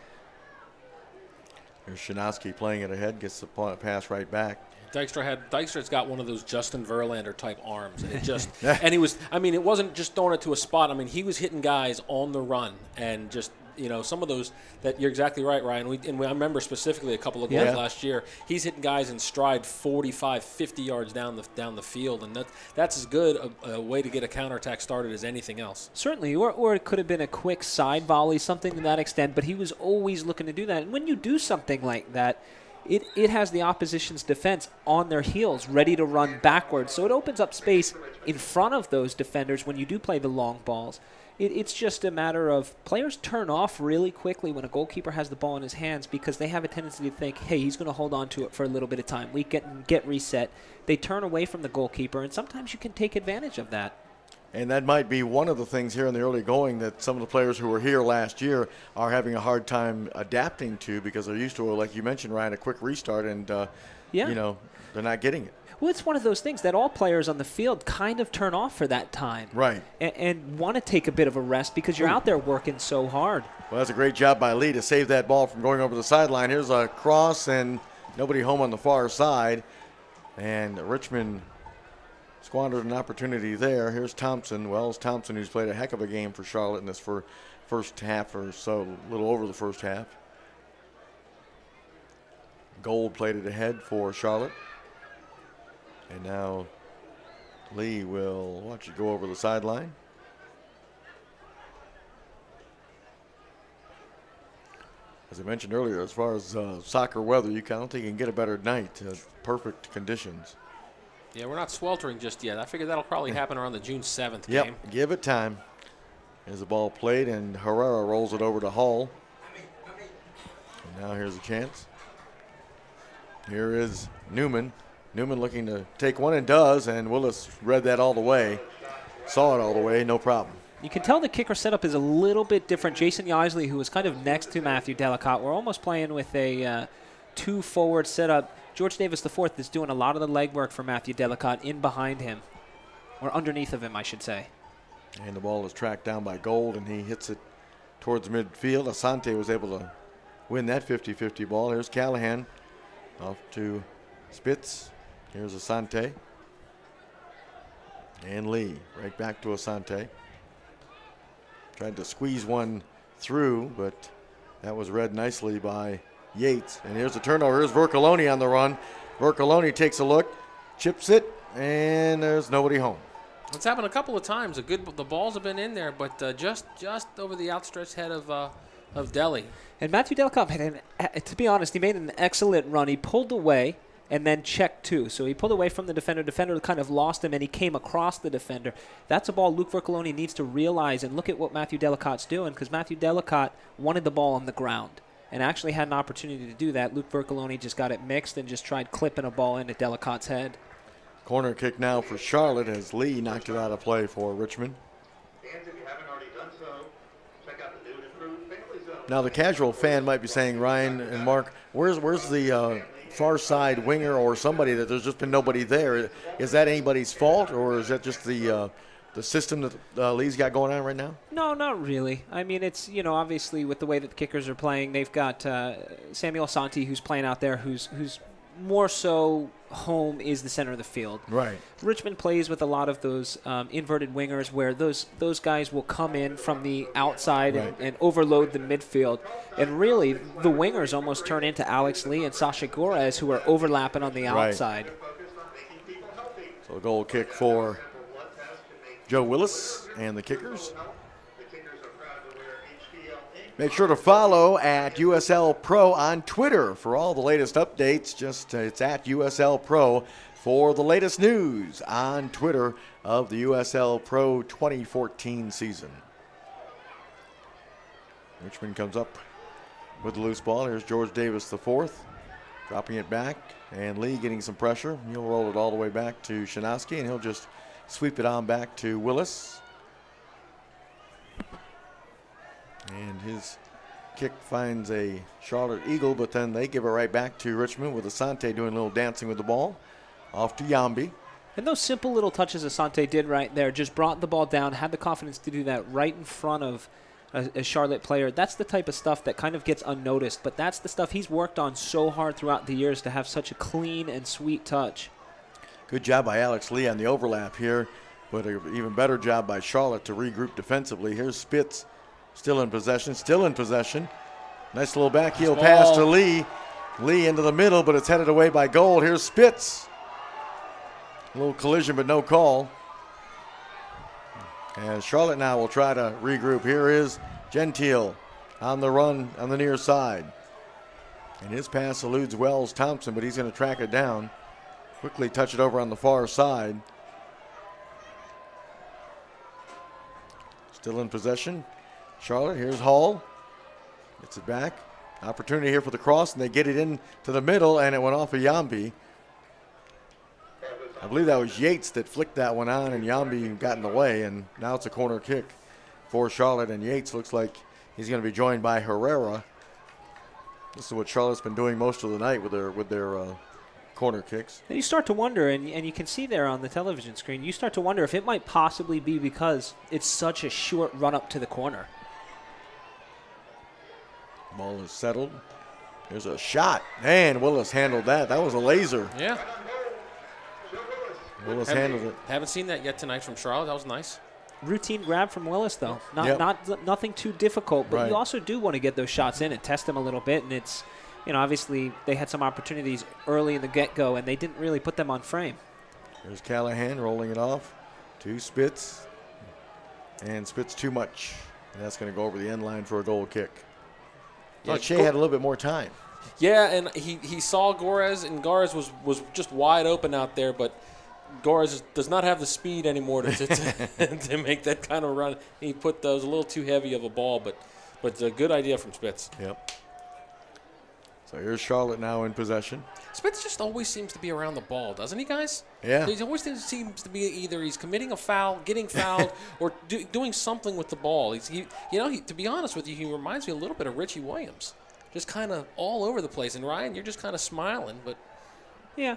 Here's Shinosky playing it ahead, gets the pass right back. Dykstra's got one of those Justin Verlander type arms. And it just and he was, it wasn't just throwing it to a spot. He was hitting guys on the run, and just, some of those that you're exactly right, Ryan. I remember specifically a couple of goals last year. He's hitting guys in stride 45, 50 yards down the field, and that's as good a way to get a counterattack started as anything else. Certainly, or it could have been a quick side volley, something to that extent, but he was always looking to do that. And when you do something like that, it has the opposition's defense on their heels, ready to run backwards. So it opens up space in front of those defenders when you do play the long balls. It's just a matter of players turn off really quickly when a goalkeeper has the ball in his hands because they have a tendency to think, hey, he's going to hold on to it for a little bit of time. We get reset. They turn away from the goalkeeper, and sometimes you can take advantage of that. And that might be one of the things here in the early going that some of the players who were here last year are having a hard time adapting to, because they're used to, like you mentioned, Ryan, a quick restart, and, you know, they're not getting it. Well, it's one of those things that all players on the field kind of turn off for that time. Right. And want to take a bit of a rest because you're out there working so hard. Well, that's a great job by Lee to save that ball from going over the sideline. Here's a cross, and nobody home on the far side. And Richmond squandered an opportunity there. Here's Thompson, Wells Thompson, who's played a heck of a game for Charlotte in this first half or so, a little over the first half. Gold played it ahead for Charlotte. And now Lee will watch it go over the sideline. As I mentioned earlier, as far as soccer weather, I don't think you can get a better night. Perfect conditions. Yeah, we're not sweltering just yet. I figure that'll probably happen around the June 7th game. Yep, give it time. As the ball played, and Herrera rolls it over to Hall. And now here's a chance. Here is Newman. Newman looking to take one, and does, and Willis read that all the way. Saw it all the way, no problem. You can tell the kicker setup is a little bit different. Jason Yaisley, who was kind of next to Matthew Delicott, we're almost playing with a two-forward setup. George Davis IV is doing a lot of the legwork for Matthew Delicott in behind him, or underneath of him, I should say. And the ball is tracked down by Gold, and he hits it towards midfield. Asante was able to win that 50-50 ball. Here's Callahan off to Spitz. Here's Asante. And Lee right back to Asante. Tried to squeeze one through, but that was read nicely by Yates. And here's the turnover. Here's Vercoloni on the run. Vercoloni takes a look, chips it, and there's nobody home. It's happened a couple of times. The balls have been in there, but just over the outstretched head of Delhi. And Matthew Delicott to be honest, he made an excellent run. He pulled away and then checked too. So he pulled away from the defender. Defender kind of lost him, and he came across the defender. That's a ball Luke Vercoloni needs to realize and look at what Matthew Delicott's doing, because Matthew Delicott wanted the ball on the ground and actually had an opportunity to do that. Luke Vercoloni just got it mixed and just tried clipping a ball into Delicott's head. Corner kick now for Charlotte as Lee knocked it out of play for Richmond. Fans, if you haven't already done so, check out the new and improved Family Zone. Now the casual fan might be saying, Ryan and Mark, where's the far side winger or somebody that there's just been nobody there? Is that anybody's fault, or is that just the system that Lee's got going on right now? No, not really. I mean, it's, obviously with the way that the Kickers are playing, they've got Samuel Santi who's playing out there, who's more so home is the center of the field. Right. Richmond plays with a lot of those inverted wingers where those guys will come in from the outside and overload the midfield. And really, the wingers almost turn into Alex Lee and Sasha Gorez, who are overlapping on the outside. So a goal kick for Joe Willis and the Kickers. Make sure to follow at USL Pro on Twitter for all the latest updates. It's at USL Pro for the latest news on Twitter of the USL Pro 2014 season. Richmond comes up with the loose ball. Here's George Davis IV dropping it back, and Lee getting some pressure. He'll roll it all the way back to Shanowski, and he'll just sweep it on back to Willis. And his kick finds a Charlotte Eagle, but then they give it right back to Richmond with Asante doing a little dancing with the ball. Off to Yambi. And those simple little touches Asante did right there, just brought the ball down, had the confidence to do that right in front of a Charlotte player. That's the type of stuff that kind of gets unnoticed, but that's the stuff he's worked on so hard throughout the years to have such a clean and sweet touch. Good job by Alex Lee on the overlap here, but an even better job by Charlotte to regroup defensively. Here's Spitz. Still in possession. Nice little backheel pass to Lee. Lee into the middle, but it's headed away by Gold. Here's Spitz. A little collision, but no call. And Charlotte now will try to regroup. Here is Gentile on the run on the near side. And his pass eludes Wells Thompson, but he's going to track it down. Quickly touch it over on the far side. Still in possession. Charlotte, here's Hall. Gets it back. Opportunity here for the cross, and they get it into the middle, and it went off of Yambi. I believe that was Yates that flicked that one on, and Yambi got in the way, and now it's a corner kick for Charlotte, and Yates looks like he's going to be joined by Herrera. This is what Charlotte's been doing most of the night with their corner kicks. And you start to wonder, and you can see there on the television screen, you start to wonder if it might possibly be because it's such a short run up to the corner. Ball is settled. There's a shot, and Willis handled that. That was a laser. Yeah. Willis handled it. Haven't seen that yet tonight from Charlotte. That was nice. Routine grab from Willis, though. Yep. Nothing too difficult, but Right. you also do want to get those shots in and test them a little bit. And it's, obviously they had some opportunities early in the get-go, and they didn't really put them on frame. There's Callahan rolling it off to Spitz, and Spitz too much. And that's going to go over the end line for a goal kick. Yeah, Thought Shea had a little bit more time. Yeah, and he saw Gorez, and Gorez was just wide open out there, but Gorez does not have the speed anymore to make that kind of run. He put those a little too heavy of a ball, but it's a good idea from Spitz. Yep. So here's Charlotte now in possession. Spitz just always seems to be around the ball, doesn't he, guys? Yeah. He always seems to be either he's committing a foul, getting fouled, or doing something with the ball. To be honest with you, he reminds me a little bit of Richie Williams, just kind of all over the place. And Ryan, you're just kind of smiling, but Yeah.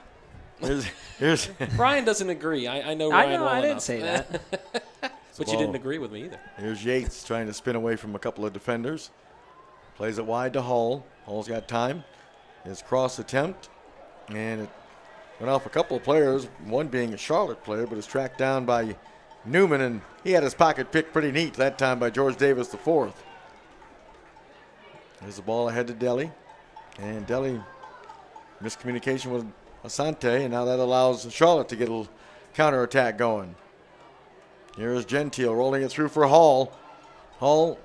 Here's Ryan doesn't agree. I know Ryan well I didn't enough. say that. But you didn't agree with me either. Here's Yates trying to spin away from a couple of defenders. Plays it wide to Hall. Hall's got time. His cross attempt. And it went off a couple of players, one being a Charlotte player, but is tracked down by Newman, and he had his pocket picked pretty neat that time by George Davis IV. There's the ball ahead to Delhi. And Delhi, miscommunication with Asante, and now that allows Charlotte to get a counterattack going. Here's Gentile rolling it through for Hall. Hall,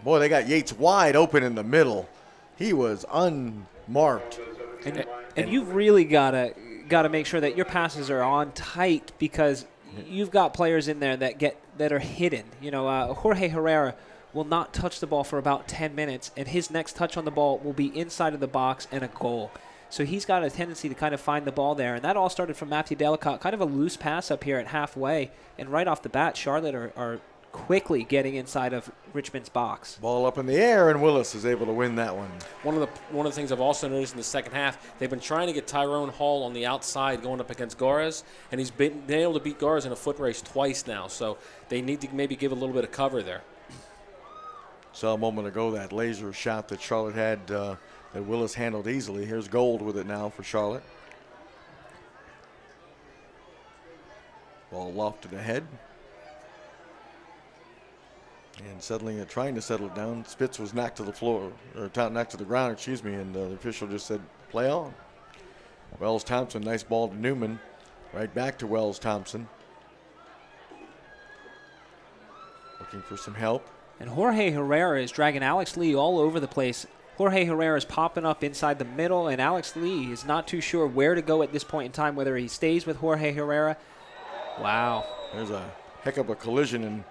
boy, they got Yates wide open in the middle. He was unmarked. And you've really got to make sure that your passes are on tight, because you've got players in there that are hidden. Jorge Herrera will not touch the ball for about 10 minutes, and his next touch on the ball will be inside of the box and a goal. So he's got a tendency to kind of find the ball there, and that all started from Matthew Delicott, kind of a loose pass up here at halfway, and right off the bat, Charlotte are quickly getting inside of Richmond's box. Ball up in the air, and Willis is able to win that one. One of the things I've also noticed in the second half, they've been trying to get Tyrone Hall on the outside going up against Gorez, and he's been able to beat Gorez in a foot race twice now. So they need to maybe give a little bit of cover there. Saw a moment ago that laser shot that Charlotte had that Willis handled easily. Here's Gold with it now for Charlotte. Ball lofted ahead. And trying to settle it down. Spitz was knocked to the floor, or knocked to the ground, excuse me, and the official just said, play on. Wells Thompson, nice ball to Newman. Right back to Wells Thompson. Looking for some help. And Jorge Herrera is dragging Alex Lee all over the place. Jorge Herrera is popping up inside the middle, and Alex Lee is not too sure where to go at this point in time, whether he stays with Jorge Herrera. Wow. There's a heck of a collision, and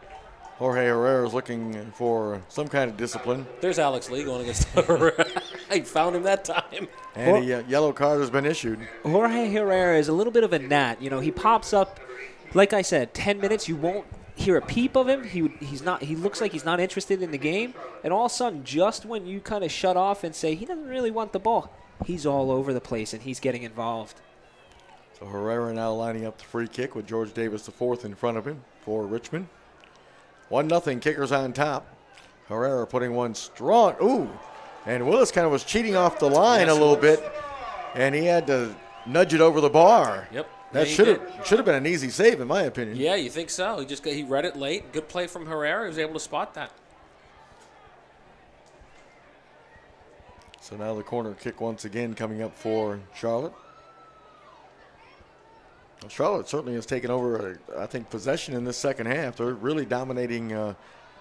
Jorge Herrera is looking for some kind of discipline. There's Alex Lee going against Herrera. I found him that time. And a yellow card has been issued. Jorge Herrera is a little bit of a gnat. He pops up, like I said, 10 minutes. You won't hear a peep of him. He looks like he's not interested in the game. And all of a sudden, just when you kind of shut off and say he doesn't really want the ball, he's all over the place and he's getting involved. So Herrera now lining up the free kick with George Davis IV in front of him for Richmond. 1-0, Kickers on top. Herrera putting one strong. Ooh, and Willis kind of was cheating off the line a little bit, and he had to nudge it over the bar. Yep. That should have been an easy save, in my opinion. Yeah, you think so? He read it late. Good play from Herrera. He was able to spot that. So now the corner kick once again coming up for Charlotte. Well, Charlotte certainly has taken over, I think, possession in this second half. They're really dominating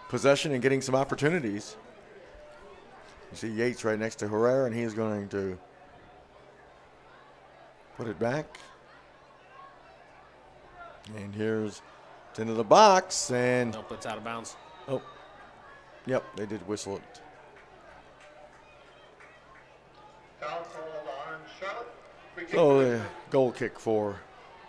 possession and getting some opportunities. You see Yates right next to Herrera, and he is going to put it back. And here's it's into the box, and Nope, it's out of bounds. oh, yep, they did whistle it. Foul call on Charlotte. Free kick So for the goal kick for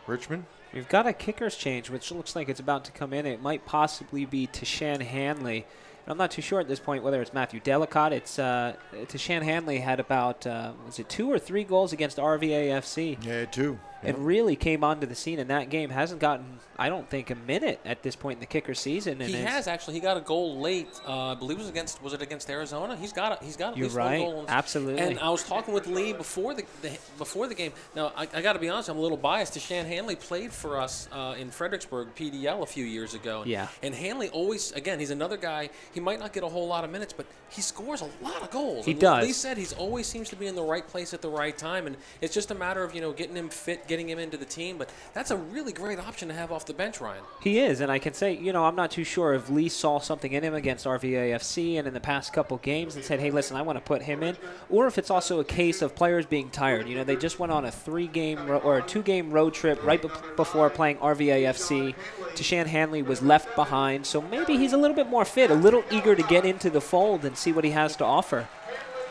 Richmond. We've got a kicker's change, which looks like it's about to come in. It might possibly be Tashan Hanley. I'm not too sure at this point whether it's Matthew Delicott. It's Tashan Hanley had about, was it 2 or 3 goals against RVAFC? Yeah, 2. And really came onto the scene in that game. Hasn't gotten, I don't think, a minute at this point in the kicker season. And he has actually. He got a goal late. I believe was it against Arizona? He's got at least one goal. Absolutely. And I was talking with Lee before the game. Now I got to be honest, I'm a little biased. Tashan Hanley played for us in Fredericksburg PDL a few years ago. Yeah. And Hanley always, again, he's another guy. He might not get a whole lot of minutes, but he scores a lot of goals. He and does. Lee said he always seems to be in the right place at the right time, and it's just a matter of getting him fit, getting him into the team. But that's a really great option to have off the bench, Ryan. He is, and I can say, I'm not too sure if Lee saw something in him against RVAFC and in the past couple games and said, hey, listen, I want to put him in, or if it's also a case of players being tired. They just went on a 2-game road trip right before playing RVAFC. Tashan Hanley was left behind, so maybe he's a little bit more fit, a little eager to get into the fold and see what he has to offer.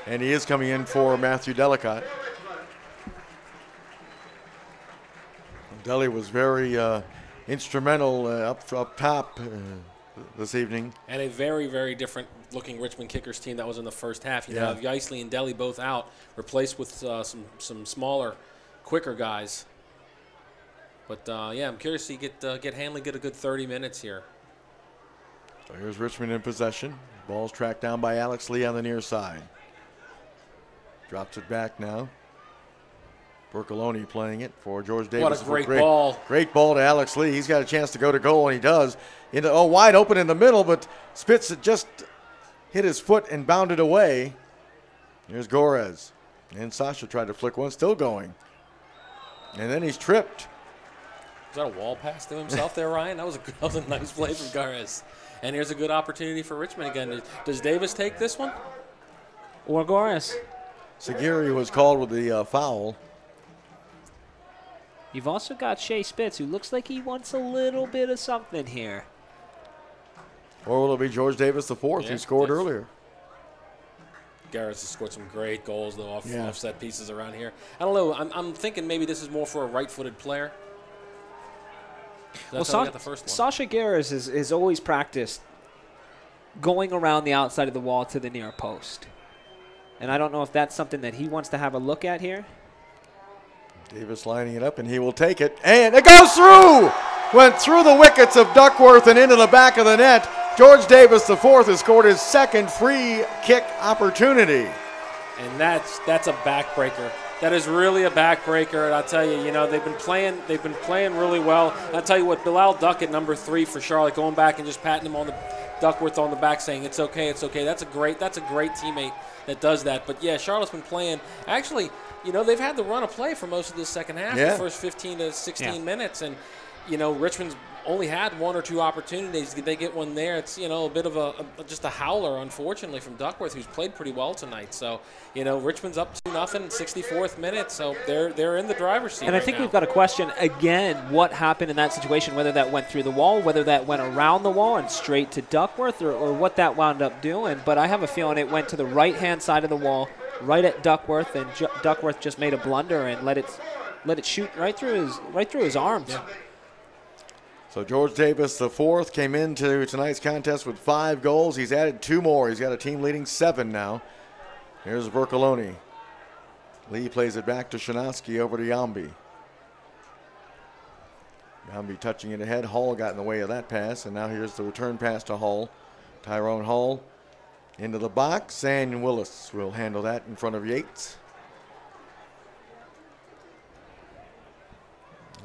And he is coming in for Matthew Delicott. Deli was very instrumental up top this evening. And a very, very different looking Richmond Kickers team that was in the first half. You have Yeisley and Deli both out, replaced with some smaller, quicker guys. But I'm curious to get Hanley get a good 30 minutes here. So here's Richmond in possession. Ball's tracked down by Alex Lee on the near side. Drops it back now. Bercoloni playing it for George Davis. What a great ball. Great ball to Alex Lee. He's got a chance to go to goal, and he does. Wide open in the middle, but Spitz had just hit his foot and bounded away. Here's Gorez. And Sasha tried to flick one, still going. And then he's tripped. Was that a wall pass to himself there, Ryan? That was a nice play from Gorez. And here's a good opportunity for Richmond again. Does Davis take this one? Or Gorez? Sagiri was called with the foul. You've also got Shea Spitz, who looks like he wants a little bit of something here. Or will it be George Davis the fourth, who scored earlier? Garris has scored some great goals, though, off set pieces around here. I don't know. I'm thinking maybe this is more for a right-footed player. That's how we got the first one. Sasha Garris is always practiced going around the outside of the wall to the near post. And I don't know if that's something that he wants to have a look at here. Davis lining it up, and he will take it. And it goes through! Went through the wickets of Duckworth and into the back of the net. George Davis the fourth has scored his second free kick opportunity. And that's a backbreaker. That is really a backbreaker. And I'll tell you, they've been playing really well. And I'll tell you what, Bilal Duckett, number 3 for Charlotte, going back and just patting him on the Duckworth on the back, saying it's okay, it's okay. That's a great teammate that does that. But yeah, Charlotte's been playing. Actually, they've had the run of play for most of the second half, the first 15 to 16 minutes, and Richmond's only had 1 or 2 opportunities. They get one there. It's a bit of just a howler, unfortunately, from Duckworth, who's played pretty well tonight. So Richmond's up 2-0, 64th minute. So they're in the driver's seat. And I think we've got a question again: what happened in that situation? Whether that went through the wall, whether that went around the wall and straight to Duckworth, or what that wound up doing. But I have a feeling it went to the right-hand side of the wall, right at Duckworth, and Duckworth just made a blunder and let it shoot right through his arms. Yeah. So George Davis the fourth came into tonight's contest with 5 goals. He's added 2 more. He's got a team leading 7 now. Here's Bercoloni. Lee plays it back to Shinovsky over to Yambi. Yambi touching it ahead. Hall got in the way of that pass, and now here's the return pass to Hall. Tyrone Hall into the box, and Willis will handle that in front of Yates.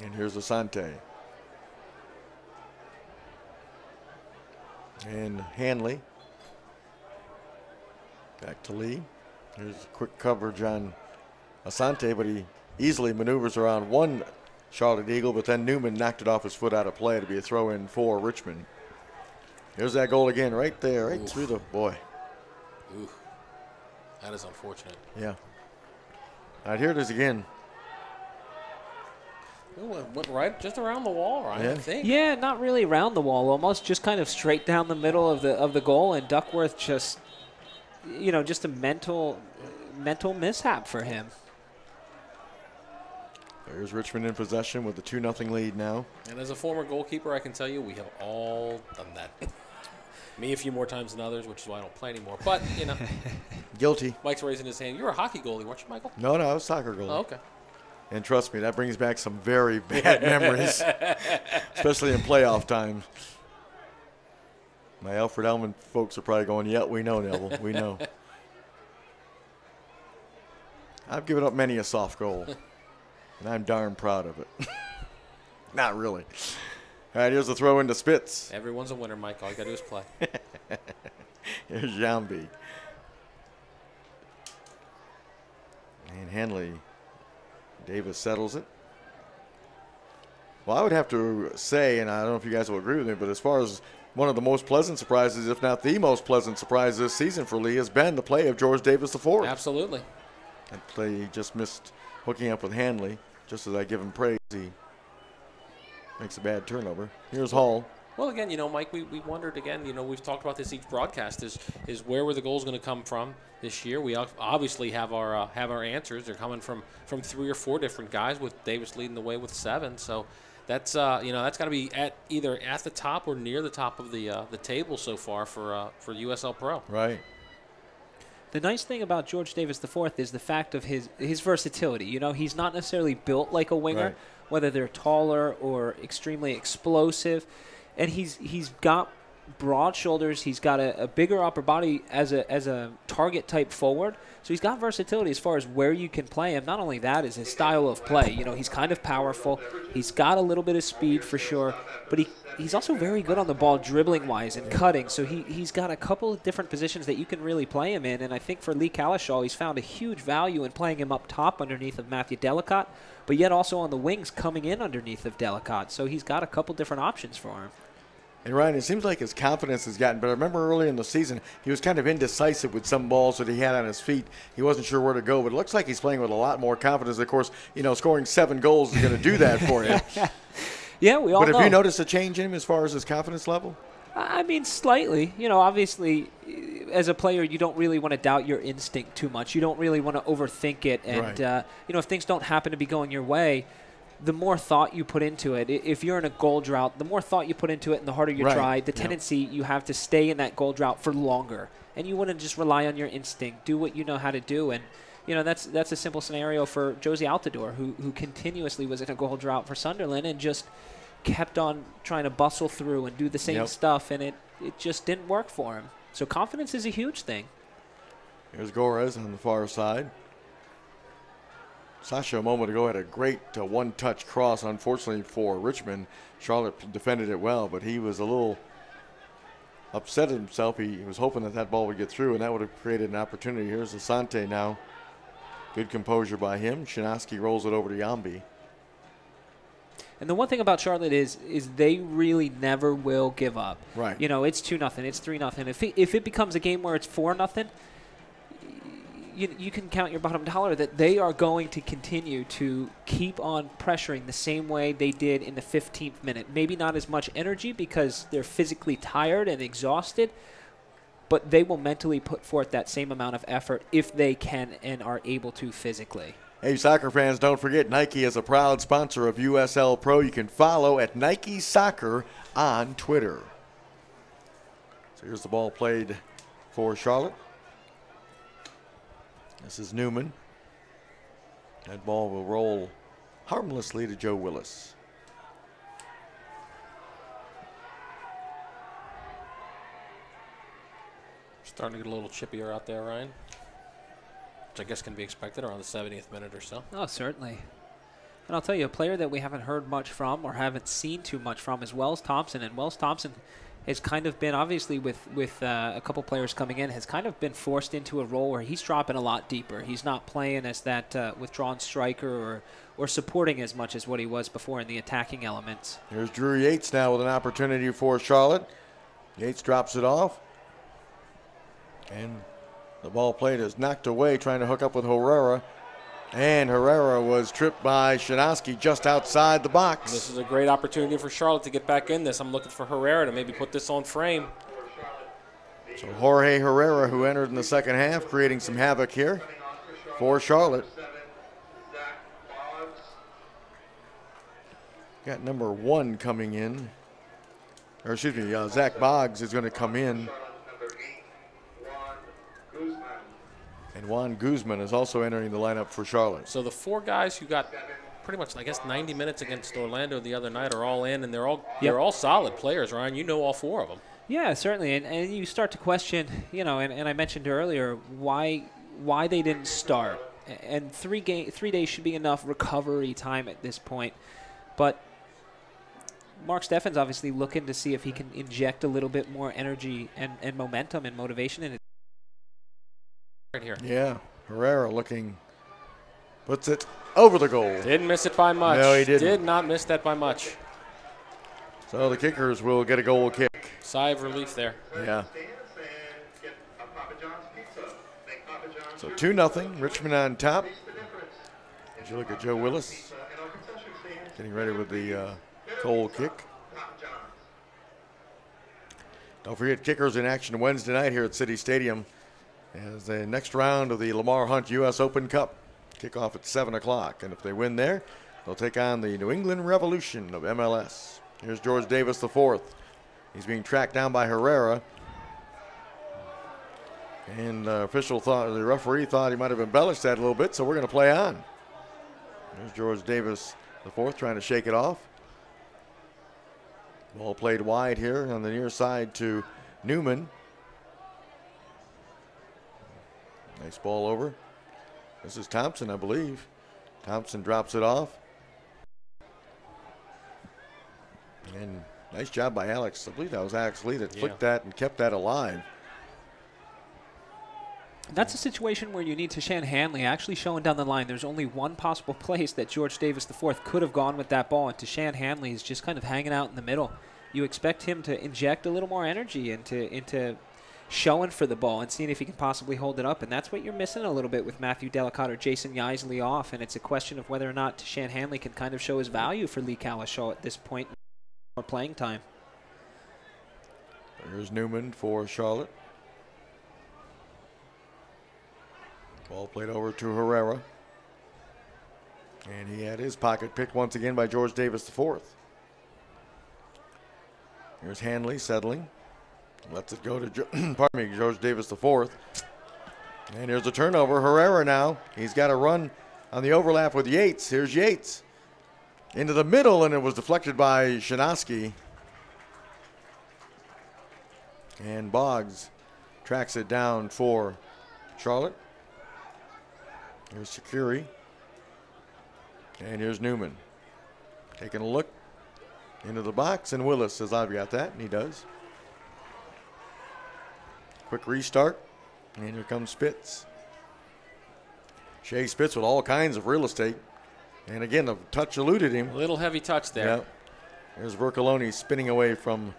And here's Asante. And Hanley. Back to Lee. Here's a quick coverage on Asante, but he easily maneuvers around one Charlotte Eagle, but then Newman knocked it off his foot out of play to be a throw-in for Richmond. Here's that goal again, right there, right through the boy. Ooh, that is unfortunate. Yeah. All right, here it is again. It went right just around the wall, right? I think. Yeah, not really around the wall, almost just kind of straight down the middle of the goal, and Duckworth just, just a mental mishap for him. There's Richmond in possession with the 2-0 lead now. And as a former goalkeeper, I can tell you we have all done that. Me a few more times than others, which is why I don't play anymore. But, you know. Guilty. Mike's raising his hand. You're a hockey goalie, weren't you, Michael? No, I was a soccer goalie. Oh, okay. And trust me, that brings back some very bad memories, especially in playoff time. My Alfred Elman folks are probably going, yeah, we know, Neville, we know. I've given up many a soft goal, and I'm darn proud of it. Not really. All right, here's the throw into Spitz. Everyone's a winner, Mike. All you got to do is play. Here's Jambi. And Henley. Davis settles it. Well, I would have to say, and I don't know if you guys will agree with me, but as far as one of the most pleasant surprises, if not the most pleasant surprise this season for Lee, has been the play of George Davis IV. Absolutely. That play, he just missed hooking up with Hanley. Just as I give him praise, he makes a bad turnover. Here's Hall. Well, again, you know, Mike, we wondered again, you know, we've talked about this each broadcast, is where were the goals going to come from this year? We obviously have our answers. They're coming from 3 or 4 different guys, with Davis leading the way with 7. So that's you know, that's got to be either at the top or near the top of the table so far for USL Pro. Right. The nice thing about George Davis IV is the fact of his versatility. You know, he's not necessarily built like a winger, right, whether they're taller or extremely explosive. And he's got broad shoulders. He's got a bigger upper body as a target type forward. So he's got versatility as far as where you can play him. Not only that, is his style of play. You know, he's kind of powerful. He's got a little bit of speed for sure, but he's also very good on the ball dribbling wise and cutting. So he's got a couple of different positions that you can really play him in. And I think for Lee Calishaw, he's found a huge value in playing him up top underneath of Matthew Delicott, but yet also on the wings coming in underneath of Delicott. So he's got a couple different options for him. And Ryan, it seems like his confidence has gotten better. I remember early in the season, he was kind of indecisive with some balls that he had on his feet. He wasn't sure where to go, but it looks like he's playing with a lot more confidence. Of course, you know, scoring 7 goals is going to do that for him. Yeah, we all know. But have you noticed a change in him as far as his confidence level? I mean, slightly. You know, obviously, as a player, you don't really want to doubt your instinct too much. You don't really want to overthink it. And, right, you know, if things don't happen to be going your way, the more thought you put into it, if you're in a goal drought, the more thought you put into it and the harder you right, try, the tendency you have to stay in that goal drought for longer. And you want to just rely on your instinct, do what you know how to do. And, you know, that's a simple scenario for Josie Altidore, who continuously was in a goal drought for Sunderland and just kept on trying to bustle through and do the same stuff, and it just didn't work for him. So confidence is a huge thing. Here's Gorez on the far side. Sasha a moment ago had a great one-touch cross, unfortunately for Richmond. Charlotte defended it well, but he was a little upset at himself. He was hoping that ball would get through, and that would have created an opportunity. Here's Asante now. Good composure by him. Shinosky rolls it over to Yambi. And the one thing about Charlotte is they really never will give up. Right. You know, it's 2-0, it's 3-0. If it becomes a game where it's 4-0, you can count your bottom dollar that they are going to continue to keep on pressuring the same way they did in the 15th minute. Maybe not as much energy because they're physically tired and exhausted, but they will mentally put forth that same amount of effort if they can and are able to physically. Hey, soccer fans, don't forget Nike is a proud sponsor of USL Pro. You can follow at Nike Soccer on Twitter. So here's the ball played for Charlotte. This is Newman. That ball will roll harmlessly to Joe Willis. Starting to get a little chippier out there, Ryan, which I guess can be expected around the 70th minute or so. Oh, certainly. And I'll tell you, a player that we haven't heard much from or haven't seen too much from is Wells Thompson. And Wells Thompson has kind of been, obviously with a couple players coming in, has kind of been forced into a role where he's dropping a lot deeper. He's not playing as that withdrawn striker or supporting as much as what he was before in the attacking elements. Here's Drew Yates now with an opportunity for Charlotte. Yates drops it off. And the ball played is knocked away, trying to hook up with Herrera. And Herrera was tripped by Shinosky just outside the box. This is a great opportunity for Charlotte to get back in this. I'm looking for Herrera to maybe put this on frame. So Jorge Herrera, who entered in the second half, creating some havoc here for Charlotte. Got number 1 coming in. Or excuse me, Zach Boggs is going to come in. Number 8, Juan Guzman. And Juan Guzman is also entering the lineup for Charlotte. So the 4 guys who got pretty much, I guess, 90 minutes against Orlando the other night are all in, and they're all solid players, Ryan. You know all 4 of them. Yeah, certainly. And you start to question, and I mentioned earlier why they didn't start. And 3 days should be enough recovery time at this point. But Mark Steffen's obviously looking to see if he can inject a little bit more energy and momentum and motivation in it. Right here. Yeah, Herrera puts it over the goal. Didn't miss it by much. No, he didn't. Did not miss that by much. So the Kickers will get a goal kick. Sigh of relief there. Yeah. Stand and get a Papa John's pizza. Make Papa John's So your 2-0, Richmond on top. taste the difference. As you look at Joe Willis Pizza in our concession stand. getting ready with the goal kick. Papa John's. Don't forget, Kickers in action Wednesday night here at City Stadium as the next round of the Lamar Hunt U.S. Open Cup. Kickoff at 7 o'clock. And if they win there, they'll take on the New England Revolution of MLS. Here's George Davis IV. He's being tracked down by Herrera. And the referee thought he might have embellished that a little bit, so we're going to play on. There's George Davis IV trying to shake it off. Ball played wide here on the near side to Newman. Nice ball over. This is Thompson, I believe. Thompson drops it off. And nice job by Alex. I believe that was Alex Lee that flicked that and kept that alive. That's a situation where you need Tashan Hanley actually showing down the line. There's only one possible place that George Davis IV could have gone with that ball, and Tashan Hanley is just kind of hanging out in the middle. You expect him to inject a little more energy into showing for the ball and seeing if he can possibly hold it up, and that's what you're missing a little bit with Matthew Delicott or Jason Yeisley off, and it's a question of whether or not Tashan Hanley can kind of show his value for Lee Calishaw at this point or playing time. There's Newman for Charlotte. Ball played over to Herrera. And he had his pocket picked once again by George Davis IV. Here's Hanley settling. Lets it go to George Davis IV. And here's a turnover. Herrera now. He's got a run on the overlap with Yates. Here's Yates. Into the middle, and it was deflected by Shinosky. And Boggs tracks it down for Charlotte. Here's Securi. And here's Newman. Taking a look into the box, and Willis says, I've got that, and he does. Quick restart, and here comes Spitz. Shea Spitz with all kinds of real estate. And again, the touch eluded him. A little heavy touch there. Yep. There's Vercoloni spinning away from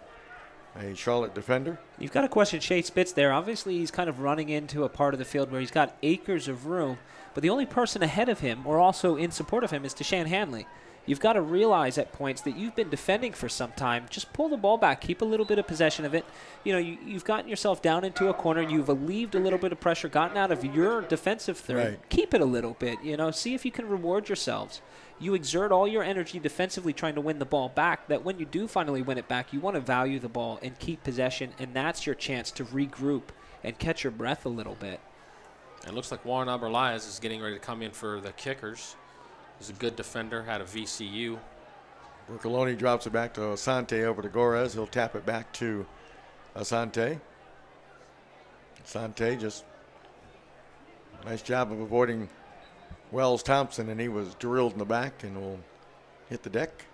a Charlotte defender. You've got to question Shea Spitz there. Obviously, he's kind of running into a part of the field where he's got acres of room, but the only person ahead of him or also in support of him is Tashan Hanley. You've got to realize at points that you've been defending for some time. Just pull the ball back. Keep a little bit of possession of it. You know, you've gotten yourself down into a corner. You've alleviated a little bit of pressure, gotten out of your defensive third. Right. Keep it a little bit. You know, see if you can reward yourselves. You exert all your energy defensively trying to win the ball back, that when you do finally win it back, you want to value the ball and keep possession, and that's your chance to regroup and catch your breath a little bit. It looks like Warren Aberlias is getting ready to come in for the Kickers. He's a good defender, had a VCU. Vercoloni drops it back to Asante over to Gorez. He'll tap it back to Asante. Asante just nice job of avoiding Wells Thompson, and he was drilled in the back and will hit the deck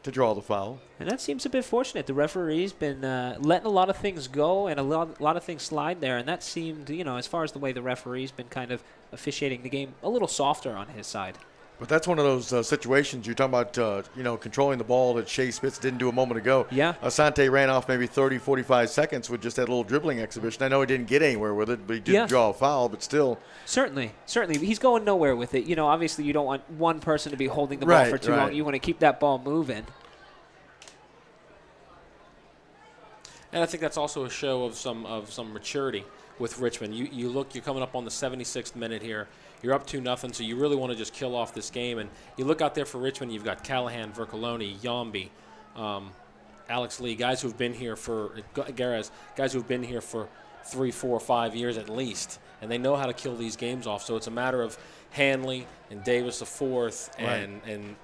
to draw the foul. And that seems a bit fortunate. The referee's been letting a lot of things go and a lot of things slide there, and that seemed, you know, as far as the way the referee's been kind of officiating the game, a little softer on his side. But that's one of those situations you're talking about, you know, controlling the ball that Shea Spitz didn't do a moment ago. Yeah. Asante ran off maybe 30, 45 seconds with just that little dribbling exhibition. I know he didn't get anywhere with it, but he did draw a foul, but still. Certainly. He's going nowhere with it. You know, obviously you don't want one person to be holding the ball for too long. You want to keep that ball moving. And I think that's also a show of some maturity with Richmond. You're coming up on the 76th minute here. You're up 2-0, so you really want to just kill off this game. And you look out there for Richmond, you've got Callahan, Vercoloni, Yambi, Alex Lee, guys who've been here for Garez, guys who've been here for 3, 4, 5 years at least, and they know how to kill these games off. So it's a matter of Hanley and Davis the fourth and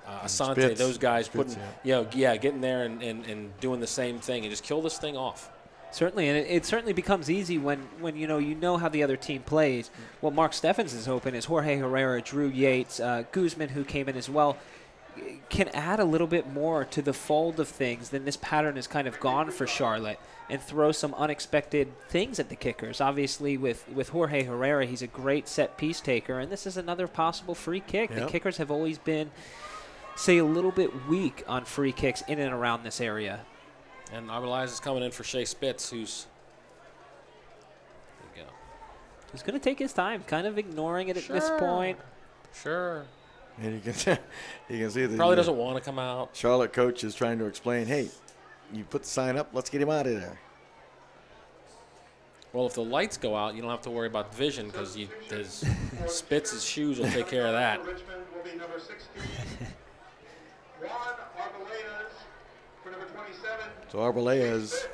Asante, Spitz. those guys Spitz, putting, getting there and doing the same thing and just kill this thing off. Certainly, and it certainly becomes easy when you know how the other team plays. What Mark Steffens is hoping is Jorge Herrera, Drew Yates, Guzman, who came in as well, can add a little bit more to the fold of things than this pattern has kind of gone for Charlotte and throw some unexpected things at the Kickers. Obviously, with Jorge Herrera, he's a great set-piece taker, and this is another possible free kick. Yep. The Kickers have always been, say, a little bit weak on free kicks in and around this area. And Arbeliz is coming in for Shea Spitz, who's there you go. He's going to take his time, kind of ignoring it at this point. Sure. And you can see the Probably doesn't want to come out. Charlotte coach is trying to explain, hey, you put the sign up, let's get him out of there. Well, if the lights go out, you don't have to worry about vision because Spitz's shoes will take care of that. Richmond will be number 16. Juan Arbelayas for number 27. So Arbelayas,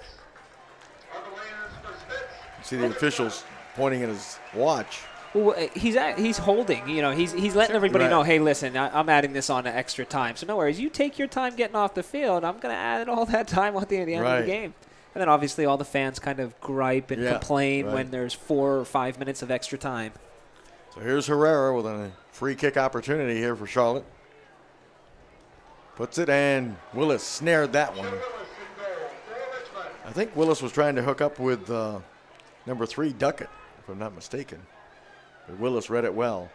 Arbelayas for Spitz. you see the officials pointing at his watch. Well, he's holding. He's letting everybody Right. know, hey, listen, I'm adding this on to extra time. So no worries. You take your time getting off the field. I'm going to add all that time at the end of Right. the game. And then obviously all the fans kind of gripe and complain when there's 4 or 5 minutes of extra time. So here's Herrera with a free kick opportunity here for Charlotte. Puts it, and Willis snared that one. Willis in goal for Richmond. I think Willis was trying to hook up with number 3, Duckett, if I'm not mistaken. But Willis read it well.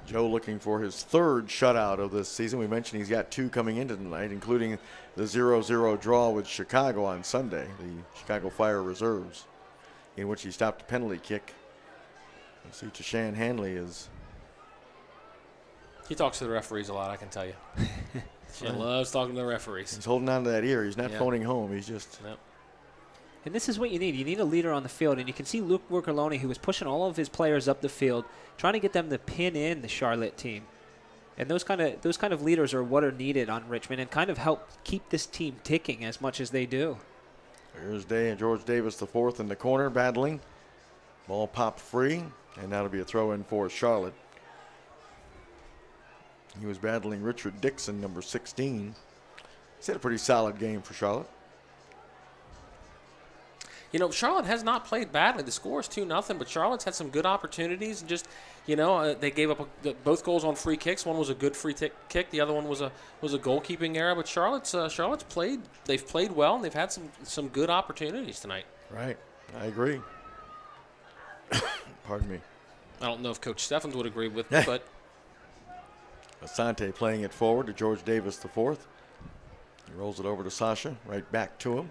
Joe looking for his 3rd shutout of this season. We mentioned he's got 2 coming into tonight, including the 0-0 draw with Chicago on Sunday, the Chicago Fire Reserves, in which he stopped a penalty kick. You see Tashan Hanley is... He talks to the referees a lot, I can tell you. She loves talking to the referees. He's holding on to that ear. He's not Yeah. phoning home. He's just... Yep. And this is what you need. You need a leader on the field. And you can see Luke Worcoloni, who was pushing all of his players up the field, trying to get them to pin in the Charlotte team. And those kind of leaders are what are needed on Richmond and kind of help keep this team ticking as much as they do. Here's George Davis IV in the corner battling. Ball popped free, and that'll be a throw-in for Charlotte. He was battling Richard Dixon, number 16. He's had a pretty solid game for Charlotte. Charlotte has not played badly. The score is 2-0, but Charlotte's had some good opportunities. And just, they gave up both goals on free kicks. One was a good free kick. The other one was a goalkeeping error. But Charlotte's played. They've played well, and they've had some good opportunities tonight. Right. I agree. Pardon me. I don't know if Coach Steffens would agree with me, but Asante playing it forward to George Davis IV. He rolls it over to Sasha, right back to him.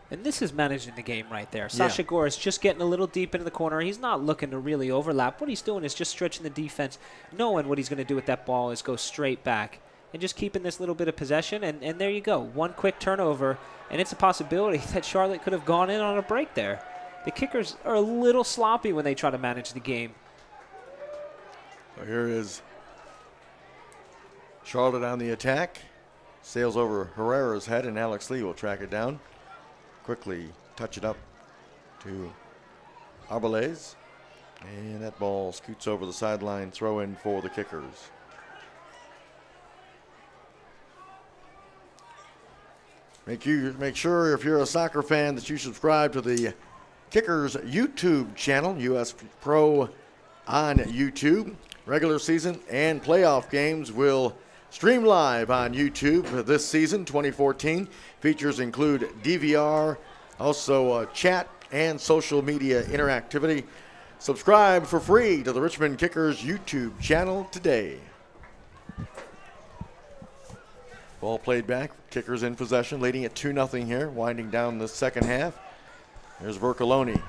And this is managing the game right there. Sasha Gore is just getting a little deep into the corner. He's not looking to really overlap. What he's doing is just stretching the defense, knowing what he's going to do with that ball is go straight back and just keeping this little bit of possession. And there you go. One quick turnover, and it's a possibility that Charlotte could have gone in on a break there. The Kickers are a little sloppy when they try to manage the game. So here is Charlotte on the attack. Sails over Herrera's head, and Alex Lee will track it down. Quickly touch it up to Arbelayas. And that ball scoots over the sideline, throw in for the Kickers. Make sure if you're a soccer fan that you subscribe to the Kickers YouTube channel, US Pro on YouTube. Regular season and playoff games will stream live on YouTube this season, 2014. Features include DVR, also chat and social media interactivity. Subscribe for free to the Richmond Kickers YouTube channel today. Ball played back. Kickers in possession, leading at 2-0 here, winding down the second half. There's Vercoloni.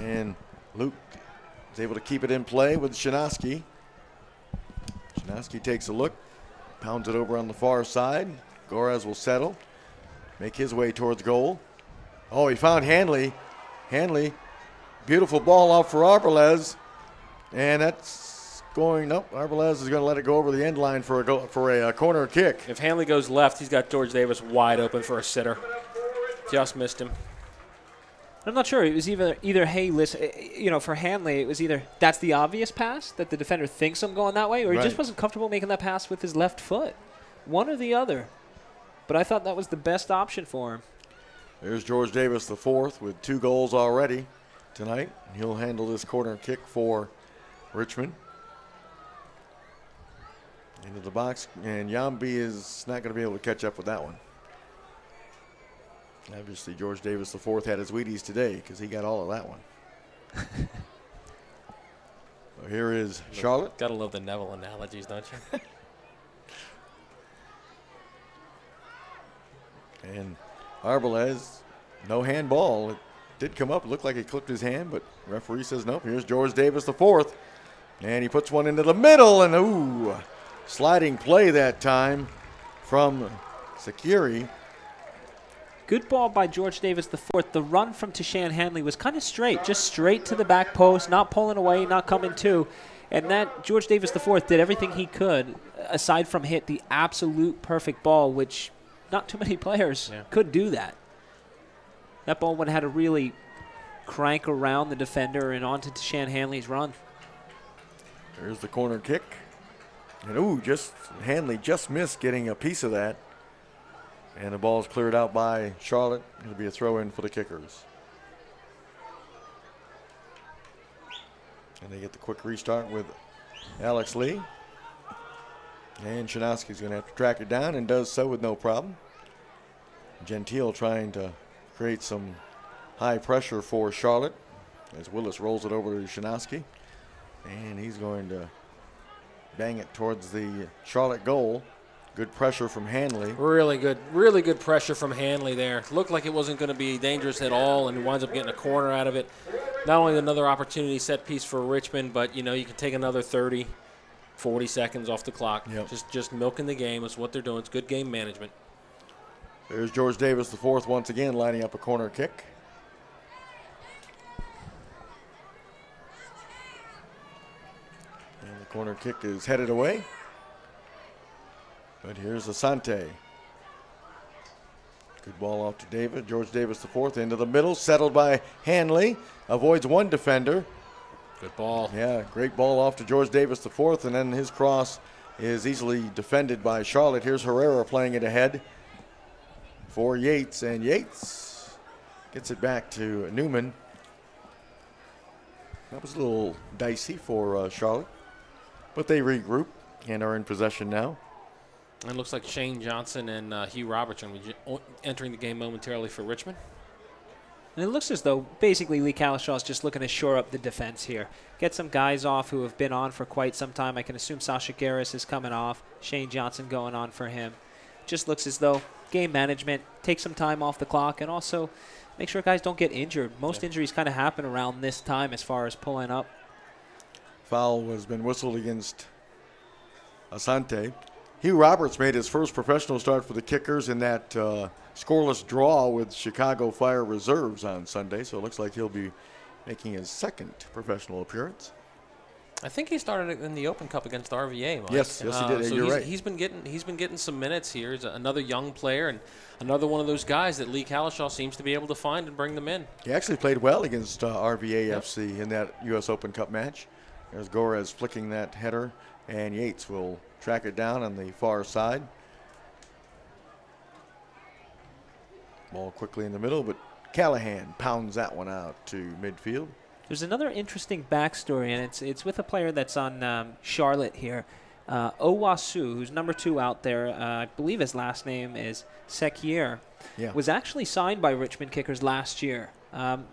And Luke is able to keep it in play with Shanoski. Shanoski takes a look, pounds it over on the far side. Gorez will settle, make his way towards goal. Oh, he found Hanley. Hanley Beautiful ball off for Arbolez. And that's going, nope, Arbolez is going to let it go over the end line for a corner kick. If Hanley goes left, he's got George Davis wide open for a sitter. Just missed him. I'm not sure. It was either hey, listen, for Hanley, it was either that's the obvious pass that the defender thinks I'm going that way, or he just wasn't comfortable making that pass with his left foot. One or the other. But I thought that was the best option for him. There's George Davis, the fourth, with 2 goals already tonight. He'll handle this corner kick for Richmond. Into the box, and Yambi is not going to be able to catch up with that one. Obviously, George Davis, the fourth, had his Wheaties today because he got all of that one. So here is Charlotte. Gotta love the Neville analogies, don't you? And Arbolez, no handball. It did come up. It looked like he clipped his hand, but referee says nope. Here's George Davis, the fourth. And he puts one into the middle, and ooh, sliding play that time from Sakiri. Good ball by George Davis the fourth. The run from Tashan Hanley was kind of straight, just straight to the back post, not pulling away, not coming to. And that George Davis the fourth did everything he could, aside from hit the absolute perfect ball, which not too many players could do that. That ball would have had to really crank around the defender and onto Tashan Hanley's run. There's the corner kick. And ooh, Hanley just missed getting a piece of that. And the ball is cleared out by Charlotte. It'll be a throw-in for the Kickers. And they get the quick restart with Alex Lee. And Shanowski's going to have to track it down and does so with no problem. Gentile trying to create some high pressure for Charlotte as Willis rolls it over to Shanowski. And he's going to bang it towards the Charlotte goal. Good pressure from Hanley. Really good pressure from Hanley there. Looked like it wasn't going to be dangerous at all, and he winds up getting a corner out of it. Not only another opportunity set piece for Richmond, but, you can take another 30, 40 seconds off the clock. Yep. Just milking the game is what they're doing. It's good game management. There's George Davis, the fourth, once again lining up a corner kick. And the corner kick is headed away. But here's Asante. Good ball off to David. George Davis, the fourth, into the middle. Settled by Hanley. Avoids one defender. Good ball. Yeah, great ball off to George Davis, the fourth. And then his cross is easily defended by Charlotte. Here's Herrera playing it ahead for Yates. And Yates gets it back to Newman. That was a little dicey for Charlotte. But they regroup and are in possession now. And it looks like Shane Johnson and Hugh Roberts are going to be entering the game momentarily for Richmond. And it looks as though basically Lee Calishaw is just looking to shore up the defense here. Get some guys off who have been on for quite some time. I can assume Sasha Garris is coming off. Shane Johnson going on for him. Just looks as though game management, take some time off the clock, and also make sure guys don't get injured. Most injuries kind of happen around this time as far as pulling up. Foul has been whistled against Asante. Hugh Roberts made his first professional start for the Kickers in that scoreless draw with Chicago Fire Reserves on Sunday, so it looks like he'll be making his second professional appearance. I think he started in the Open Cup against RVA, Mike. Yes, he did. So You're right. He's been getting some minutes here. He's another young player and another one of those guys that Lee Calishaw seems to be able to find and bring them in. He actually played well against RVA FC in that U.S. Open Cup match. There's Gorez flicking that header, and Yates will track it down on the far side. Ball quickly in the middle, but Callahan pounds that one out to midfield. There's another interesting backstory, and it's with a player that's on Charlotte here. Owasu, who's number 2 out there, I believe his last name is Sekier, was actually signed by Richmond Kickers last year.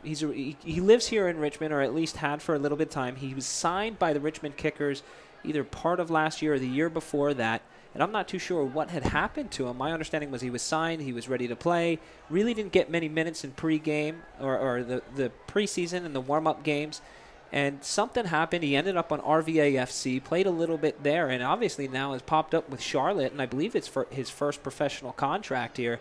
He lives here in Richmond, or at least had for a little bit of time. He was signed by the Richmond Kickers either part of last year or the year before that, and I'm not too sure what had happened to him. My understanding was he was signed, he was ready to play, really didn't get many minutes in pre-game or the preseason and the warm-up games, and something happened. He ended up on RVA FC, played a little bit there, and obviously now has popped up with Charlotte, and I believe it's for his first professional contract here,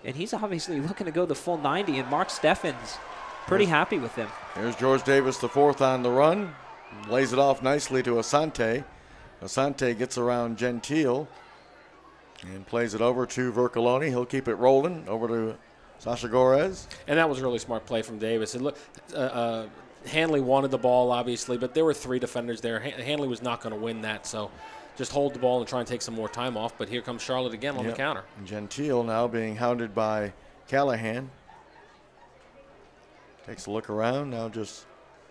and he's obviously looking to go the full 90, and Mark Steffens pretty happy with him. Here's George Davis, the fourth on the run. Lays it off nicely to Asante. Asante gets around Gentile and plays it over to Vercoloni. He'll keep it rolling over to Sasha Gorez. And that was a really smart play from Davis. It looked, Hanley wanted the ball, obviously, but there were three defenders there. Hanley was not going to win that, so just hold the ball and try and take some more time off. But here comes Charlotte again on the counter. Gentile now being hounded by Callahan. Takes a look around, now just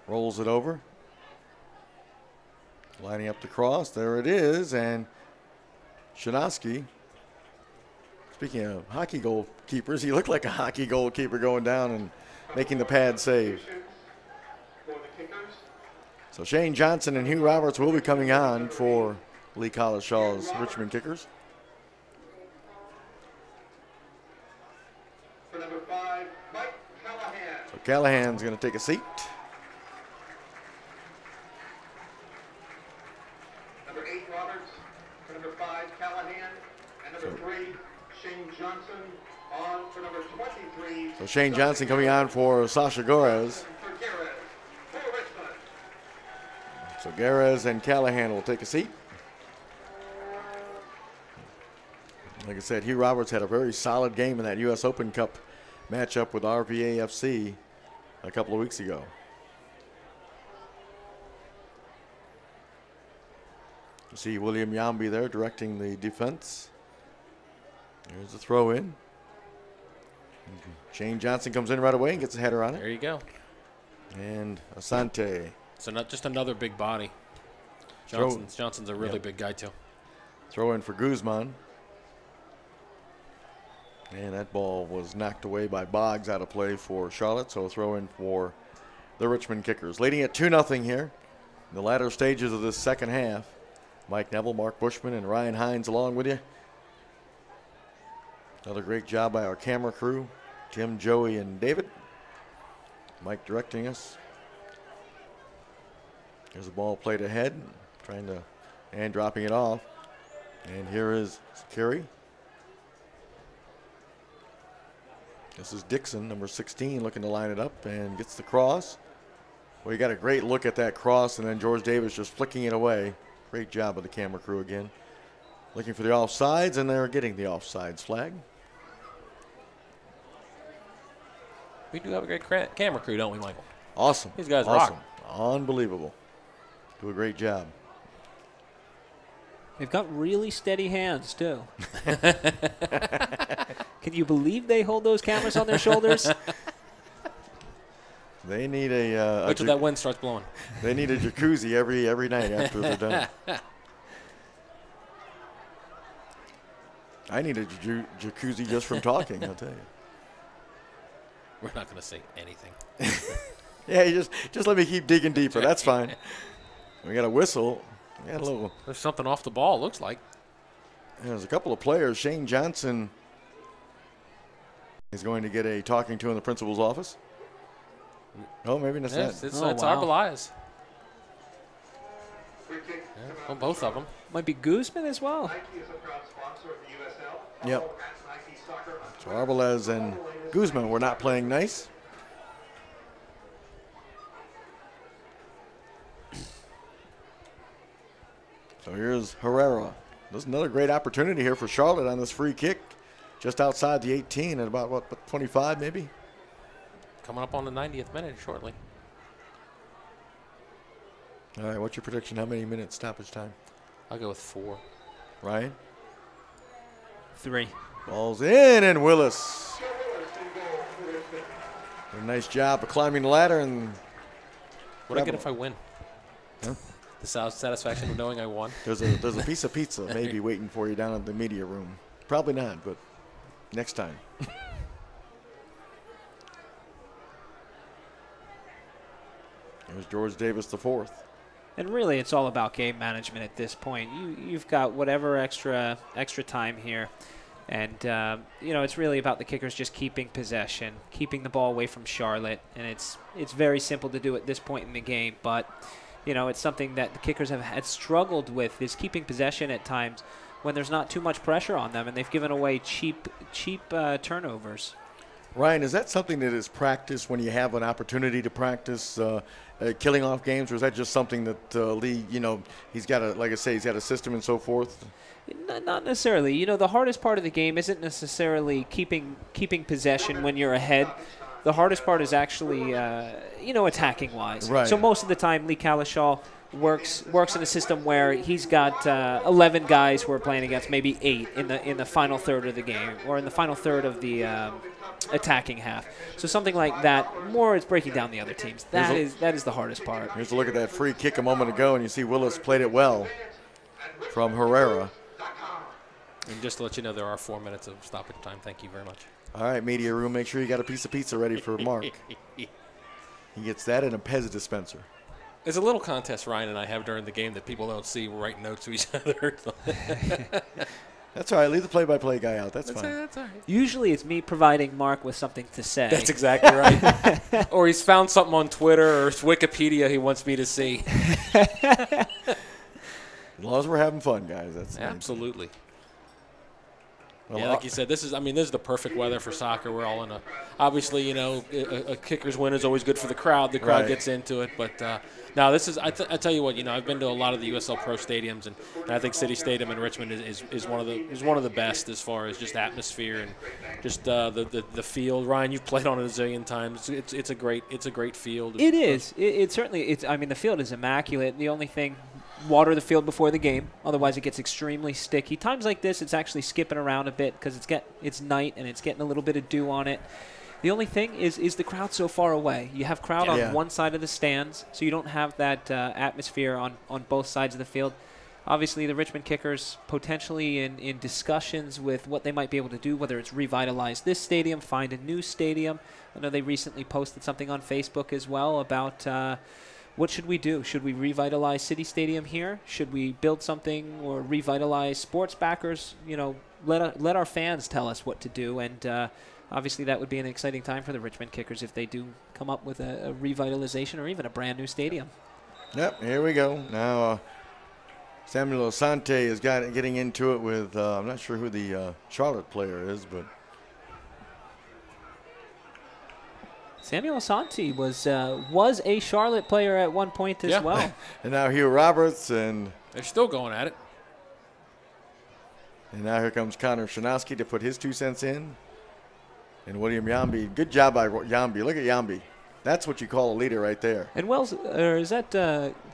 rolls it over. Lining up the cross, there it is, and Shinosky. Speaking of hockey goalkeepers, he looked like a hockey goalkeeper going down and making the pad save. So Shane Johnson and Hugh Roberts will be coming on for Lee College Shaw's Richmond Kickers. For number 5, Mike Callahan. So Callahan's going to take a seat. Number 8, Roberts. For number 5, Callahan. And number 3, Shane Johnson. On for number 23. So Shane Johnson coming on for Sasha Gorez. For Garrett. For Richmond. So Garez and Callahan will take a seat. Like I said, Hugh Roberts had a very solid game in that U.S. Open Cup matchup with RVAFC a couple of weeks ago. You see William Yambi there directing the defense. There's the throw in. Shane Johnson comes in right away and gets a header on it. There you go. And Asante. So not just another big body. Johnson's a really big guy, too. Throw in for Guzman. And that ball was knocked away by Boggs out of play for Charlotte. So a throw in for the Richmond Kickers. Leading at 2-0 here in the latter stages of this second half. Mike Neville, Mark Bushman, and Ryan Hines along with you. Another great job by our camera crew, Tim, Joey, and David. Mike directing us. Here's the ball played ahead, and dropping it off. And here is Carey. This is Dixon, number 16, looking to line it up and gets the cross. Well, you got a great look at that cross, and then George Davis just flicking it away. Great job of the camera crew again. Looking for the offsides, and they're getting the offsides flag. We do have a great camera crew, don't we, Michael? Awesome. These guys awesome. rock. Unbelievable. Do a great job. They've got really steady hands, too. Can you believe they hold those cameras on their shoulders? They need a wait till that wind starts blowing. They need a jacuzzi every night after they're done. I need a jacuzzi just from talking, I'll tell you. We're not going to say anything. Yeah, you just let me keep digging deeper. That's fine. We got a whistle. We got a little. There's something off the ball, looks like. There's a couple of players. Shane Johnson is going to get a talking to in the principal's office. Oh, maybe that's yes, that. It's wow. Arbeláez. Free kick. Yeah, well, both of them. Might be Guzman as well. Nike is a proud sponsor of the USL. Yep. Follow at Nike Soccer on So Arbeláez and Guzman were not playing nice. So here's Herrera. There's another great opportunity here for Charlotte on this free kick. Just outside the 18 at about, what 25 maybe? Coming up on the 90th minute shortly. All right, what's your prediction? How many minutes stoppage time? I'll go with 4. Ryan? 3. Ball's in, and Willis. A nice job of climbing the ladder. And What do I get if I win? Huh? The satisfaction of knowing I won. There's a piece of pizza maybe waiting for you down in the media room. Probably not, but next time. There's George Davis the fourth. And really, it's all about game management at this point. You've got whatever extra time here. And, it's really about the Kickers just keeping possession, keeping the ball away from Charlotte. And it's very simple to do at this point in the game. But, it's something that the Kickers have had struggled with, is keeping possession at times when there's not too much pressure on them. And they've given away cheap turnovers. Ryan, is that something that is practiced when you have an opportunity to practice killing off games, or is that just something that Lee, he's got like I say, he's got a system and so forth? Not necessarily. The hardest part of the game isn't necessarily keeping possession when you're ahead. The hardest part is actually, attacking wise. Right. So most of the time, Lee Kalishaw works in a system where he's got 11 guys who are playing against maybe 8 in the final third of the game, or in the final third of the attacking half. So something like that. More is breaking down the other teams. That is the hardest part. Here's a look at that free kick a moment ago, and you see Willis played it well from Herrera. And just to let you know, there are 4 minutes of stoppage time. Thank you very much. All right, media room, make sure you got a piece of pizza ready for Mark. He gets that and a Pez dispenser. There's a little contest Ryan and I have during the game that people don't see. We're writing notes to each other. That's all right. Leave the play-by-play guy out. That's fine. That's all right. Usually it's me providing Mark with something to say. That's exactly right. Or he's found something on Twitter or Wikipedia he wants me to see. As long as we're having fun, guys. That's absolutely. Well, yeah, like you said, this is the perfect weather for soccer. We're all in obviously, a Kickers win is always good for the crowd. The crowd gets into it. But now this is, I tell you what, I've been to a lot of the USL Pro stadiums, and I think City Stadium in Richmond is one of the best as far as just atmosphere and just the field. Ryan, you've played on it a zillion times. It's a great field. It is. It certainly. The field is immaculate. The only thing, water the field before the game, otherwise it gets extremely sticky. Times like this, it's actually skipping around a bit because it's night and it's getting a little bit of dew on it. The only thing is the crowd so far away. You have crowd on one side of the stands, so you don't have that atmosphere on both sides of the field. Obviously, the Richmond Kickers potentially in discussions with what they might be able to do, whether it's revitalize this stadium, find a new stadium. I know they recently posted something on Facebook as well about what should we do? Should we revitalize City Stadium here? Should we build something or revitalize sports backers? Let our fans tell us what to do. And obviously that would be an exciting time for the Richmond Kickers if they do come up with a revitalization or even a brand new stadium. Yep, here we go. Now Samuel Asante is getting into it with, I'm not sure who the Charlotte player is, but Samuel Asante was a Charlotte player at one point as well. And now Hugh Roberts, and they're still going at it. And now here comes Connor Shanowski to put his 2 cents in. And William Yambi. Good job by Yambi. Look at Yambi. That's what you call a leader right there. And is that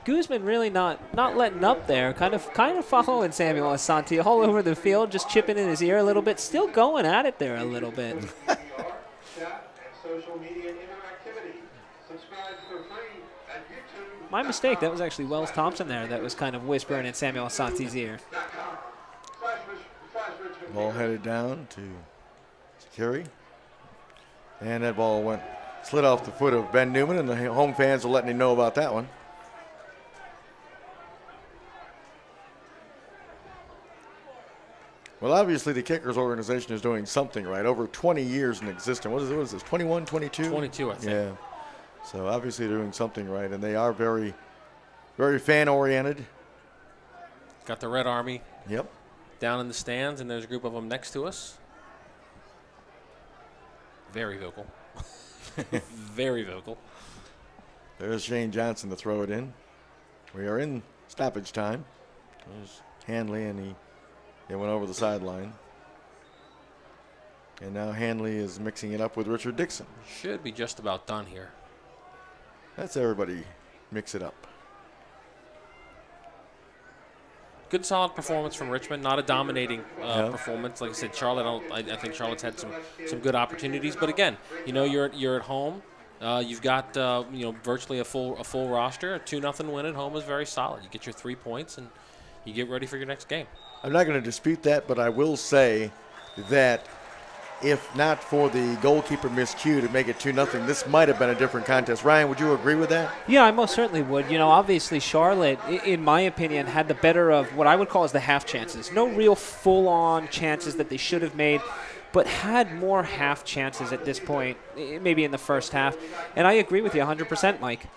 Guzman really not letting up there? Kind of following Samuel Asante all over the field, just chipping in his ear a little bit, still going at it there a little bit. Social media interactivity. Subscribe for free at YouTube. My mistake. That was actually Wells Thompson there that was kind of whispering in Samuel Asante's ear. Ball headed down to Security. And that ball slid off the foot of Ben Newman, and the home fans are letting him know about that one. Well, obviously the Kickers organization is doing something right. Over 20 years in existence. What is this, 21, 22? 22, I think. Yeah. So obviously they're doing something right, and they are very, very fan-oriented. Got the Red Army down in the stands, and there's a group of them next to us. Very vocal. Very vocal. There's Shane Johnson to throw it in. We are in stoppage time. There's Hanley, and they went over the sideline. And now Hanley is mixing it up with Richard Dixon. Should be just about done here. That's everybody mix it up. Good, solid performance from Richmond. Not a dominating performance. Like I said, Charlotte. I think Charlotte's had some good opportunities. But again, you're at home. You've got virtually a full roster. A 2-0 win at home is very solid. You get your 3 points and you get ready for your next game. I'm not going to dispute that, but I will say that if not for the goalkeeper miscue to make it 2-0, this might have been a different contest. Ryan, would you agree with that? Yeah, I most certainly would. Obviously Charlotte, in my opinion, had the better of what I would call as the half chances. No real full-on chances that they should have made, but had more half chances at this point, maybe in the first half. And I agree with you 100%, Mike.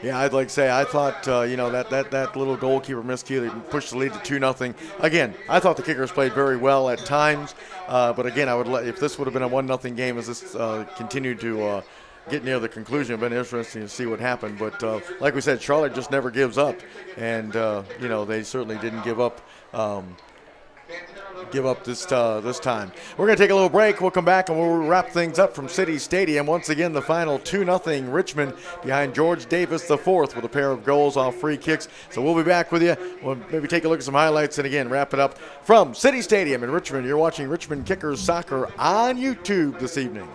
Yeah, I'd like to say I thought that little goalkeeper miscue that pushed the lead to 2-0. Again, I thought the Kickers played very well at times, but again, if this would have been a 1-0 game as this continued to get near the conclusion, it'd been interesting to see what happened. But like we said, Charlotte just never gives up, and they certainly didn't give up. This time. We're going to take a little break. We'll come back and we'll wrap things up from City Stadium. Once again, the final 2-0 Richmond behind George Davis IV with a pair of goals off free kicks. So we'll be back with you. We'll maybe take a look at some highlights and again wrap it up from City Stadium in Richmond. You're watching Richmond Kickers soccer on YouTube this evening.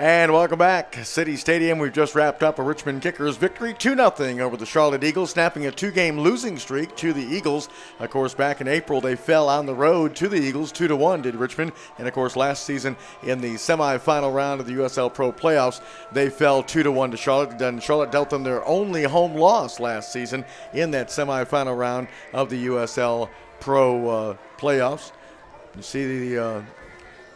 And welcome back. City Stadium, we've just wrapped up a Richmond Kickers victory 2-0 over the Charlotte Eagles, snapping a 2-game losing streak to the Eagles. Of course, back in April, they fell on the road to the Eagles, 2-1 did Richmond. And of course, last season in the semifinal round of the USL Pro playoffs, they fell 2-1 to Charlotte. And Charlotte dealt them their only home loss last season in that semifinal round of the USL Pro playoffs. You see the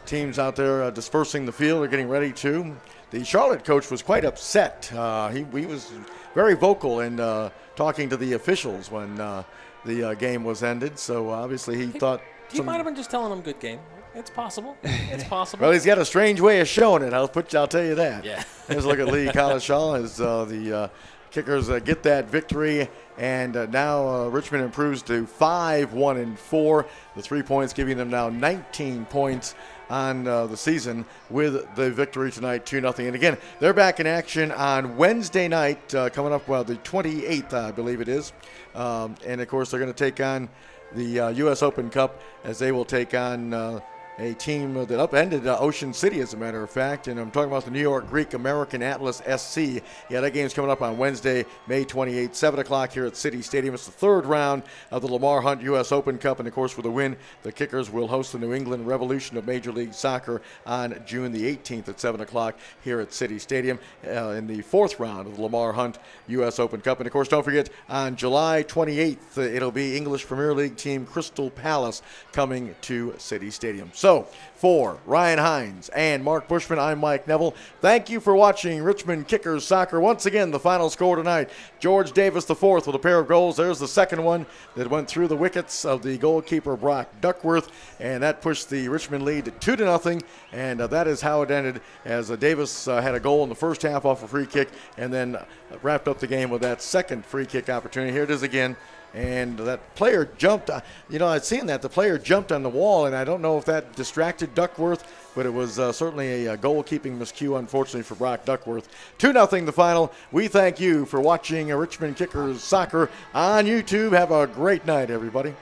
teams out there dispersing the field. They're getting ready to. The Charlotte coach was quite upset. He was very vocal in talking to the officials when the game was ended. So obviously he thought he might have been just telling them good game. It's possible. It's possible. Well, he's got a strange way of showing it. I'll tell you that. Yeah. Let's look at Lee Collishaw as the Kickers get that victory, and now Richmond improves to 5-1-4. The 3 points giving them now 19 points on the season with the victory tonight, 2-0. And again, they're back in action on Wednesday night, coming up the 28th, I believe it is. And of course, they're going to take on the U.S. Open Cup, as they will take on a team that upended Ocean City, as a matter of fact. And I'm talking about the New York Greek American Atlas SC. Yeah, that game's coming up on Wednesday, May 28th, 7 o'clock here at City Stadium. It's the third round of the Lamar Hunt U.S. Open Cup. And, of course, for the win, the Kickers will host the New England Revolution of Major League Soccer on June the 18th at 7 o'clock here at City Stadium in the fourth round of the Lamar Hunt U.S. Open Cup. And, of course, don't forget, on July 28th, it'll be English Premier League team Crystal Palace coming to City Stadium. So, for Ryan Hines and Mark Bushman, I'm Mike Neville. Thank you for watching Richmond Kickers Soccer. Once again, the final score tonight, George Davis IV with a pair of goals. There's the second one that went through the wickets of the goalkeeper Brock Duckworth, and that pushed the Richmond lead to 2-0, and that is how it ended, as Davis had a goal in the first half off a free kick, and then wrapped up the game with that second free kick opportunity. Here it is again. And that player jumped, I'd seen that. The player jumped on the wall, and I don't know if that distracted Duckworth, but it was certainly a goalkeeping miscue, unfortunately, for Brock Duckworth. 2-0 the final. We thank you for watching Richmond Kickers Soccer on YouTube. Have a great night, everybody.